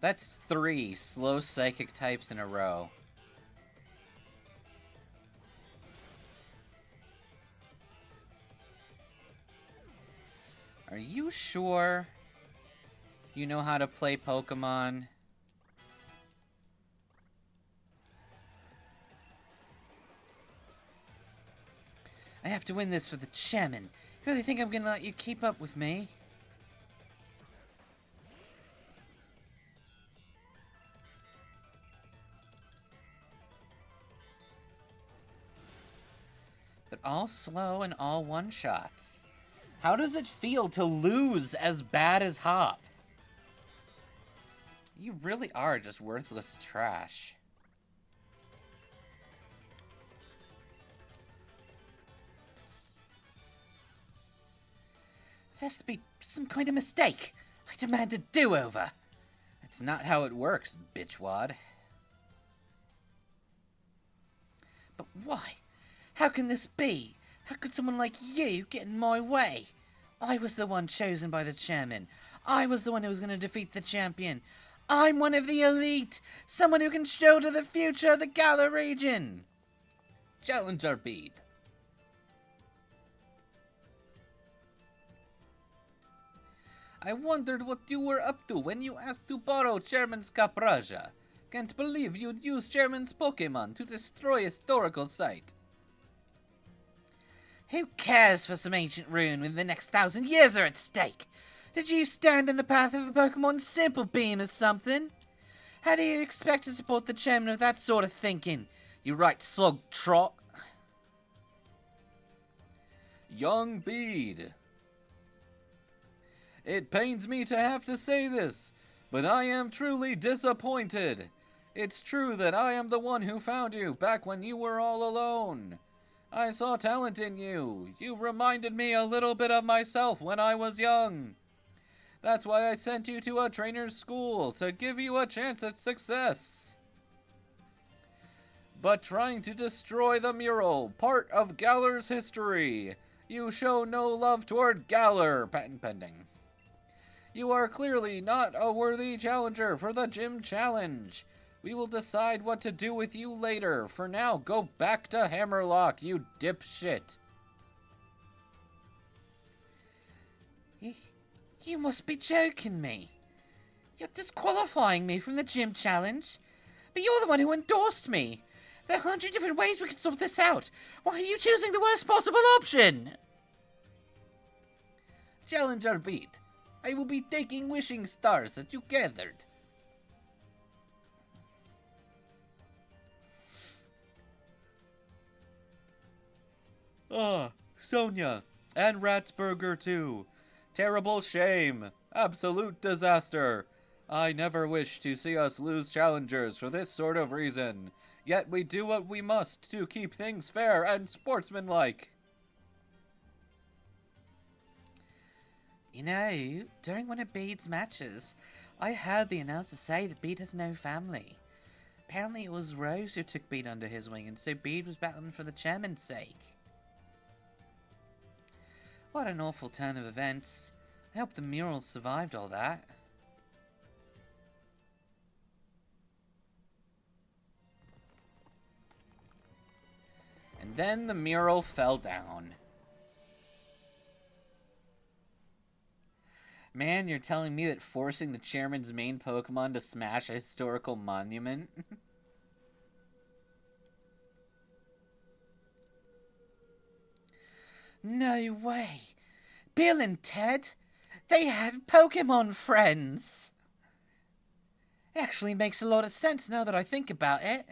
That's 3 slow psychic types in a row. Are you sure you know how to play Pokemon? I have to win this for the chairman. You really think I'm gonna let you keep up with me? They're all slow and all one-shots. How does it feel to lose as bad as Hop? You really are just worthless trash. This has to be some kind of mistake. I demand a do-over. That's not how it works, bitchwad. But why? How can this be? How could someone like you get in my way? I was the one chosen by the chairman. I was the one who was going to defeat the champion. I'm one of the elite. Someone who can show to the future of the Galar region. Challenge our beat. I wondered what you were up to when you asked to borrow Chairman's Capraja. Can't believe you'd use Chairman's Pokemon to destroy a historical site. Who cares for some ancient ruin when the next 1,000 years are at stake? Did you stand in the path of a Pokemon's simple beam or something? How do you expect to support the chairman with that sort of thinking? You right slug trot. Young Bede. It pains me to have to say this, but I am truly disappointed. It's true that I am the one who found you back when you were all alone. I saw talent in you. You reminded me a little bit of myself when I was young. That's why I sent you to a trainer's school, to give you a chance at success. But trying to destroy the mural, part of Galar's history, you show no love toward Galar, patent pending. You are clearly not a worthy challenger for the gym challenge. We will decide what to do with you later. For now, go back to Hammerlock, you dipshit. You must be joking me. You're disqualifying me from the gym challenge. But you're the one who endorsed me. There are 100 different ways we can sort this out. Why are you choosing the worst possible option? Challenger Bede, I will be taking wishing stars that you gathered. Ah, Sonia. And Ratsburger, too. Terrible shame. Absolute disaster. I never wish to see us lose challengers for this sort of reason. Yet we do what we must to keep things fair and sportsmanlike. You know, during one of Bede's matches, I heard the announcer say that Bede has no family. Apparently it was Rose who took Bede under his wing, and so Bede was battling for the chairman's sake. What an awful turn of events. I hope the mural survived all that. And then the mural fell down. Man, you're telling me that forcing the chairman's main Pokemon to smash a historical monument? No way! Bill and Ted? They had Pokemon friends! It actually makes a lot of sense now that I think about it.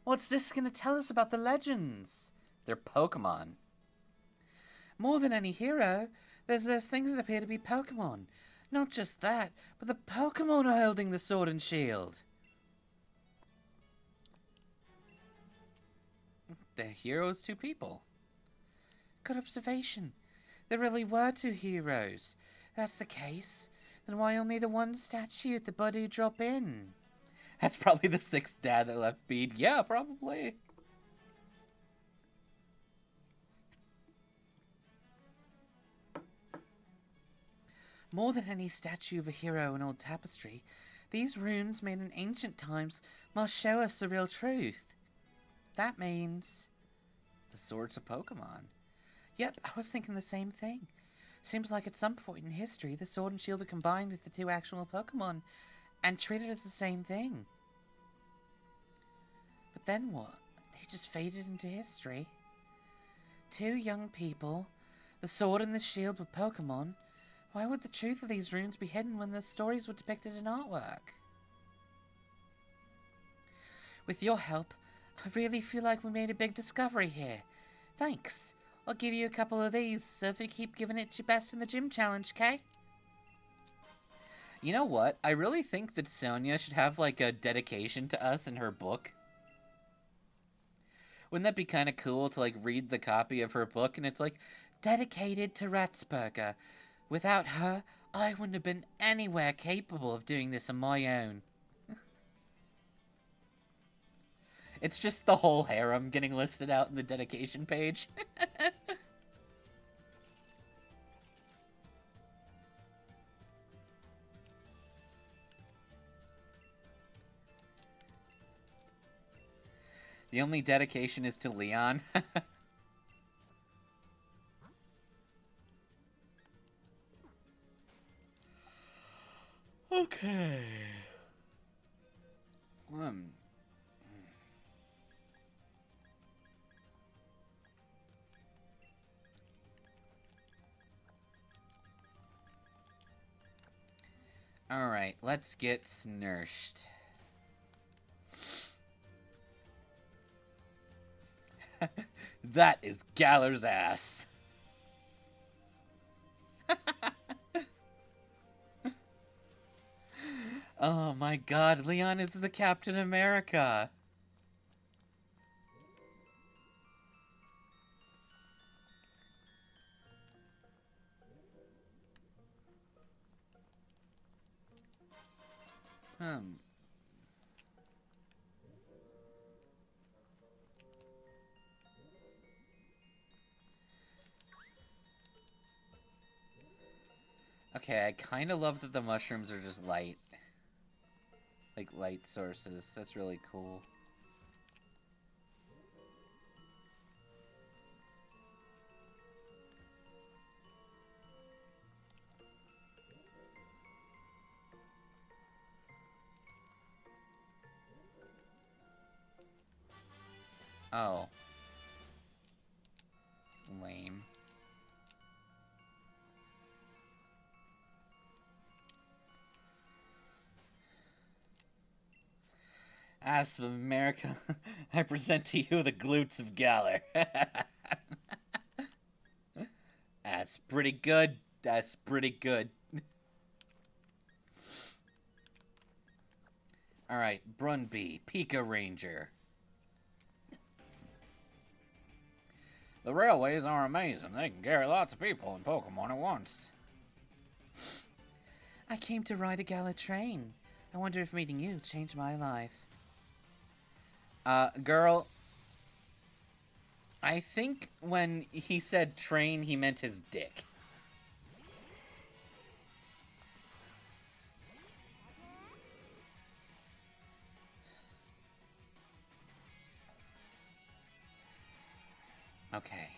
What's this going to tell us about the legends? They're Pokemon. More than any hero, there's those things that appear to be Pokemon. Not just that, but the Pokemon are holding the sword and shield. They're heroes to people. Good observation. There really were two heroes. If that's the case, then why only the one statue at the Buddy drop in? That's probably the sixth dad that left Bede. Yeah, probably. More than any statue of a hero in old tapestry, these runes made in ancient times must show us the real truth. That means the swords of Pokemon. Yep, I was thinking the same thing. Seems like at some point in history, the sword and shield were combined with the two actual Pokemon and treated as the same thing. But then what? They just faded into history. Two young people, the sword and the shield were Pokemon. Why would the truth of these runes be hidden when the stories were depicted in artwork? With your help, I really feel like we made a big discovery here. Thanks. I'll give you a couple of these, so if you keep giving it your best in the gym challenge, okay? You know what? I really think that Sonia should have, like, a dedication to us in her book. Wouldn't that be kind of cool to, like, read the copy of her book, and it's, like, dedicated to Ratsburger. Without her, I wouldn't have been anywhere capable of doing this on my own. It's just the whole harem getting listed out in the dedication page. The only dedication is to Leon. Okay. Alright, let's get snurched. That is Galler's ass. Oh my god, Leon is the Captain America. Okay, I kind of love that the mushrooms are just light. Like, light sources. That's really cool. Oh. Lame. As of America, I present to you the glutes of Galler. That's pretty good. That's pretty good. Alright, Brunby, Pika Ranger. The railways are amazing. They can carry lots of people and Pokemon at once. I came to ride a Gala train. I wonder if meeting you changed my life. Girl, I think when he said train, he meant his dick. Okay.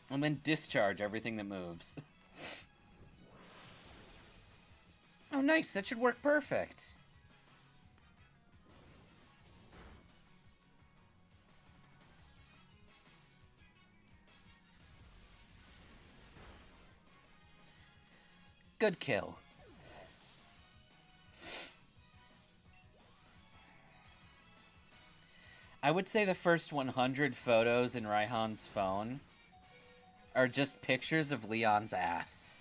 And then discharge everything that moves. Oh, nice. That should work perfect. Good kill. I would say the first 100 photos in Raihan's phone are just pictures of Leon's ass.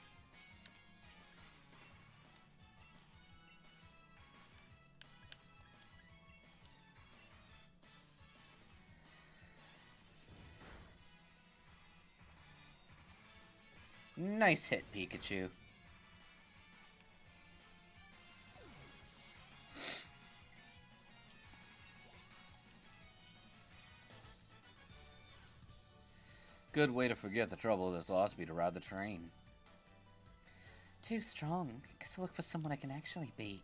Nice hit, Pikachu. Good way to forget the trouble of this lost be to ride the train. Too strong. Guess I'll look for someone I can actually beat.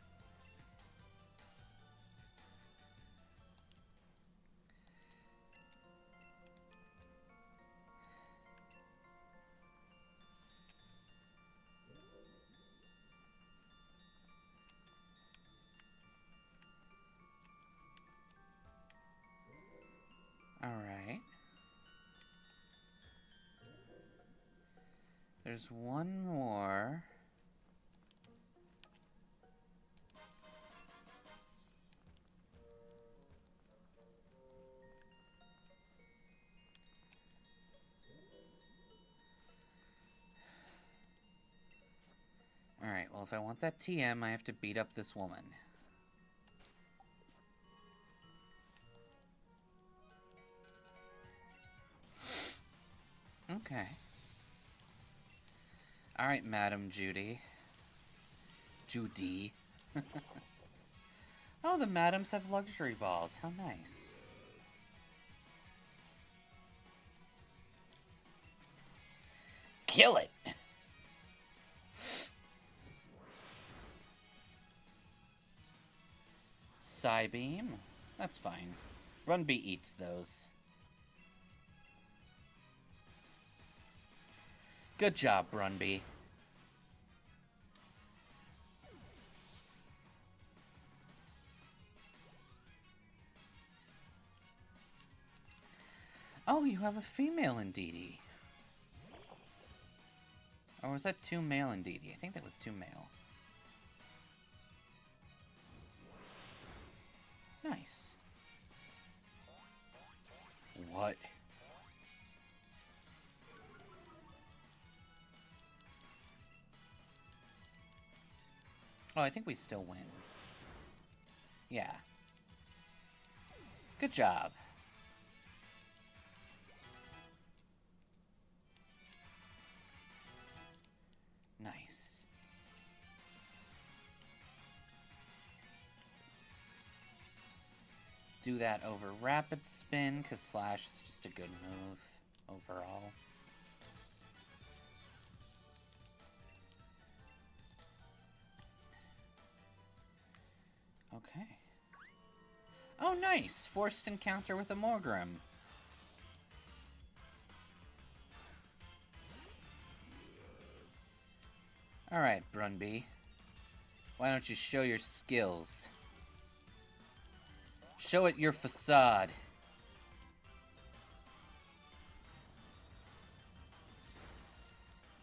Alright. There's one more. Alright, well, if I want that TM, I have to beat up this woman. Okay. Alright, Madam Judy. Judy. Oh, the madams have luxury balls. How nice. Kill it! Psybeam? That's fine. Runby eats those. Good job, Brunby. Oh, you have a female Indeedee. Or was that 2 male Indeedee? I think that was 2 male. Nice. What? Oh, I think we still win. Yeah. Good job. Nice. Do that over rapid spin, because slash is just a good move overall. Okay. Oh, nice! Forced encounter with a Morgrim. Alright, Brunby. Why don't you show your skills? Show it your facade.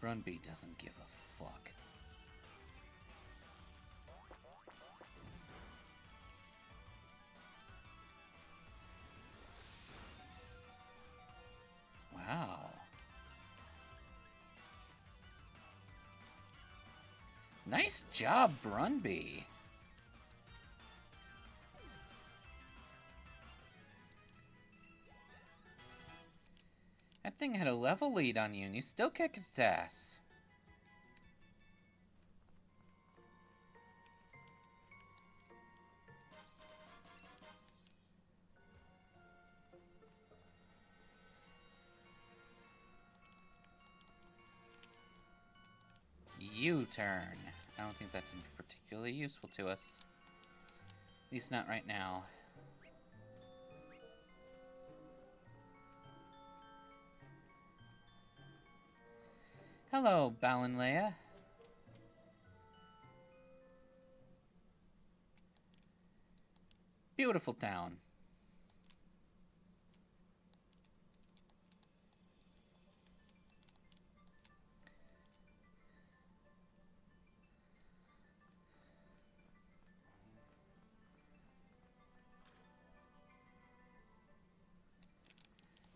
Brunby doesn't give a fuck. Wow. Nice job, Brunby. That thing had a level lead on you, and you still kicked its ass. U-turn. I don't think that's particularly useful to us. At least not right now. Hello, Balinleia. Beautiful town.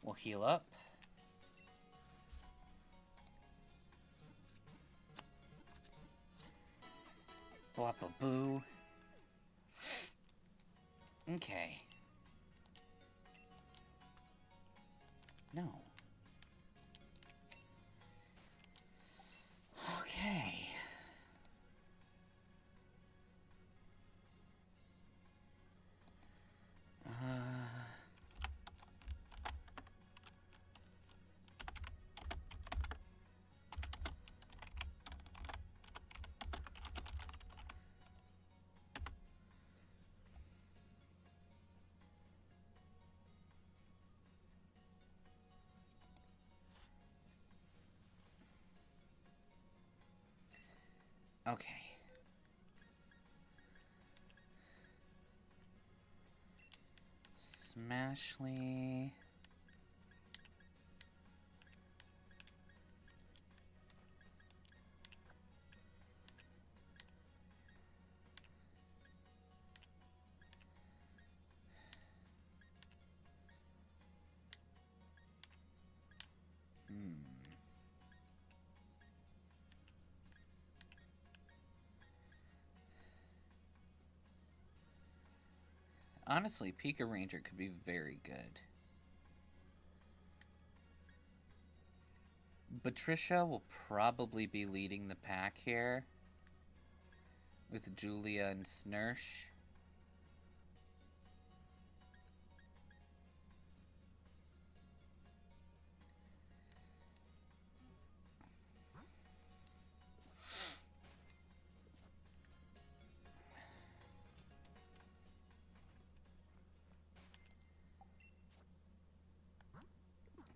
We'll heal up. Blop-a-boo. Okay. No. Okay. Okay. Smashly. Honestly, Pika Ranger could be very good. Patricia will probably be leading the pack here with Julia and Snursh.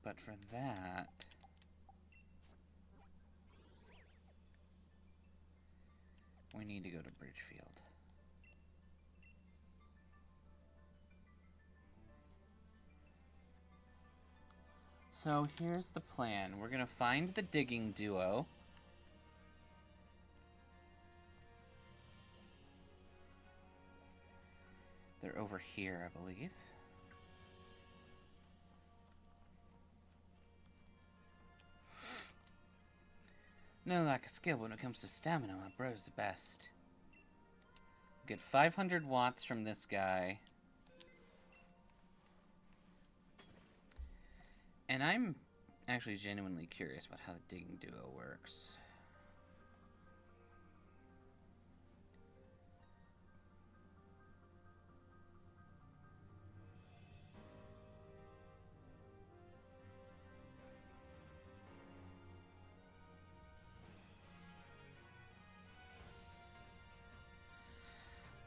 But for that... We need to go to Bridgefield. So here's the plan. We're gonna find the digging duo. They're over here, I believe. No lack of skill, but when it comes to stamina, my bro's the best. Get 500 watts from this guy. And I'm actually genuinely curious about how the digging duo works.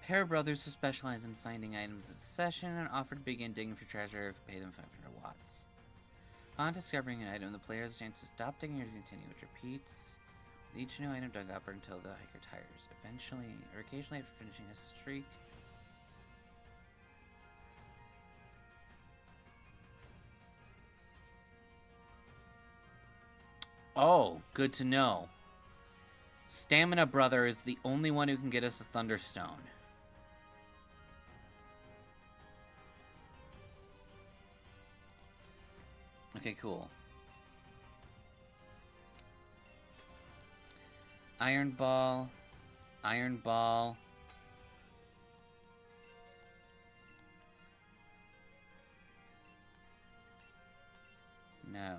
Pair of brothers who specialize in finding items in succession and offer to begin digging for treasure if you pay them 500 watts. Upon discovering an item, the player has a chance to stop digging or to continue, which repeats with each new item dug up or until the hiker tires. Eventually, or occasionally after finishing a streak. Oh, good to know. Stamina Brother is the only one who can get us a Thunderstone. Okay, cool. Iron Ball. Iron Ball. No.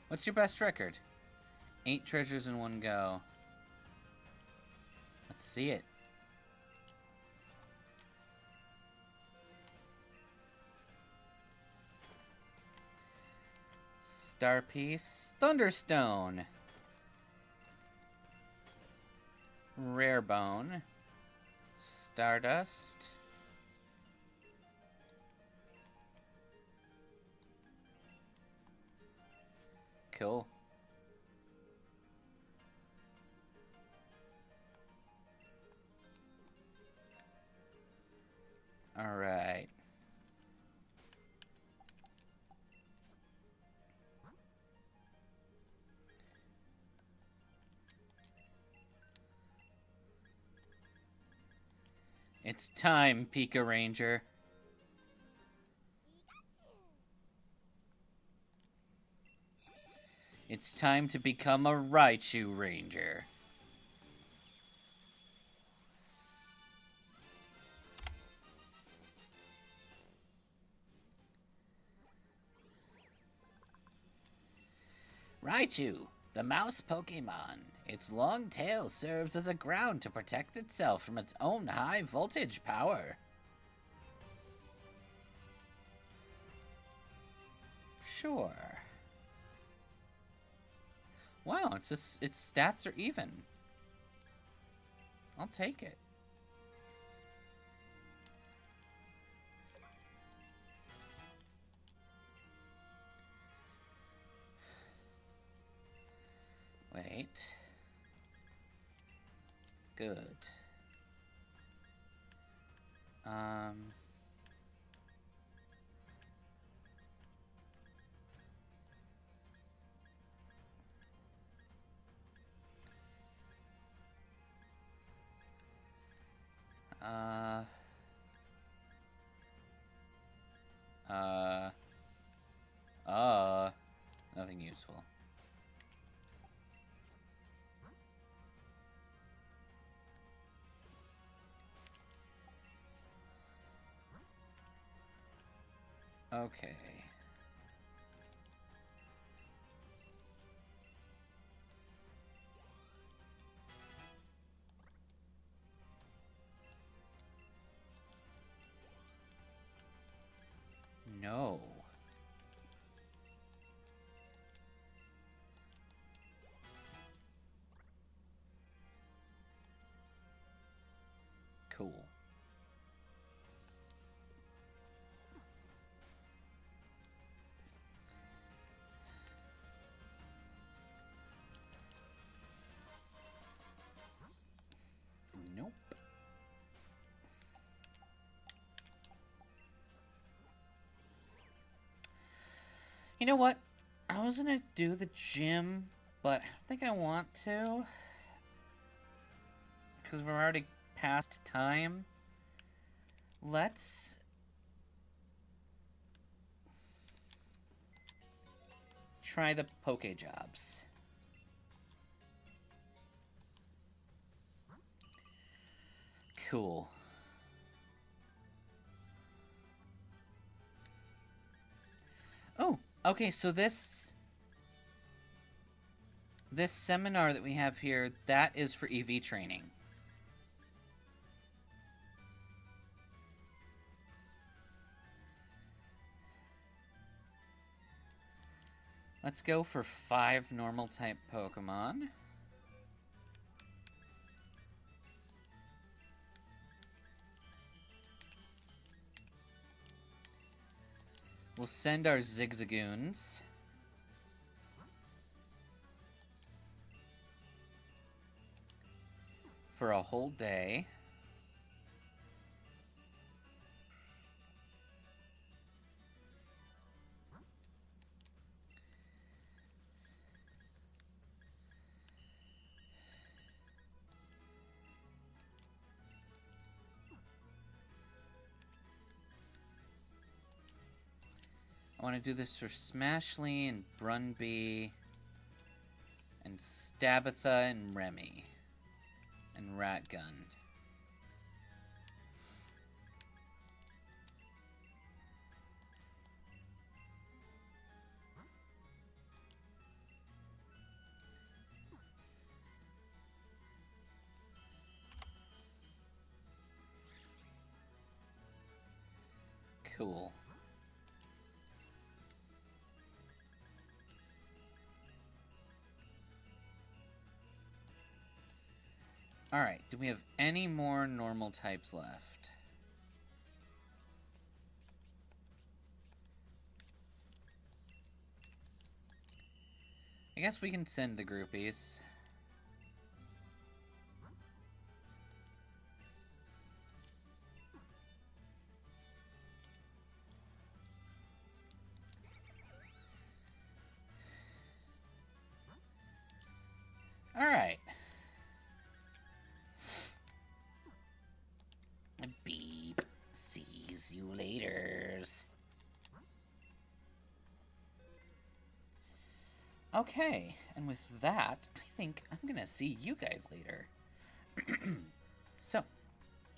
What's your best record? 8 treasures in one go. Let's see it. Star Piece, Thunderstone, Rare Bone, Stardust, cool. All right. It's time, Pika Ranger. It's time to become a Raichu Ranger. Raichu, the mouse Pokemon. Its long tail serves as a ground to protect itself from its own high voltage power. Sure. Wow, its stats are even. I'll take it. Wait. Good. Nothing useful. Okay. No. Cool. You know what? I was gonna do the gym, but I don't think I want to. Because we're already past time. Let's try the Poke Jobs. Cool. Oh, okay, so this seminar that we have here, that is for EV training. Let's go for 5 normal type Pokemon. We'll send our Zigzagoons. For a whole day. I want to do this for Smashly and Brunby and Stabatha and Remy and Ratgun. Cool. Alright, do we have any more normal types left? I guess we can send the groupies. Alright. Beep. Sees you laters. Okay, and with that, I think I'm gonna see you guys later. So,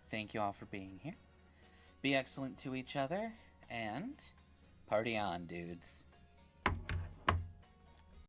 thank you all for being here. Be excellent to each other, and party on, dudes.